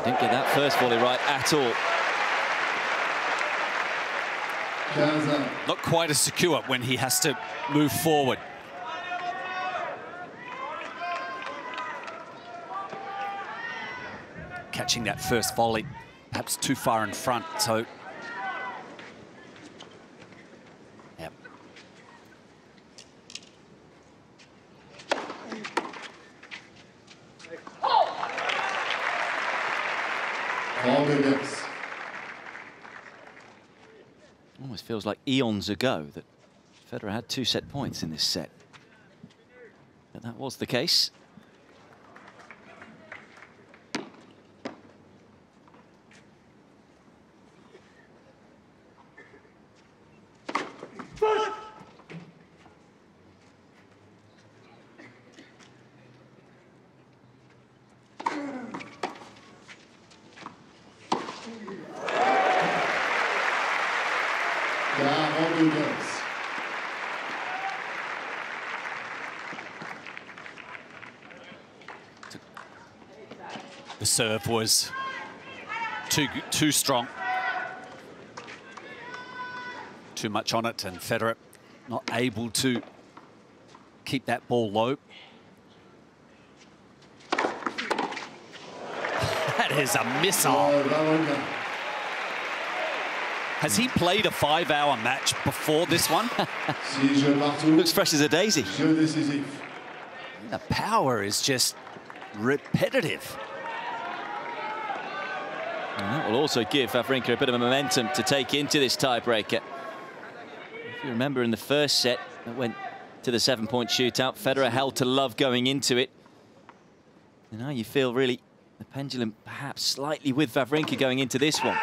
Didn't get that first volley right at all. Not quite as secure when he has to move forward. Catching that first volley, perhaps too far in front, so... Yep. Almost feels like eons ago that Federer had 2 set points in this set. But that was the case. serve was too strong. Too much on it, and Federer not able to keep that ball low. That is a missile. Has he played a 5-hour match before this one? Looks fresh as a daisy. The power is just repetitive. And that will also give Wawrinka a bit of momentum to take into this tiebreaker. If you remember in the first set, that went to the 7-point shootout. Federer held to love going into it. And now you feel really the pendulum perhaps slightly with Wawrinka going into this one.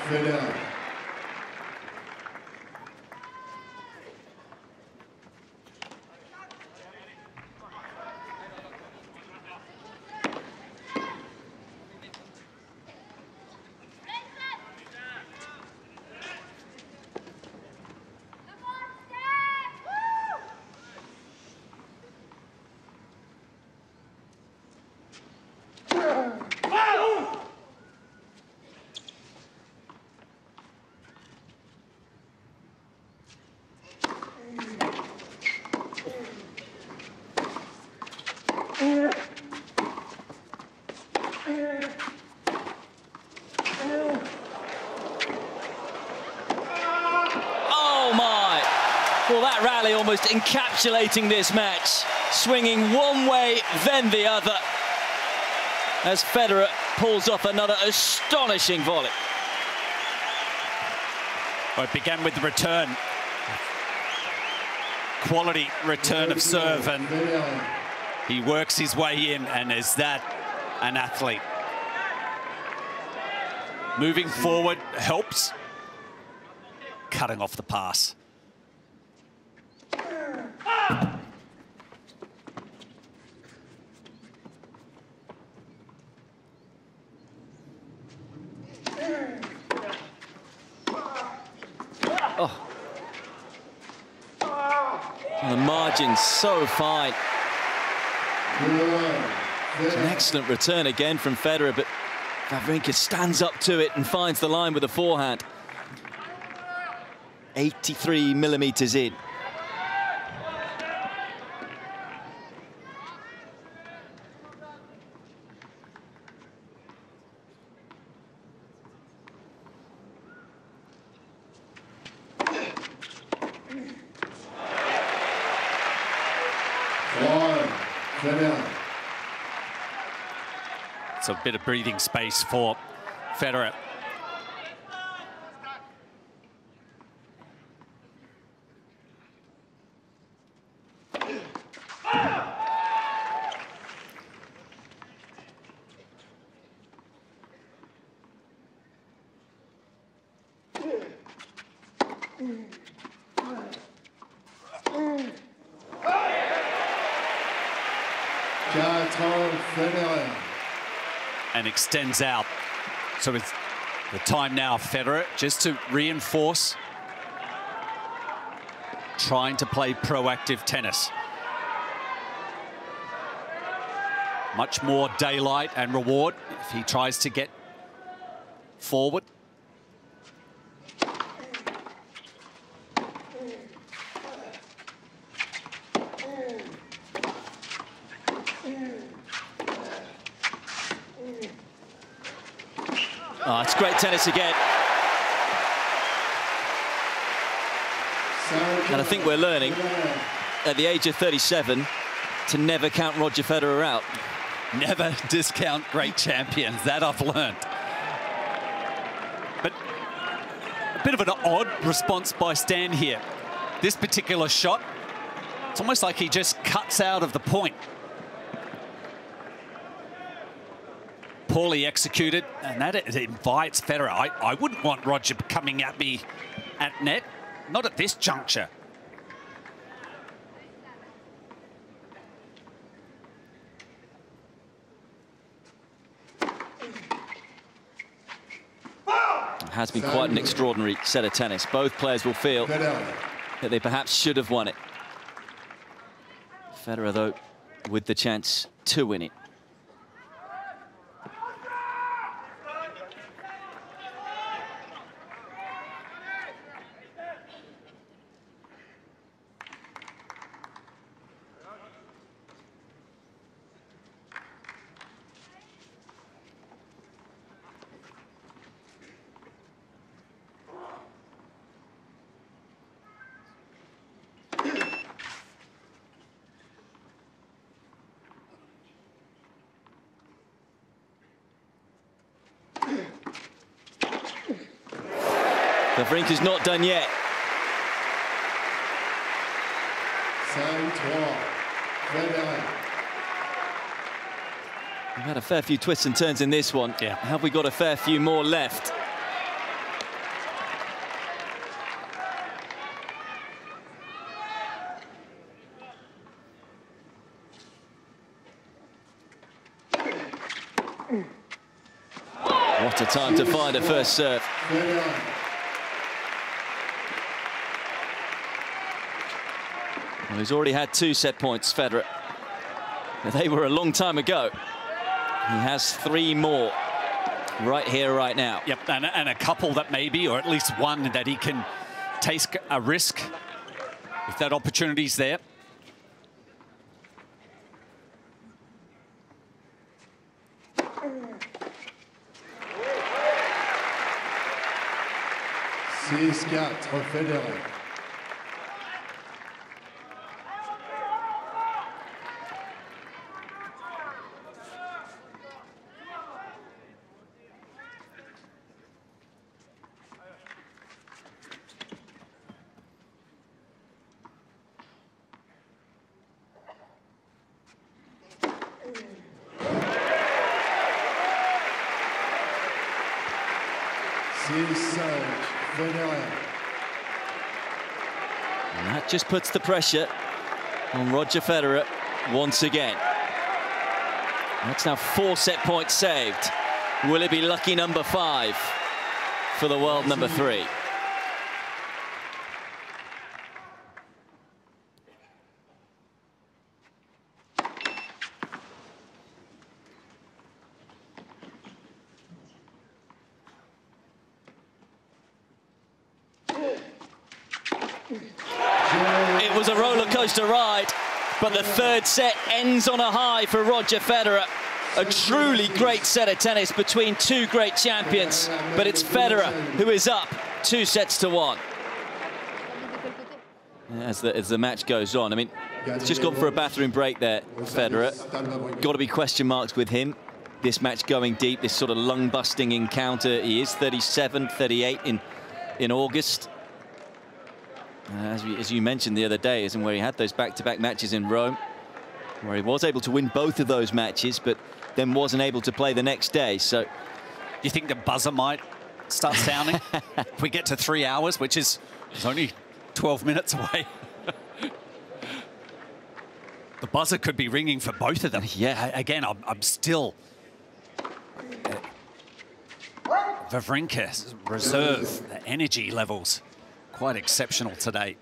Federer. Well, that rally almost encapsulating this match, swinging one way, then the other, as Federer pulls off another astonishing volley. Well, it began with the return. Quality return of serve, and he works his way in, and is that an athlete? Moving forward helps. Cutting off the pass. Oh. And the margin's so fine. It's an excellent return again from Federer, but Wawrinka stands up to it and finds the line with a forehand. 83 millimeters in. It's a bit of breathing space for Federer. And extends out. So it's the time now, Federer, just to reinforce, trying to play proactive tennis. Much more daylight and reward if he tries to get forward. Oh, it's great tennis again. And I think we're learning, at the age of 37, to never count Roger Federer out. Never discount great champions, that I've learned. But a bit of an odd response by Stan here. This particular shot, it's almost like he just cuts out of the point. Poorly executed, and that it invites Federer. I wouldn't want Roger coming at me at net, not at this juncture. has been quite an extraordinary set of tennis. Both players will feel that they perhaps should have won it. Federer, though, with the chance to win it. Wawrinka's not done yet. 5-3, Federer. We've had a fair few twists and turns in this one. Yeah. Have we got a fair few more left? What a time to find a first serve. Well, he's already had 2 set points, Federer. They were a long time ago. He has 3 more right here, right now. Yep, and a couple that maybe, or at least one that he can take a risk if that opportunity's there. Federer. And that just puts the pressure on Roger Federer once again. That's now 4 set points saved. Will it be lucky number 5 for the world number 3? It was a roller coaster ride, but the 3rd set ends on a high for Roger Federer. A truly great set of tennis between 2 great champions, but it's Federer who is up 2 sets to 1. As the match goes on, I mean, it's just gone for a bathroom break there, Federer. Got to be question marks with him. This match going deep, this sort of lung-busting encounter. He is 37, 38 in August. As you mentioned the other day, isn't where he had those back-to-back matches in Rome, where he was able to win both of those matches, but then wasn't able to play the next day. So, do you think the buzzer might start sounding if we get to 3 hours, which is only 12 minutes away? The buzzer could be ringing for both of them. Yeah. Again, I'm still... Wawrinka's reserve, the energy levels, quite exceptional today.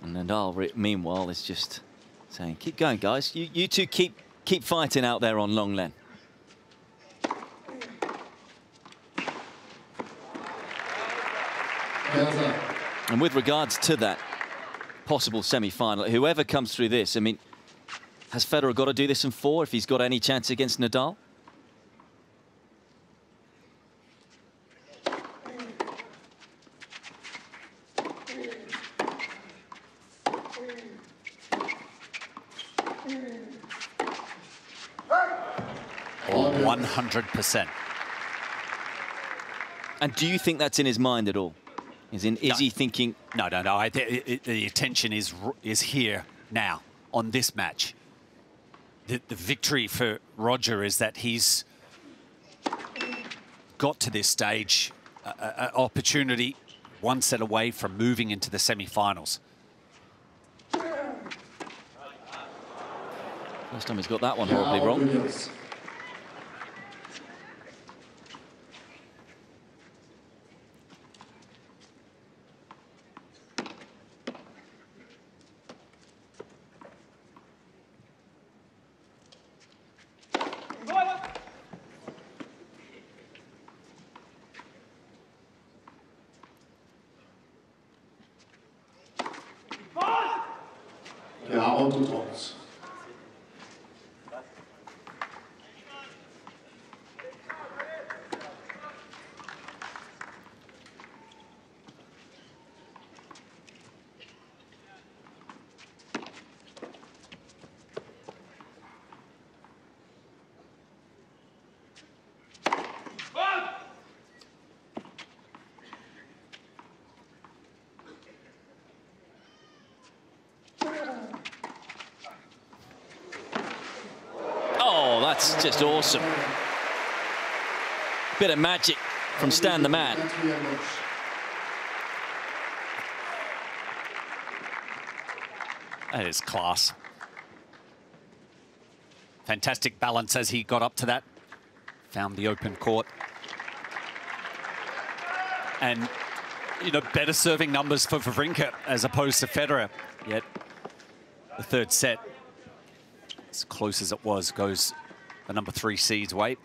And Nadal, meanwhile, is just saying, keep going, guys. You two keep fighting out there on long lane. And with regards to that possible semi-final, whoever comes through this, I mean, has Federer got to do this in 4 if he's got any chance against Nadal? Or 100%. And do you think that's in his mind at all? Is he thinking? No. The attention is here now on this match. The victory for Roger is that he's got to this stage, an opportunity, 1 set away from moving into the semi-finals. First time he's got that one horribly wrong. 40 ou 30. Oh, that's just awesome. Bit of magic from Stan the Man. That is class. Fantastic balance as he got up to that. Found the open court. And, you know, better serving numbers for Wawrinka as opposed to Federer. Yet the third set, as close as it was, goes the number 3 seed's way.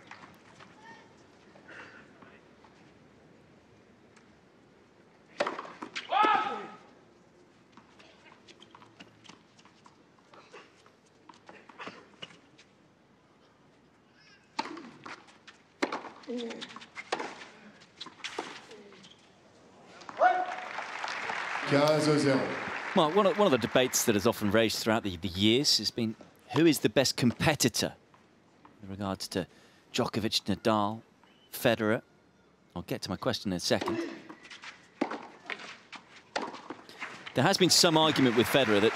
Well, one of the debates that has often raged throughout the years has been who is the best competitor in regards to Djokovic, Nadal, Federer. I'll get to my question in a second. There has been some argument with Federer that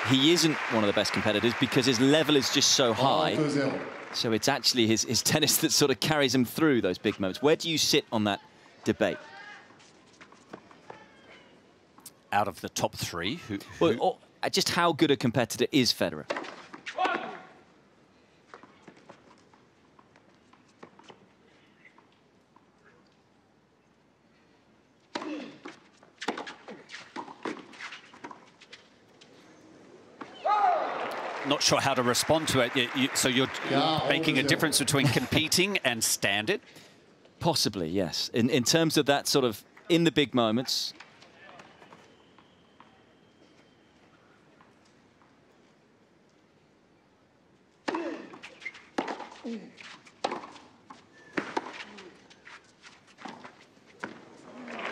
he isn't one of the best competitors because his level is just so high. So it's actually his tennis that sort of carries him through those big moments. Where do you sit on that debate? Out of the top 3, Well, just how good a competitor is Federer? Not sure how to respond to it. So you're making a difference between competing and standard? Possibly, yes. In terms of that sort of in the big moments.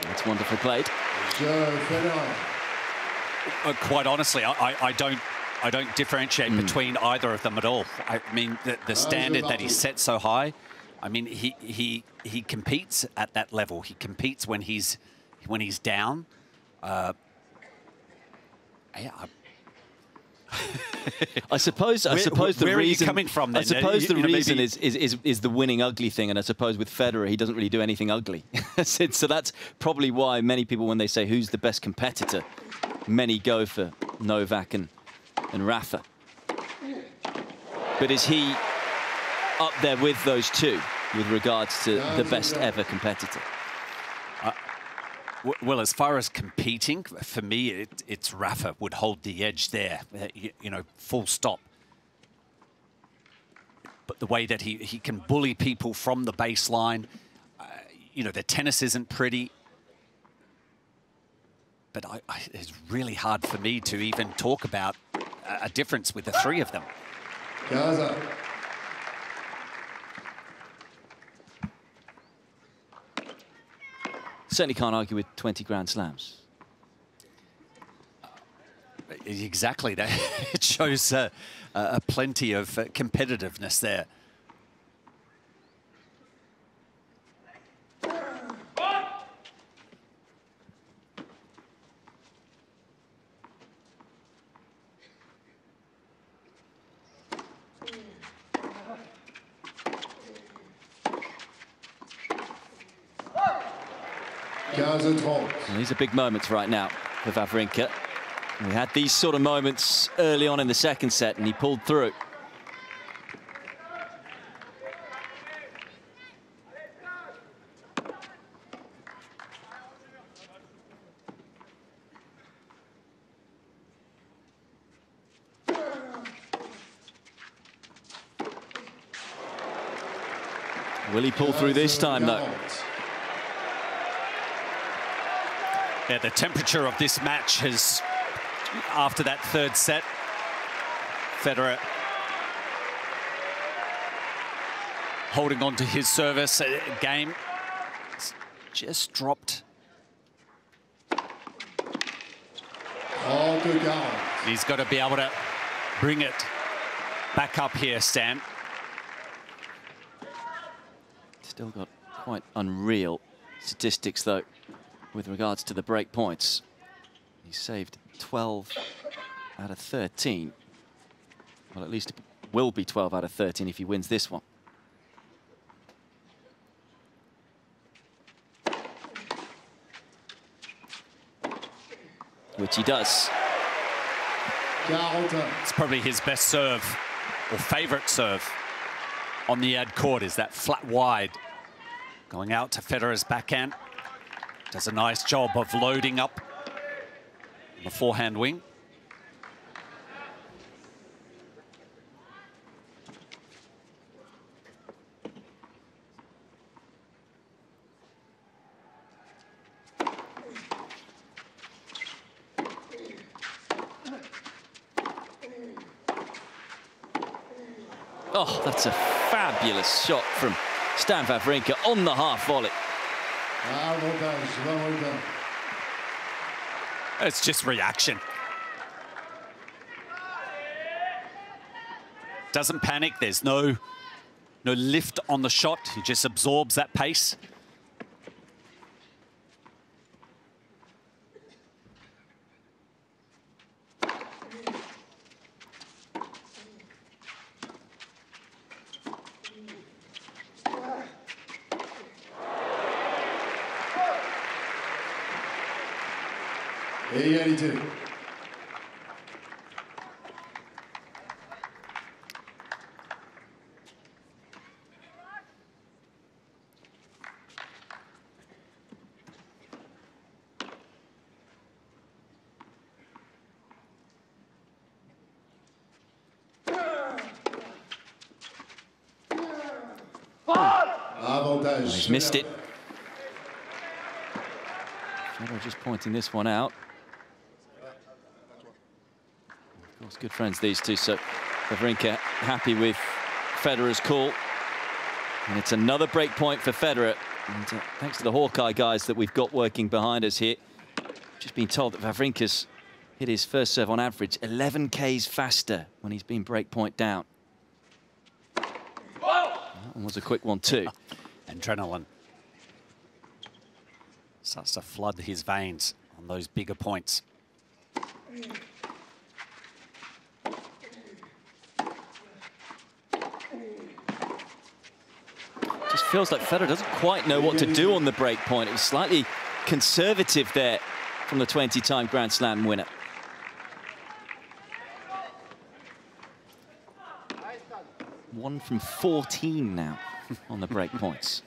That's wonderfully played. Quite honestly, I don't differentiate between either of them at all. I mean, the standard that he set so high. I mean, he competes at that level. He competes when he's down. Yeah. I suppose the where reason are you coming from then? I suppose the reason is the winning ugly thing, and I suppose with Federer he doesn't really do anything ugly. So that's probably why many people, when they say who's the best competitor, many go for Novak and Rafa. But is he up there with those two with regards to the best ever competitor? Well, as far as competing, for me, it's Rafa would hold the edge there, you know, full stop. But the way that he can bully people from the baseline, you know, the tennis isn't pretty. But it's really hard for me to even talk about a difference with the 3 of them. Gaza. Certainly can't argue with 20 Grand Slams. Exactly. That it shows plenty of competitiveness there. And these are big moments right now for Wawrinka. We had these sort of moments early on in the second set, and he pulled through. Will he pull through this time, though? Yeah, the temperature of this match has, after that third set, Federer holding on to his service game. It's just dropped. He's got to be able to bring it back up here, Stan. Still got quite unreal statistics, though, with regards to the break points. He saved 12 out of 13. Well, at least it will be 12 out of 13 if he wins this one. Which he does. It's probably his best serve, or favourite serve, on the ad court, is that flat wide. Going out to Federer's backhand. Does a nice job of loading up the forehand wing. Oh, that's a fabulous shot from Stan Wawrinka on the half volley. It's just reaction. Doesn't panic. There's no lift on the shot. He just absorbs that pace. Égalité. Avantage. He's missed it. Federer just pointing this one out. Of course, good friends, these two, so Wawrinka happy with Federer's call. And it's another break point for Federer. And thanks to the Hawkeye guys that we've got working behind us here. Just been told that Wawrinka's hit his first serve on average 11 Ks faster when he's been break point down. That one was a quick one too. Adrenaline starts to flood his veins on those bigger points. Just feels like Federer doesn't quite know what to do on the break point. It was slightly conservative there from the 20-time Grand Slam winner. One from 14 now on the break points.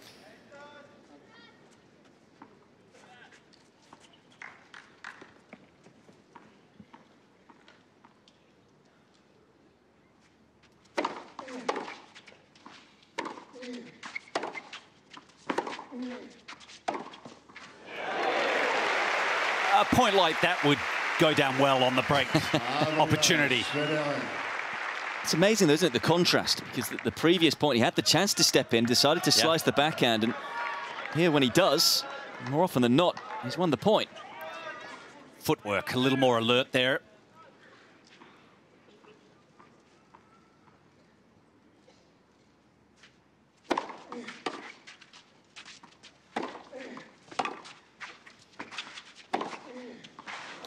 A point like that would go down well on the break opportunity. It's amazing, though, isn't it, the contrast? Because the previous point, he had the chance to step in, decided to slice the backhand, and here, when he does, more often than not, he's won the point. Footwork a little more alert there.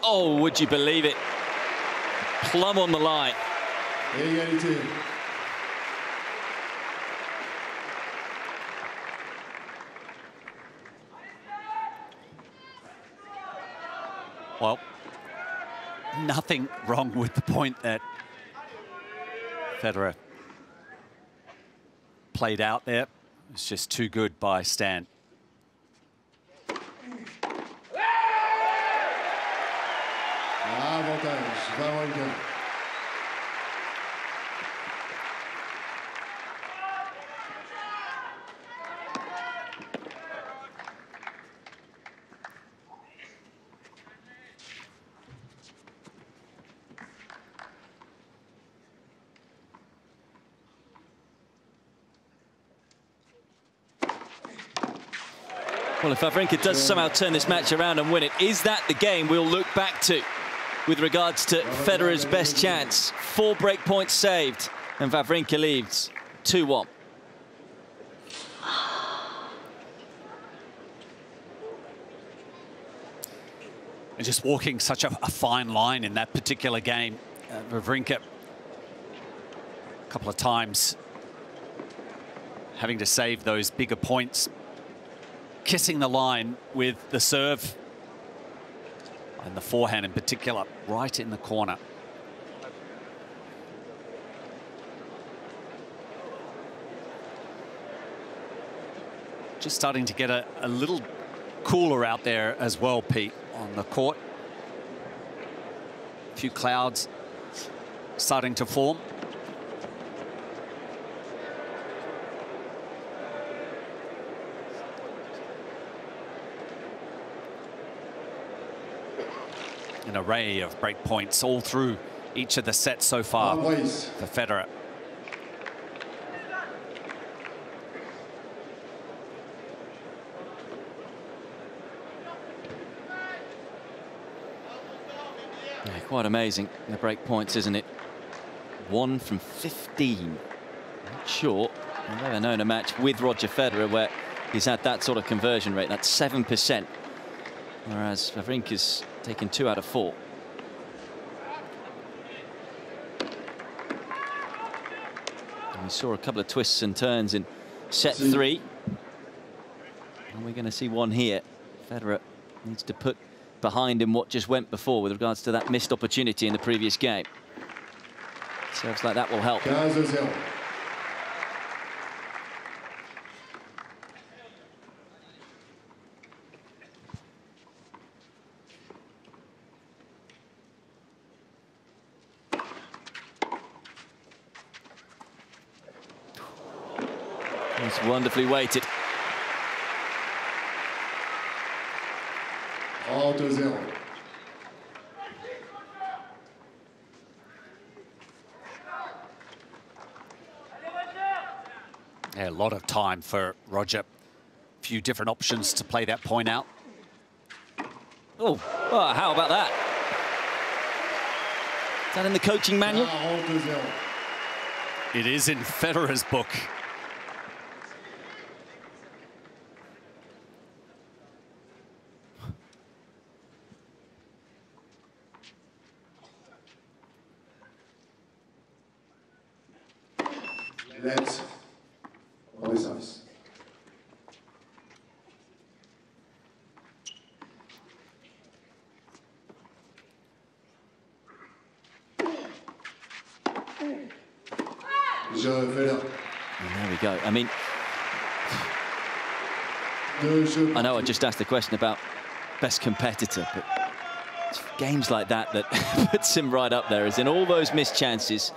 Oh, would you believe it? Plumb on the line. Égalité. Well, nothing wrong with the point that Federer played out there. It's just too good by Stan. Avantage. Wawrinka. Well, if Wawrinka does somehow turn this match around and win it, is that the game we'll look back to with regards to Federer's best chance? 4 break points saved, and Wawrinka leads 2-1. And just walking such a fine line in that particular game. Wawrinka, a couple of times, having to save those bigger points, kissing the line with the serve and the forehand in particular, right in the corner. Just starting to get a little cooler out there as well, Pete, on the court. A few clouds starting to form. An array of break points all through each of the sets so far for Federer. Yeah, quite amazing, the break points, isn't it? 1 from 15. Not sure I've never known a match with Roger Federer where he's had that sort of conversion rate. That's 7%. Whereas Wawrinka's taken 2 out of 4. And we saw a couple of twists and turns in set 3. And we're going to see one here. Federer needs to put behind him what just went before with regards to that missed opportunity in the previous game. Serves like that will help. It's wonderfully weighted. Yeah, a lot of time for Roger. A few different options to play that point out. Oh, how about that? Is that in the coaching manual? It is in Federer's book. Let's on the service. There we go. I mean, I know I just asked the question about best competitor, but it's games like that that puts him right up there, as in all those missed chances.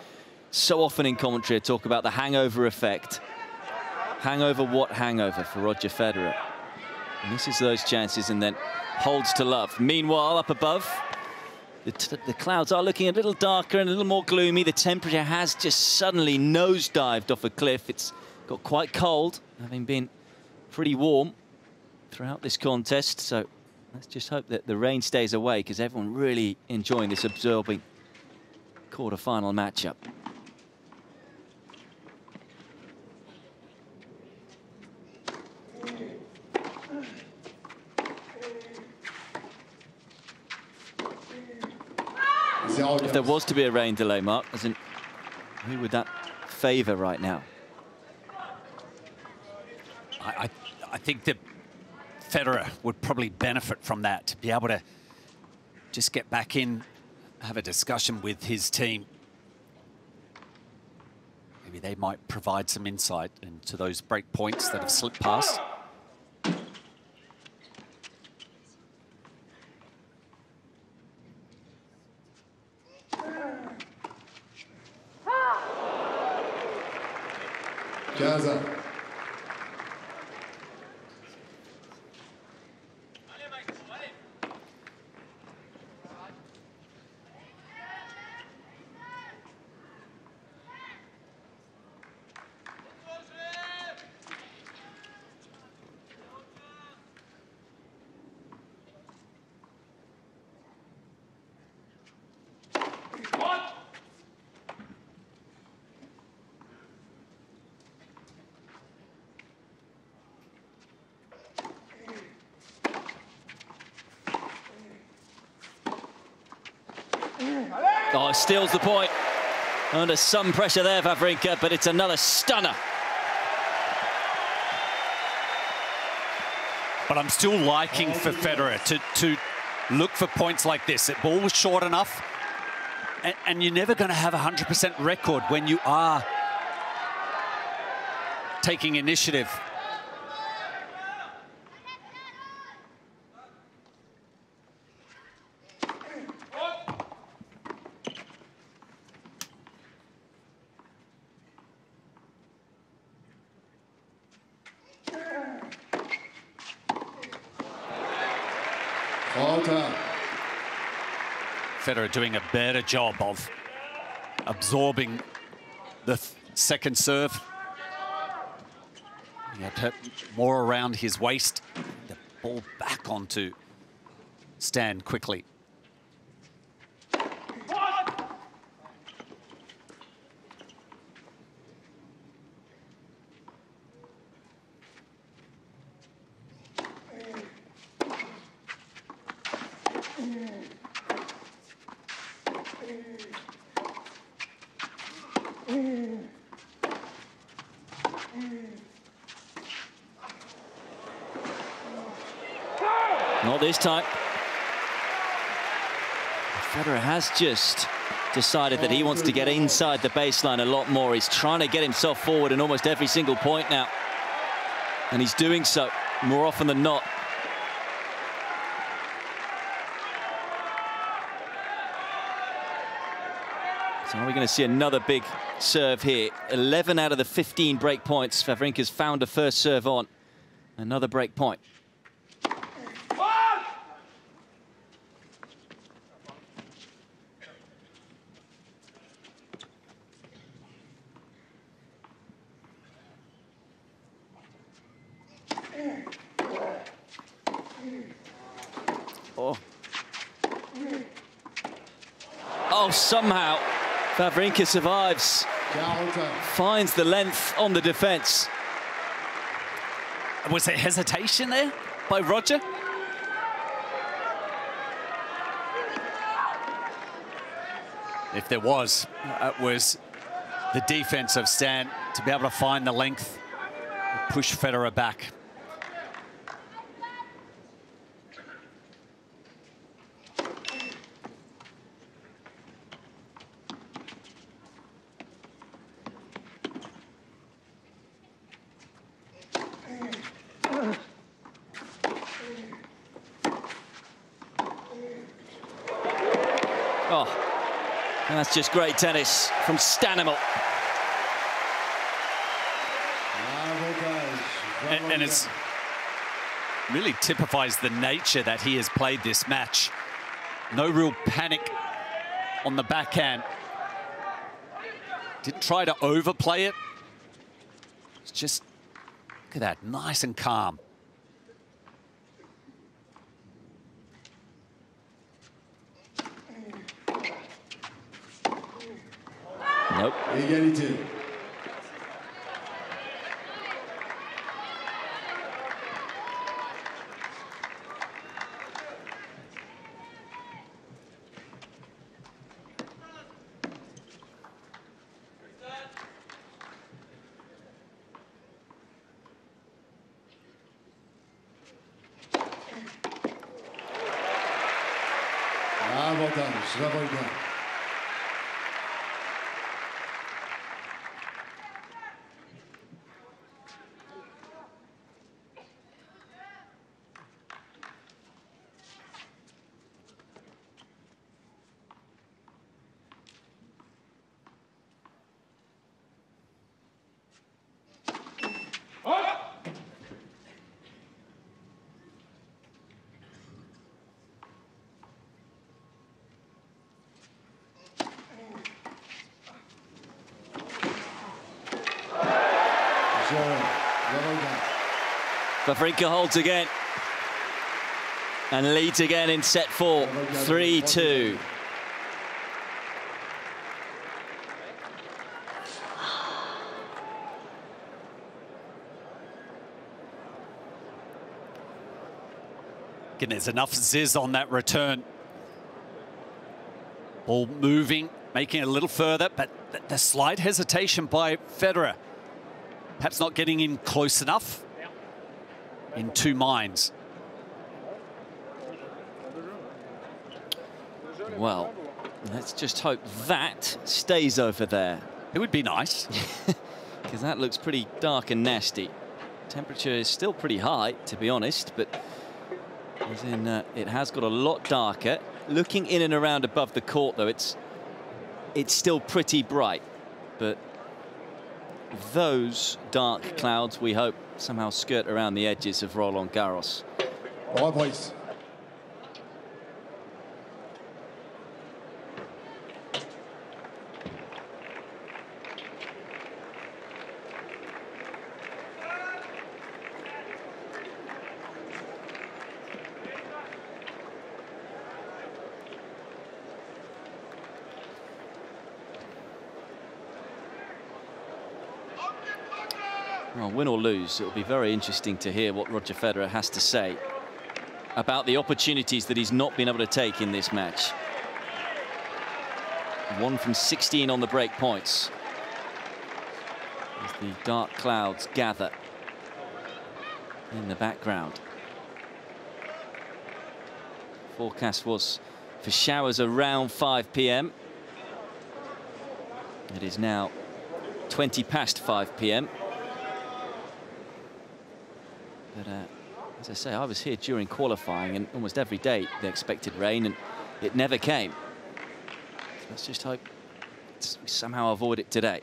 So often in commentary I talk about the hangover effect. Hangover what hangover for Roger Federer? Misses those chances and then holds to love. Meanwhile, up above, the clouds are looking a little darker and a little more gloomy. The temperature has just suddenly nosedived off a cliff. It's got quite cold, having been pretty warm throughout this contest. So let's just hope that the rain stays away, because everyone really enjoying this absorbing quarter-final matchup. If there was to be a rain delay, Mark, as in, who would that favour right now? I think that Federer would probably benefit from that, to be able to just get back in, have a discussion with his team. Maybe they might provide some insight into those break points that have slipped past. Gaza. Oh, steals the point. Under some pressure there, Wawrinka, but it's another stunner. But I'm still liking for Federer to look for points like this. The ball was short enough, and you're never going to have a 100% record when you are taking initiative. Federer doing a better job of absorbing the second serve. He had more around his waist. The ball back onto Stan quickly. Not this time. Federer has just decided that he wants to get inside the baseline a lot more. He's trying to get himself forward in almost every single point now. And he's doing so more often than not. So are we going to see another big serve here? 11 out of the 15 break points Wawrinka's found a first serve on. Another break point. Oh, somehow Wawrinka survives, finds the length on the defense. Was there hesitation there by Roger? If there was, it was the defense of Stan to be able to find the length, push Federer back. Oh, that's just great tennis from Stanimal. And it's really typifies the nature that he has played this match. No real panic on the backhand. Didn't try to overplay it. It's just, look at that, nice and calm. Nope. Égalité. Avantage, Wawrinka. Wawrinka holds again and leads again in set 4, 3-2. Again, there's enough zizz on that return. Ball moving, making it a little further, but the slight hesitation by Federer. Perhaps not getting in close enough. In two minds. Well, let's just hope that stays over there. It would be nice. Because that looks pretty dark and nasty. Temperature is still pretty high, to be honest, but as in, it has got a lot darker. Looking in and around above the court, though, it's still pretty bright. But those dark clouds, we hope, somehow skirt around the edges of Roland-Garros. Well, win or lose, it'll be very interesting to hear what Roger Federer has to say about the opportunities that he's not been able to take in this match. 1 from 16 on the break points as the dark clouds gather in the background. Forecast was for showers around 5 p.m. It is now 20 past 5 p.m. But as I say, I was here during qualifying, and almost every day they expected rain, and it never came. So let's just hope we somehow avoid it today.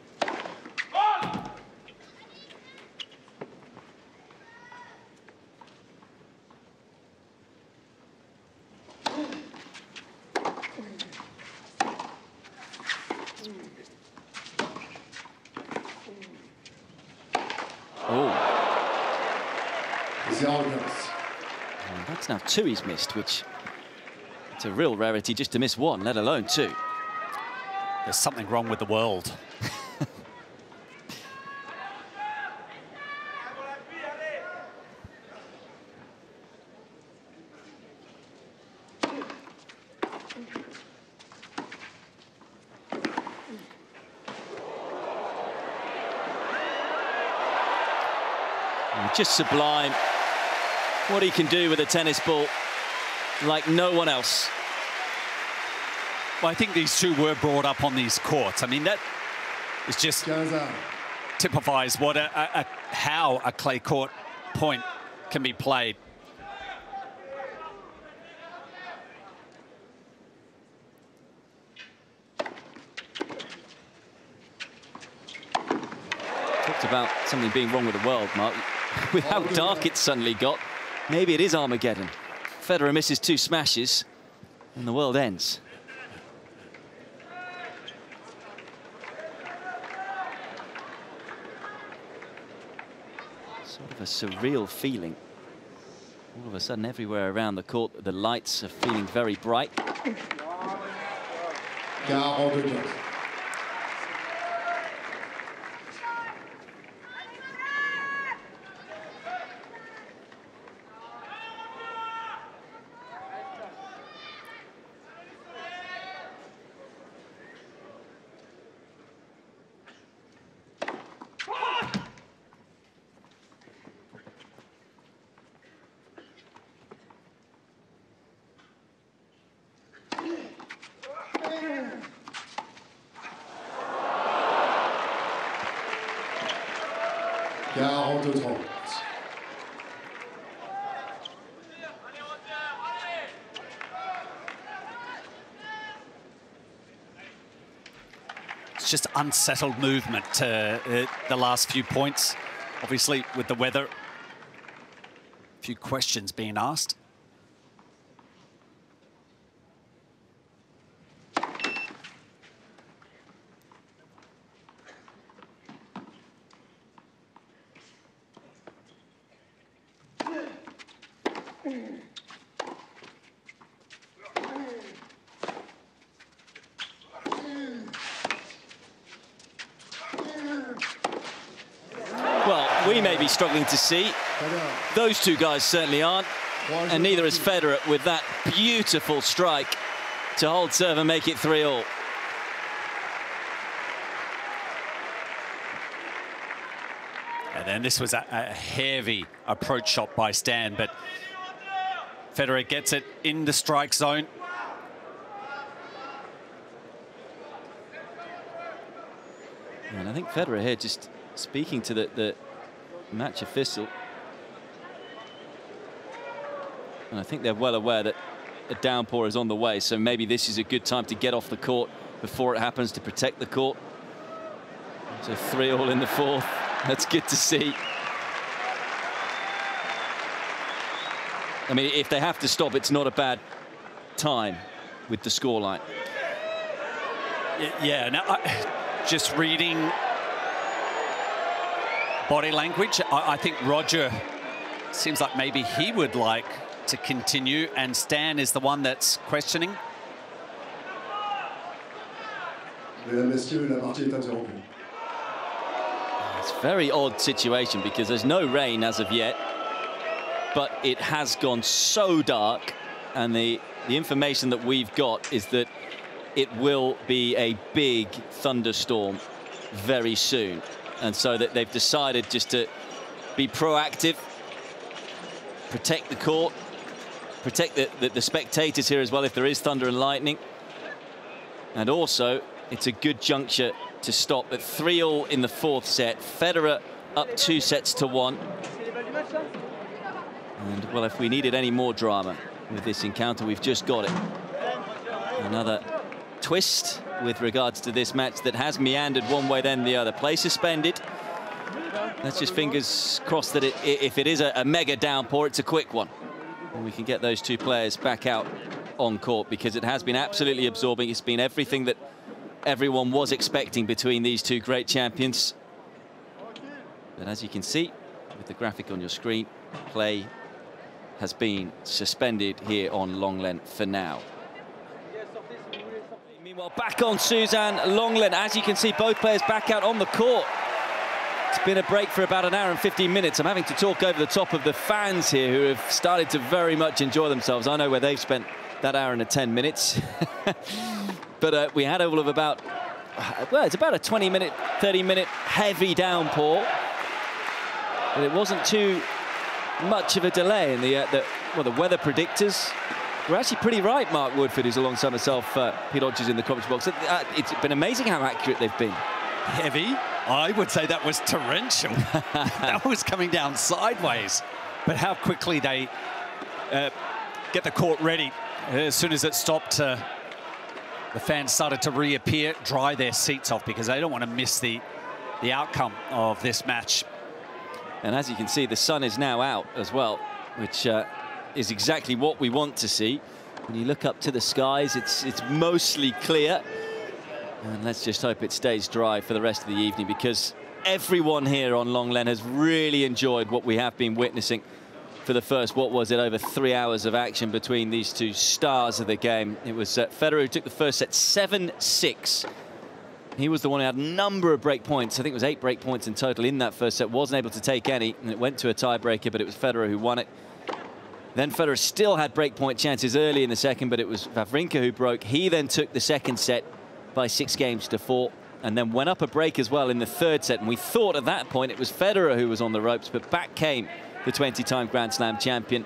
That's now 2 he's missed, which it's a real rarity just to miss 1, let alone 2. There's something wrong with the world. Just sublime. What he can do with a tennis ball, like no one else. Well, I think these two were brought up on these courts. I mean, that is just typifies what how a clay court point can be played. Talked about something being wrong with the world, Mark. With how dark it suddenly got, maybe it is Armageddon. Federer misses 2 smashes, and the world ends. Sort of a surreal feeling. All of a sudden, everywhere around the court, the lights are feeling very bright. It's just unsettled movement the last few points. Obviously, with the weather, a few questions being asked. We may be struggling to see. Those 2 guys certainly aren't. And neither is Federer with that beautiful strike to hold serve and make it 3-all. And then this was a heavy approach shot by Stan, but Federer gets it in the strike zone. And I think Federer here just speaking to the match official. And I think they're well aware that a downpour is on the way, so maybe this is a good time to get off the court before it happens, to protect the court. So 3-all in the fourth. That's good to see. I mean, if they have to stop, it's not a bad time with the scoreline. Yeah, now just reading body language, I think Roger seems like maybe he would like to continue, and Stan is the one that's questioning. Mesdames, Messieurs, la partie est interrompue. It's a very odd situation because there's no rain as of yet, but it has gone so dark, and the information that we've got is that it will be a big thunderstorm very soon, and so that they've decided just to be proactive, protect the court, protect the spectators here as well if there is thunder and lightning, and also it's a good juncture to stop at 3-all in the fourth set. Federer up 2-1. And well, if we needed any more drama with this encounter, we've just got it. Another twist with regards to this match that has meandered one way then the other. Play suspended. Let's just fingers crossed that if it is a mega downpour, it's a quick one, and we can get those two players back out on court, because it has been absolutely absorbing. It's been everything that everyone was expecting between these two great champions. But as you can see with the graphic on your screen, play has been suspended here on Longlen for now. Meanwhile, back on Suzanne Lenglen. As you can see, both players back out on the court. It's been a break for about an hour and 15 minutes. I'm having to talk over the top of the fans here, who have started to very much enjoy themselves. I know where they've spent that hour and 10 minutes. But we had all of about, well, it's about a 20-minute, 30-minute heavy downpour. But it wasn't too much of a delay. And the weather predictors were actually pretty right. Mark Woodford, who's alongside myself, Pete Hodges in the commentary box. It's been amazing how accurate they've been. Heavy? I would say that was torrential. That was coming down sideways. But how quickly they get the court ready. As soon as it stopped, the fans started to reappear, dry their seats off, because they don't want to miss the outcome of this match. And as you can see, the sun is now out as well, which is exactly what we want to see. When you look up to the skies, it's mostly clear. And let's just hope it stays dry for the rest of the evening, because everyone here on Longlen has really enjoyed what we have been witnessing for the first, what was it, over 3 hours of action between these two stars of the game. It was Federer who took the first set 7-6. He was the one who had a number of break points. I think it was 8 break points in total in that first set. Wasn't able to take any, and it went to a tiebreaker, but it was Federer who won it. Then Federer still had break point chances early in the second, but it was Wawrinka who broke. He then took the second set by 6-4, and then went up a break as well in the third set. And we thought at that point it was Federer who was on the ropes, but back came the 20-time Grand Slam champion,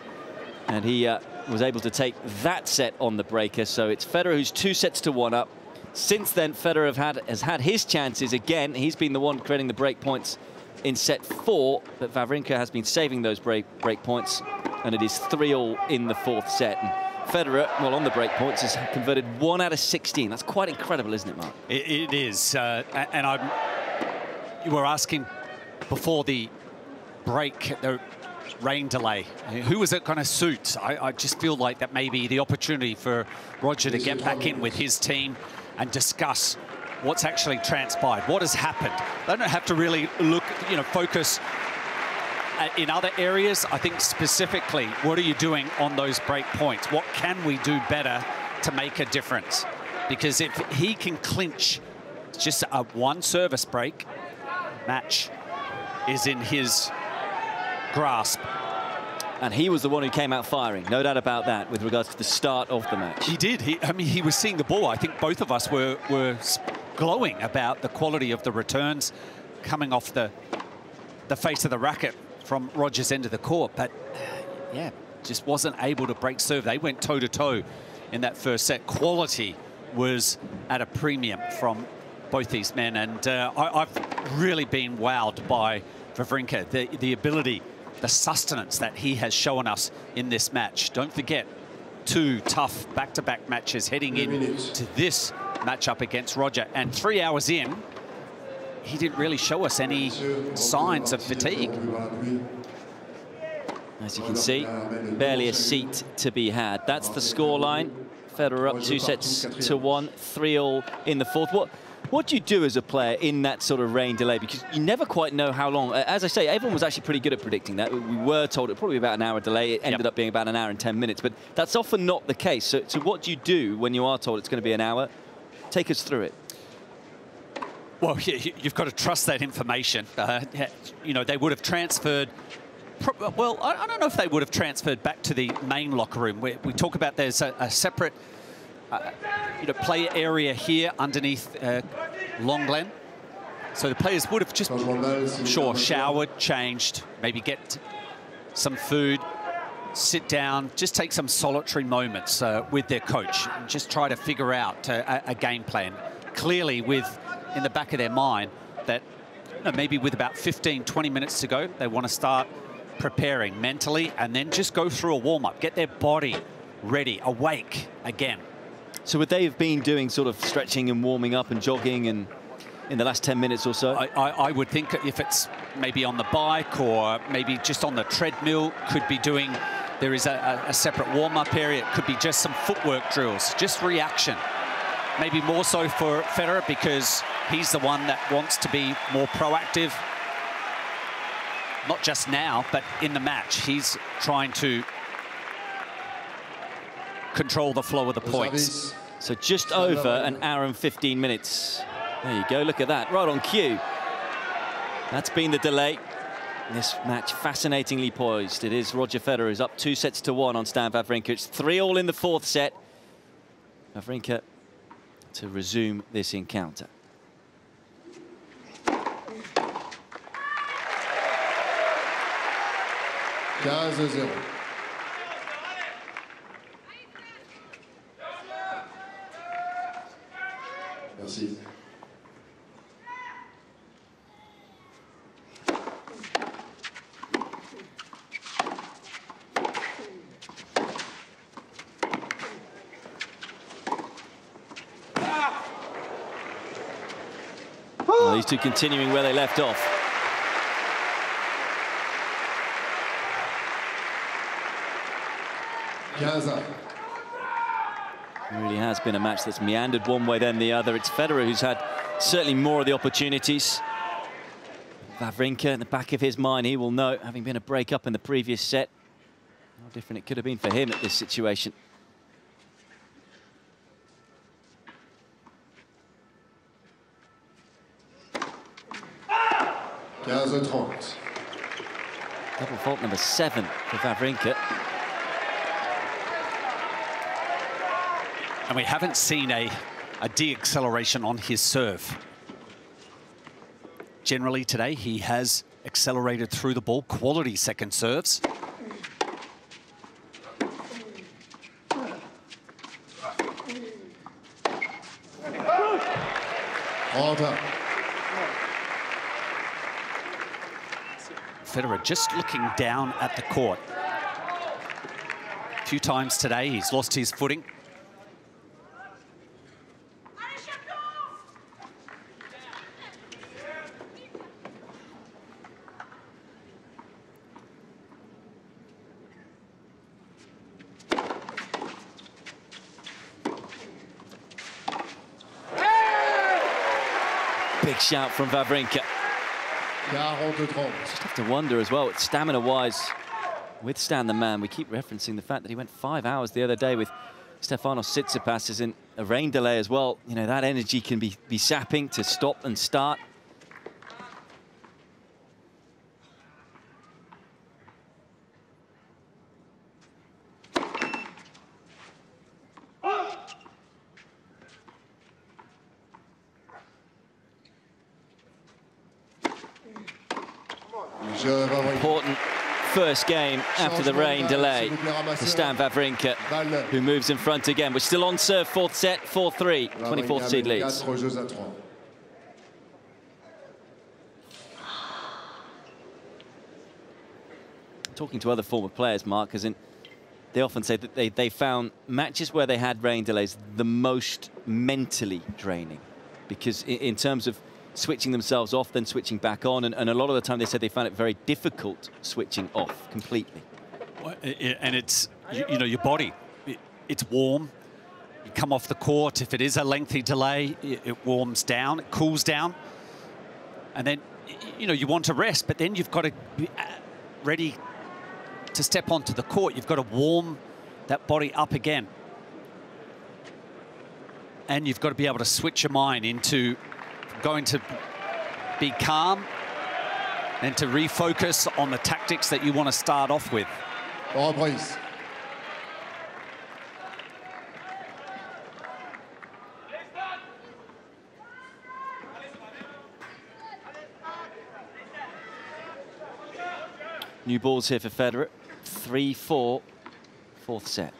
and he was able to take that set on the breaker. So it's Federer who's 2-1 up. Since then, Federer has had his chances again. He's been the one creating the break points in set 4, but Wawrinka has been saving those break points, and it is 3-all in the fourth set. And Federer, well, on the break points, has converted 1 out of 16. That's quite incredible, isn't it, Mark? It is, and you were asking before the break, the rain delay, who was it going to suit? I just feel like that may be the opportunity for Roger to get back in with his team and discuss what's actually transpired, what has happened. They don't have to really look, focus in other areas. I think specifically, what are you doing on those break points? What can we do better to make a difference? Because if he can clinch just a 1 service break, match is in his grasp. And he was the one who came out firing, no doubt about that, with regards to the start of the match. He did. I mean, he was seeing the ball. I think both of us were glowing about the quality of the returns coming off the face of the racket from Roger's end of the court. But, yeah, just wasn't able to break serve. They went toe-to-toe in that first set. Quality was at a premium from both these men. And I've really been wowed by Wawrinka, the ability, the sustenance that he has shown us in this match. Don't forget, 2 tough back-to-back matches heading into this matchup against Roger. And 3 hours in, he didn't really show us any signs of fatigue. As you can see, barely a seat to be had. That's the scoreline. Federer up 2-1, 3-all in the fourth. What do you do as a player in that sort of rain delay? Because you never quite know how long. As I say, everyone was actually pretty good at predicting that. We were told it probably about an hour delay. It ended up being about an hour and 10 minutes. But that's often not the case. So what do you do when you are told it's going to be an hour? Take us through it. Well, you've got to trust that information. You know, they would have transferred. Well, I don't know if they would have transferred back to the main locker room. We talk about there's a separate player area here underneath Longlen. So the players would have just, I'm sure, showered, changed, maybe get some food, sit down, just take some solitary moments with their coach and just try to figure out a game plan. Clearly in the back of their mind that maybe with about 15, 20 minutes to go, they want to start preparing mentally and then just go through a warm-up, get their body ready, awake again. So would they have been doing sort of stretching and warming up and jogging and in the last 10 minutes or so? I would think if it's maybe on the bike or maybe just on the treadmill, could be doing, there is a separate warm-up area, it could be just some footwork drills, just reaction. Maybe more so for Federer because he's the one that wants to be more proactive. Not just now, but in the match. He's trying to control the flow of the points. So just over an hour and 15 minutes. There you go, look at that, right on cue. That's been the delay. This match fascinatingly poised. It is Roger Federer who's up 2-1 on Stan Wawrinka. It's 3-all in the fourth set. Wawrinka to resume this encounter. Merci. Well, these two continuing where they left off. It really has been a match that's meandered one way then the other. It's Federer who's had certainly more of the opportunities. Wawrinka, in the back of his mind, he will know, having been a break-up in the previous set, how different it could have been for him at this situation. Double fault number 7 for Wawrinka. And we haven't seen a de-acceleration on his serve. Generally today, he has accelerated through the ball, quality second serves. Federer just looking down at the court. A few times today, he's lost his footing. Big shout from Wawrinka. Just have to wonder as well, stamina-wise, with Stan the man, we keep referencing the fact that he went 5 hours the other day with Stefanos Tsitsipas as in a rain delay as well. You know, that energy can be sapping to stop and start. Important first game after the rain delay for Stan Wawrinka, who moves in front again. We're still on serve, fourth set, 4-3, 24th seed leads. Talking to other former players, Mark, as in they often say that they found matches where they had rain delays the most mentally draining, because in terms of switching themselves off, then switching back on, and a lot of the time they said they found it very difficult switching off completely. And it's, you know, your body, it's warm. You come off the court, if it is a lengthy delay, it warms down, it cools down. And then, you know, you want to rest, but then you've got to be ready to step onto the court. You've got to warm that body up again. And you've got to be able to switch your mind into going to be calm and to refocus on the tactics that you want to start off with. New balls here for Federer. 3-4, fourth set.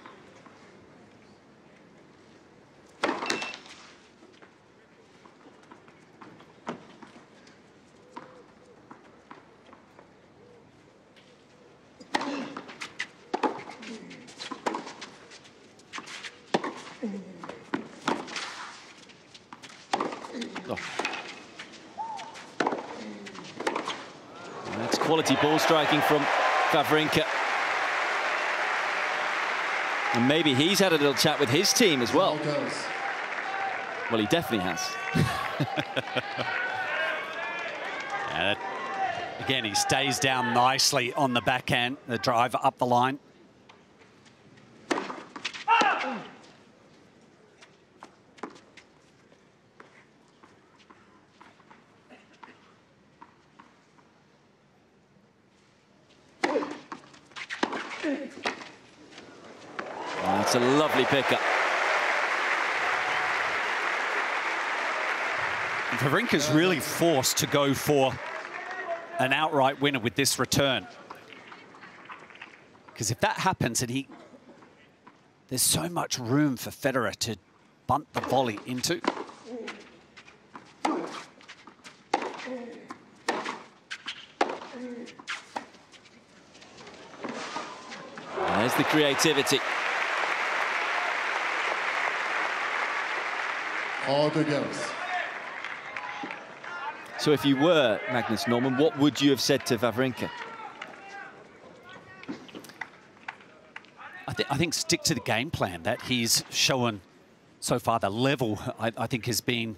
That's quality ball striking from Wawrinka. And maybe he's had a little chat with his team as well. Well, he definitely has. Again, he stays down nicely on the backhand, the drive up the line. It's a lovely pickup. Wawrinka's really forced to go for an outright winner with this return. Because if that happens, and there's so much room for Federer to bunt the volley into. There's the creativity. So if you were Magnus Norman, what would you have said to Wawrinka? I think stick to the game plan that he's shown so far. The level, I think, has been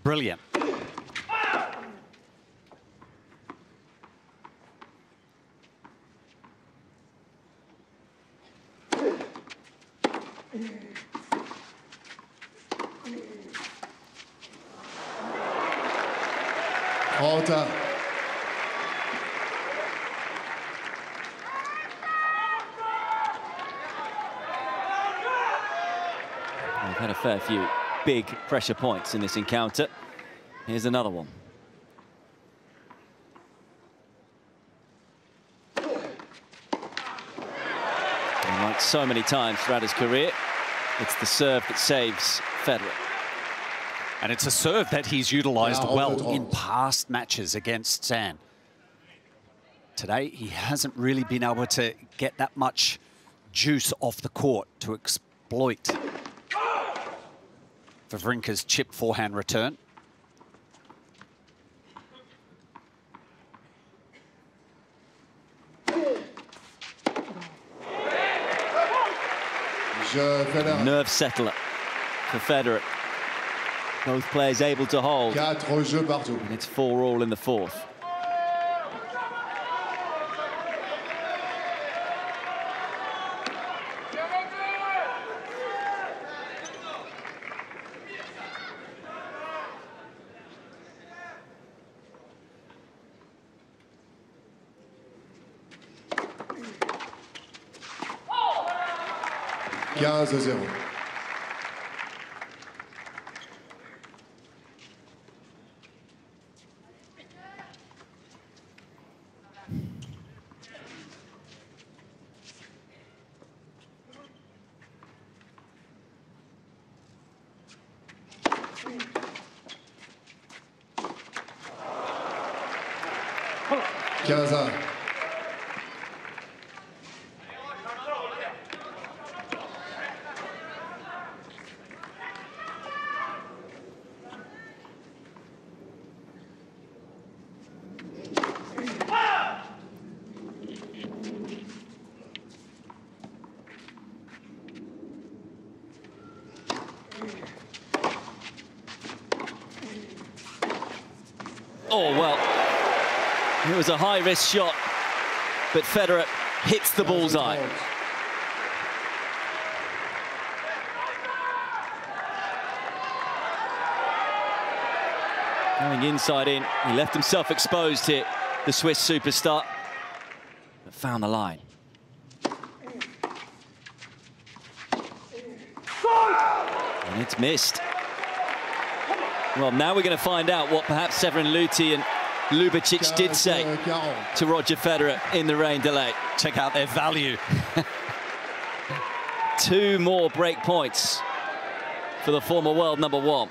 brilliant. We've had a fair few big pressure points in this encounter. Here's another one. And like so many times throughout his career, it's the serve that saves Federer. And it's a serve that he's utilised well in past matches against Stan. Today, he hasn't really been able to get that much juice off the court to exploit Wawrinka's chip forehand return. Nerve settler for Federer. Both players able to hold. And it's 4-all in the fourth. 15-1. Oh, well, it was a high-risk shot, but Federer hits the bullseye. Going inside in, he left himself exposed here, the Swiss superstar, but found the line. And it's missed. Well, now we're going to find out what perhaps Severin Luthi and Ljubicic did say to Roger Federer in the rain delay. Check out their value. 2 more break points for the former world #1.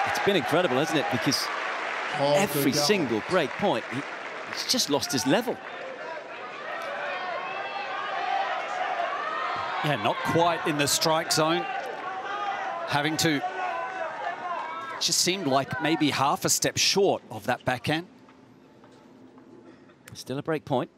It's been incredible, hasn't it? Because every single break point, he's just lost his level. Yeah, not quite in the strike zone. Having to... just seemed like maybe half a step short of that backhand. Still a break point.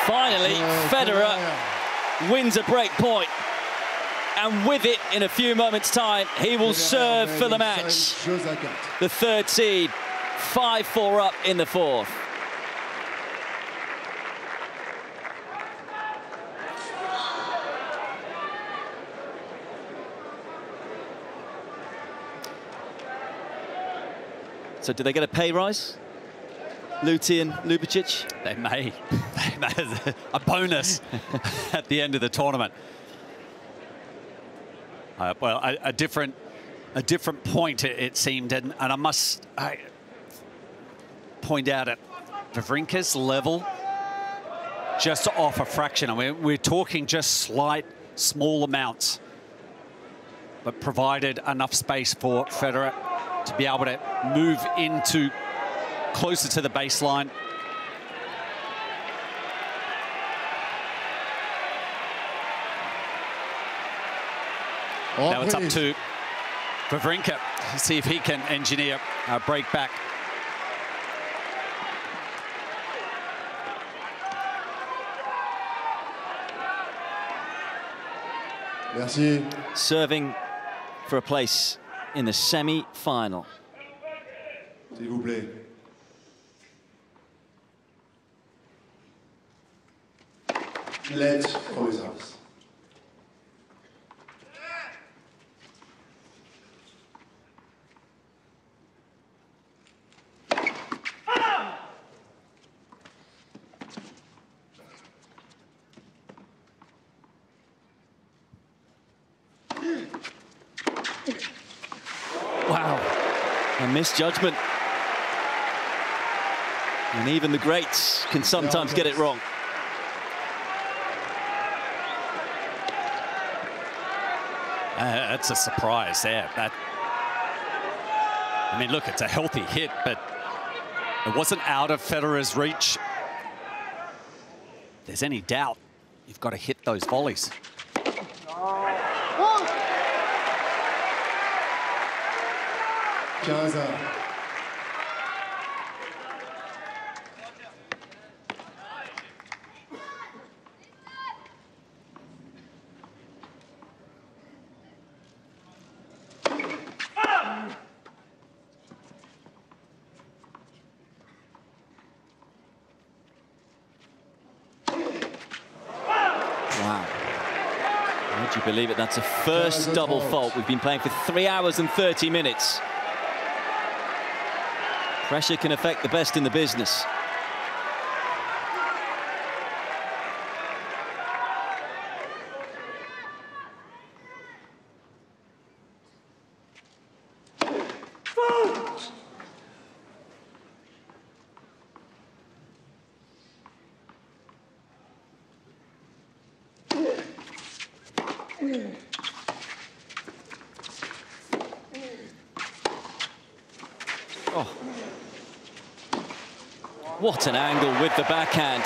Finally, Federer wins a break point. And with it, in a few moments' time, he will serve for the match. The third seed, 5-4 up in the fourth. So do they get a pay rise? Luthi and Ljubicic? They may. A bonus at the end of the tournament. Well, a different point it seemed, and I must point out at Wawrinka's level, just off a fraction. I mean, we're talking just slight, small amounts, but provided enough space for Federer to be able to move into closer to the baseline. Now it's up to Wawrinka to see if he can engineer a break back. Merci. Serving for a place in the semi-final. S'il vous plaît. Let's for his house. Wow, a misjudgment. And even the greats can sometimes get it wrong. That's a surprise there. I mean, look, it's a healthy hit, but it wasn't out of Federer's reach. If there's any doubt, you've got to hit those volleys. believe it? That's a first double fault. We've been playing for 3 hours and 30 minutes. Pressure can affect the best in the business. Oh. What an angle with the backhand.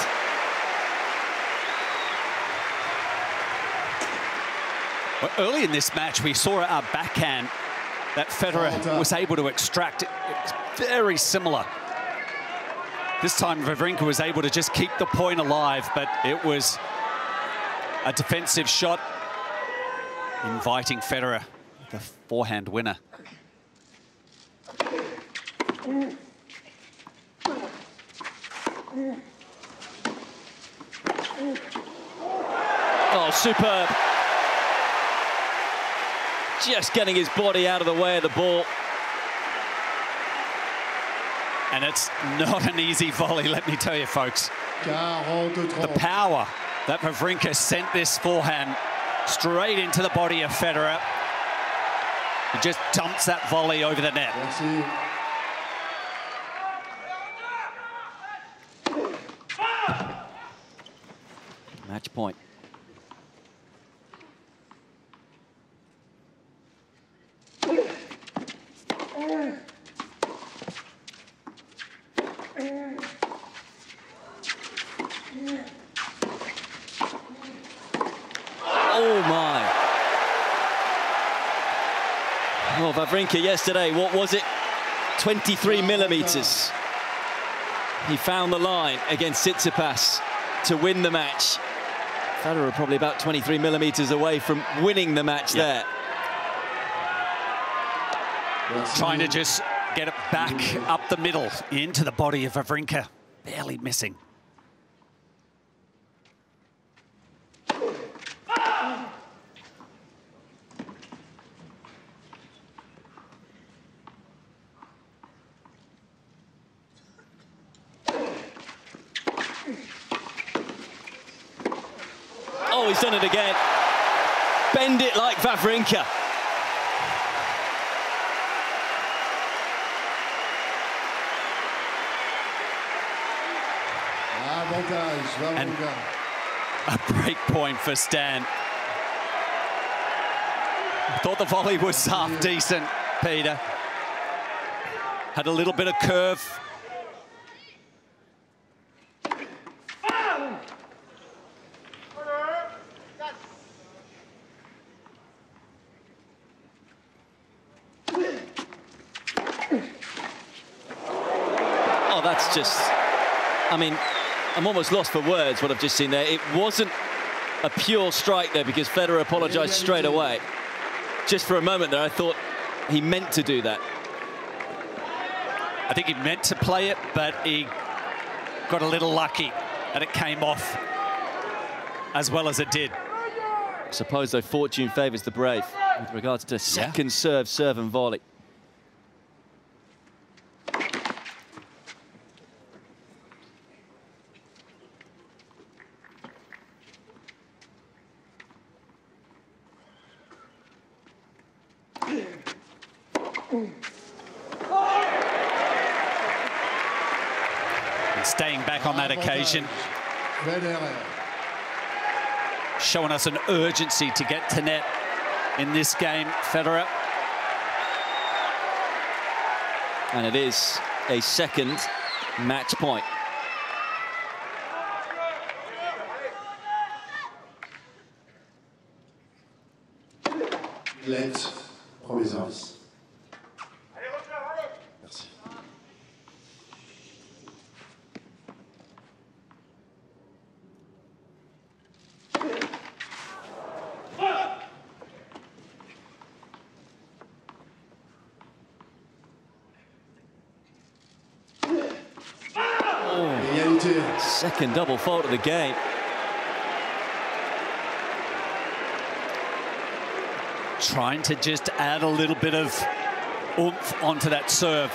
Well, early in this match, we saw a backhand that Federer was able to extract. It's very similar. This time, Wawrinka was able to just keep the point alive, but it was a defensive shot, inviting Federer, the forehand winner. Oh, superb. Just getting his body out of the way of the ball. And it's not an easy volley, let me tell you, folks. The power that Wawrinka sent this forehand straight into the body of Federer. He just dumps that volley over the net. Match point. Oh my. Oh, Wawrinka yesterday, what was it? 23 millimeters. He found the line against Tsitsipas to win the match. Federer probably about 23 millimeters away from winning the match there. Trying to just get it back up the middle into the body of Wawrinka. Barely missing. Oh, he's done it again. Bend it like Wawrinka. And a break point for Stan. I thought the volley was half decent, Peter. Had a little bit of curve. Oh, that's just, I mean, I'm almost lost for words what I've just seen there. It wasn't a pure strike there because Federer apologized straight away. Just for a moment there, I thought he meant to do that. I think he meant to play it, but he got a little lucky and it came off as well as it did. I suppose, though, fortune favors the brave with regards to second serve and volley. And staying back on that occasion, showing us an urgency to get to net in this game, Federer. And it is a second match point. Let, premier service. Merci. Second double fault of the game. trying to just add a little bit of oomph onto that serve.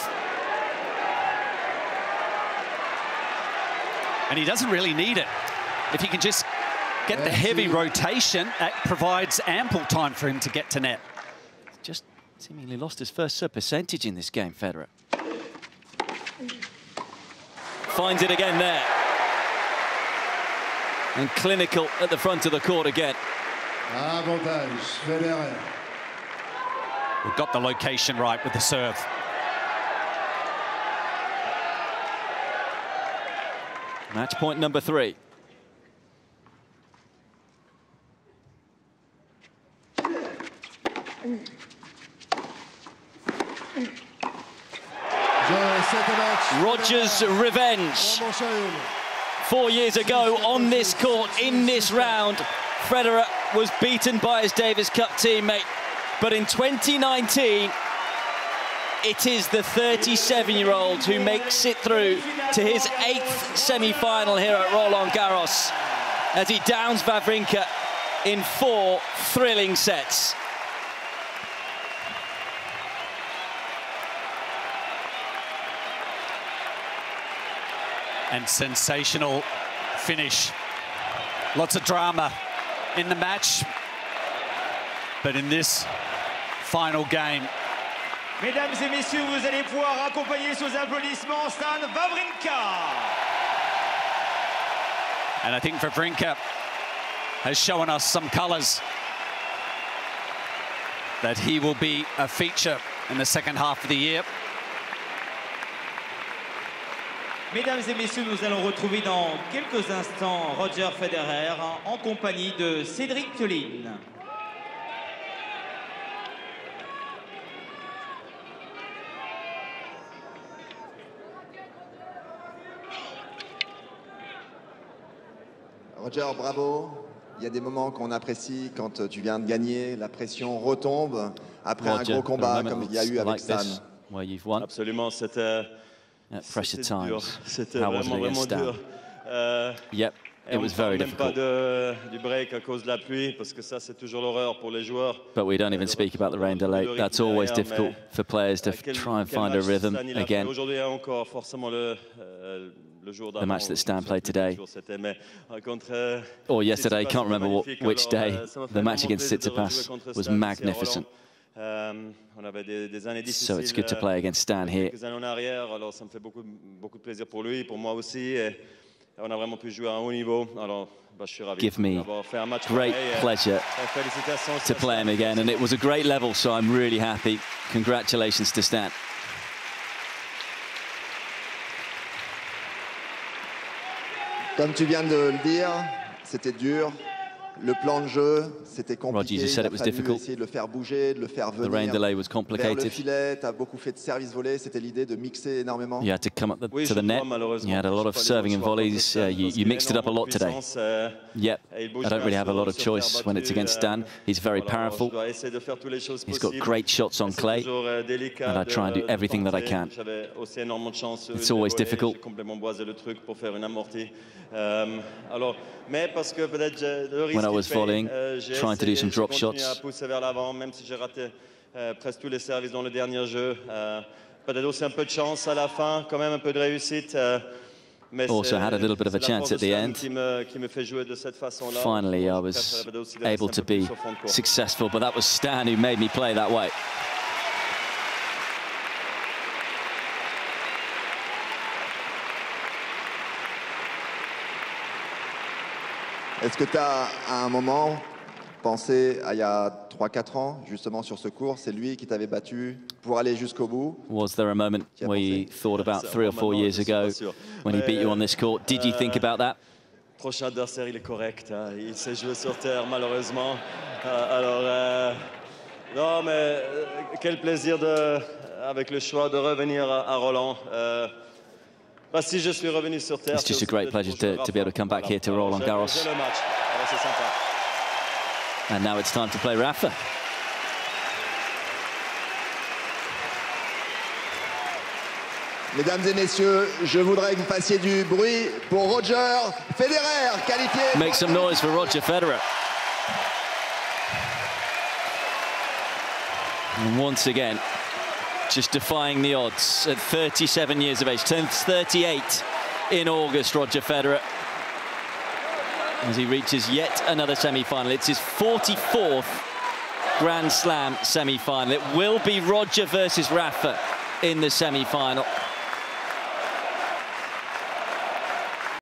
And he doesn't really need it. If he can just get the heavy rotation, that provides ample time for him to get to net. Just seemingly lost his first serve percentage in this game, Federer. Finds it again there. And clinical at the front of the court again. Avantage, Federer. We've got the location right with the serve. Match point number 3. Rogers' revenge. 4 years ago on this court, in this round, Federer was beaten by his Davis Cup teammate. But in 2019, it is the 37-year-old who makes it through to his 8th semi-final here at Roland-Garros as he downs Wawrinka in 4 thrilling sets. And sensational finish. Lots of drama in the match. But in this final game, Mesdames et messieurs, vous allez pouvoir accompagner sous applaudissements Stan Wawrinka. and I think Wawrinka has shown us some colours that he will be a feature in the second half of the year. Mesdames et messieurs, nous allons retrouver dans quelques instants Roger Federer en compagnie de Cédric Pioline. Roger, bravo. Il y a des moments qu'on apprécie quand tu viens de gagner, la pression retombe après un gros combat comme il y a eu avec Stan. Absolument, c'était dur. C'était vraiment dur. Yep, it was very difficult. Du break à cause de la pluie, parce que ça c'est toujours l'horreur pour les joueurs. But we don't even speak about the rain delay. That's always difficult for players to try and find a rhythm again. Aujourd'hui encore forcément The match that Stan played today, or yesterday, can't remember which day. The match against Tsitsipas was magnificent. So it's good to play against Stan here. Alors ça me fait beaucoup de plaisir pour lui, pour moi aussi. Et on a vraiment pu jouer à un haut niveau. Alors je suis ravi d'avoir fait un match great pleasure to play him again, and it was a great level, so I'm really happy. Congratulations to Stan. Comme tu viens de le dire, c'était dur. Le plan de jeu, c'était compliqué. Roger, you said it was difficult. Essayer de le faire bouger, de le faire venir. The rain delay was Vers le complicated. filet, tu as beaucoup fait de service volé. C'était l'idée de mixer énormément. You had to come up to the net. You had a lot of serving and volleys. You mixed it up a lot today. Yep, I don't really have a lot of choice when it's against Stan. He's very powerful. He's got great shots on clay, and I try and do everything that I can. It's always difficult. When I was volleying, trying to do some drop shots. Même si j'ai raté presque tous les services dans le dernier jeu. Peut-être aussi un peu de chance à la fin, quand même un peu de réussite. Also had a little bit of a chance at the end. Finally, I was able to be successful, but that was Stan who made me play that way. Est-ce que tu as, à un moment, pensé à il y a 3-4 ans, justement sur ce cours, c'est lui qui t'avait battu pour aller jusqu'au bout? Was there a moment where you thought about 3 or 4 years ago when he beat you on this court? Did you think about that? Prochain adversaire, il est correct. Il sait jouer sur terre, malheureusement. Alors, non, mais quel plaisir avec le choix de revenir à Roland. Si je suis revenu sur terre, it's just a great pleasure to be able to come back here to Roland-Garros. And now it's time to play Rafa. Mesdames et messieurs, je voudrais que vous fassiez du bruit pour Roger Federer, qualifié. Make some noise for Roger Federer. And once again, just defying the odds at 37 years of age. Turns 38 in August, Roger Federer, as he reaches yet another semi-final. It's his 44th Grand Slam semi-final. It will be Roger versus Rafa in the semi-final.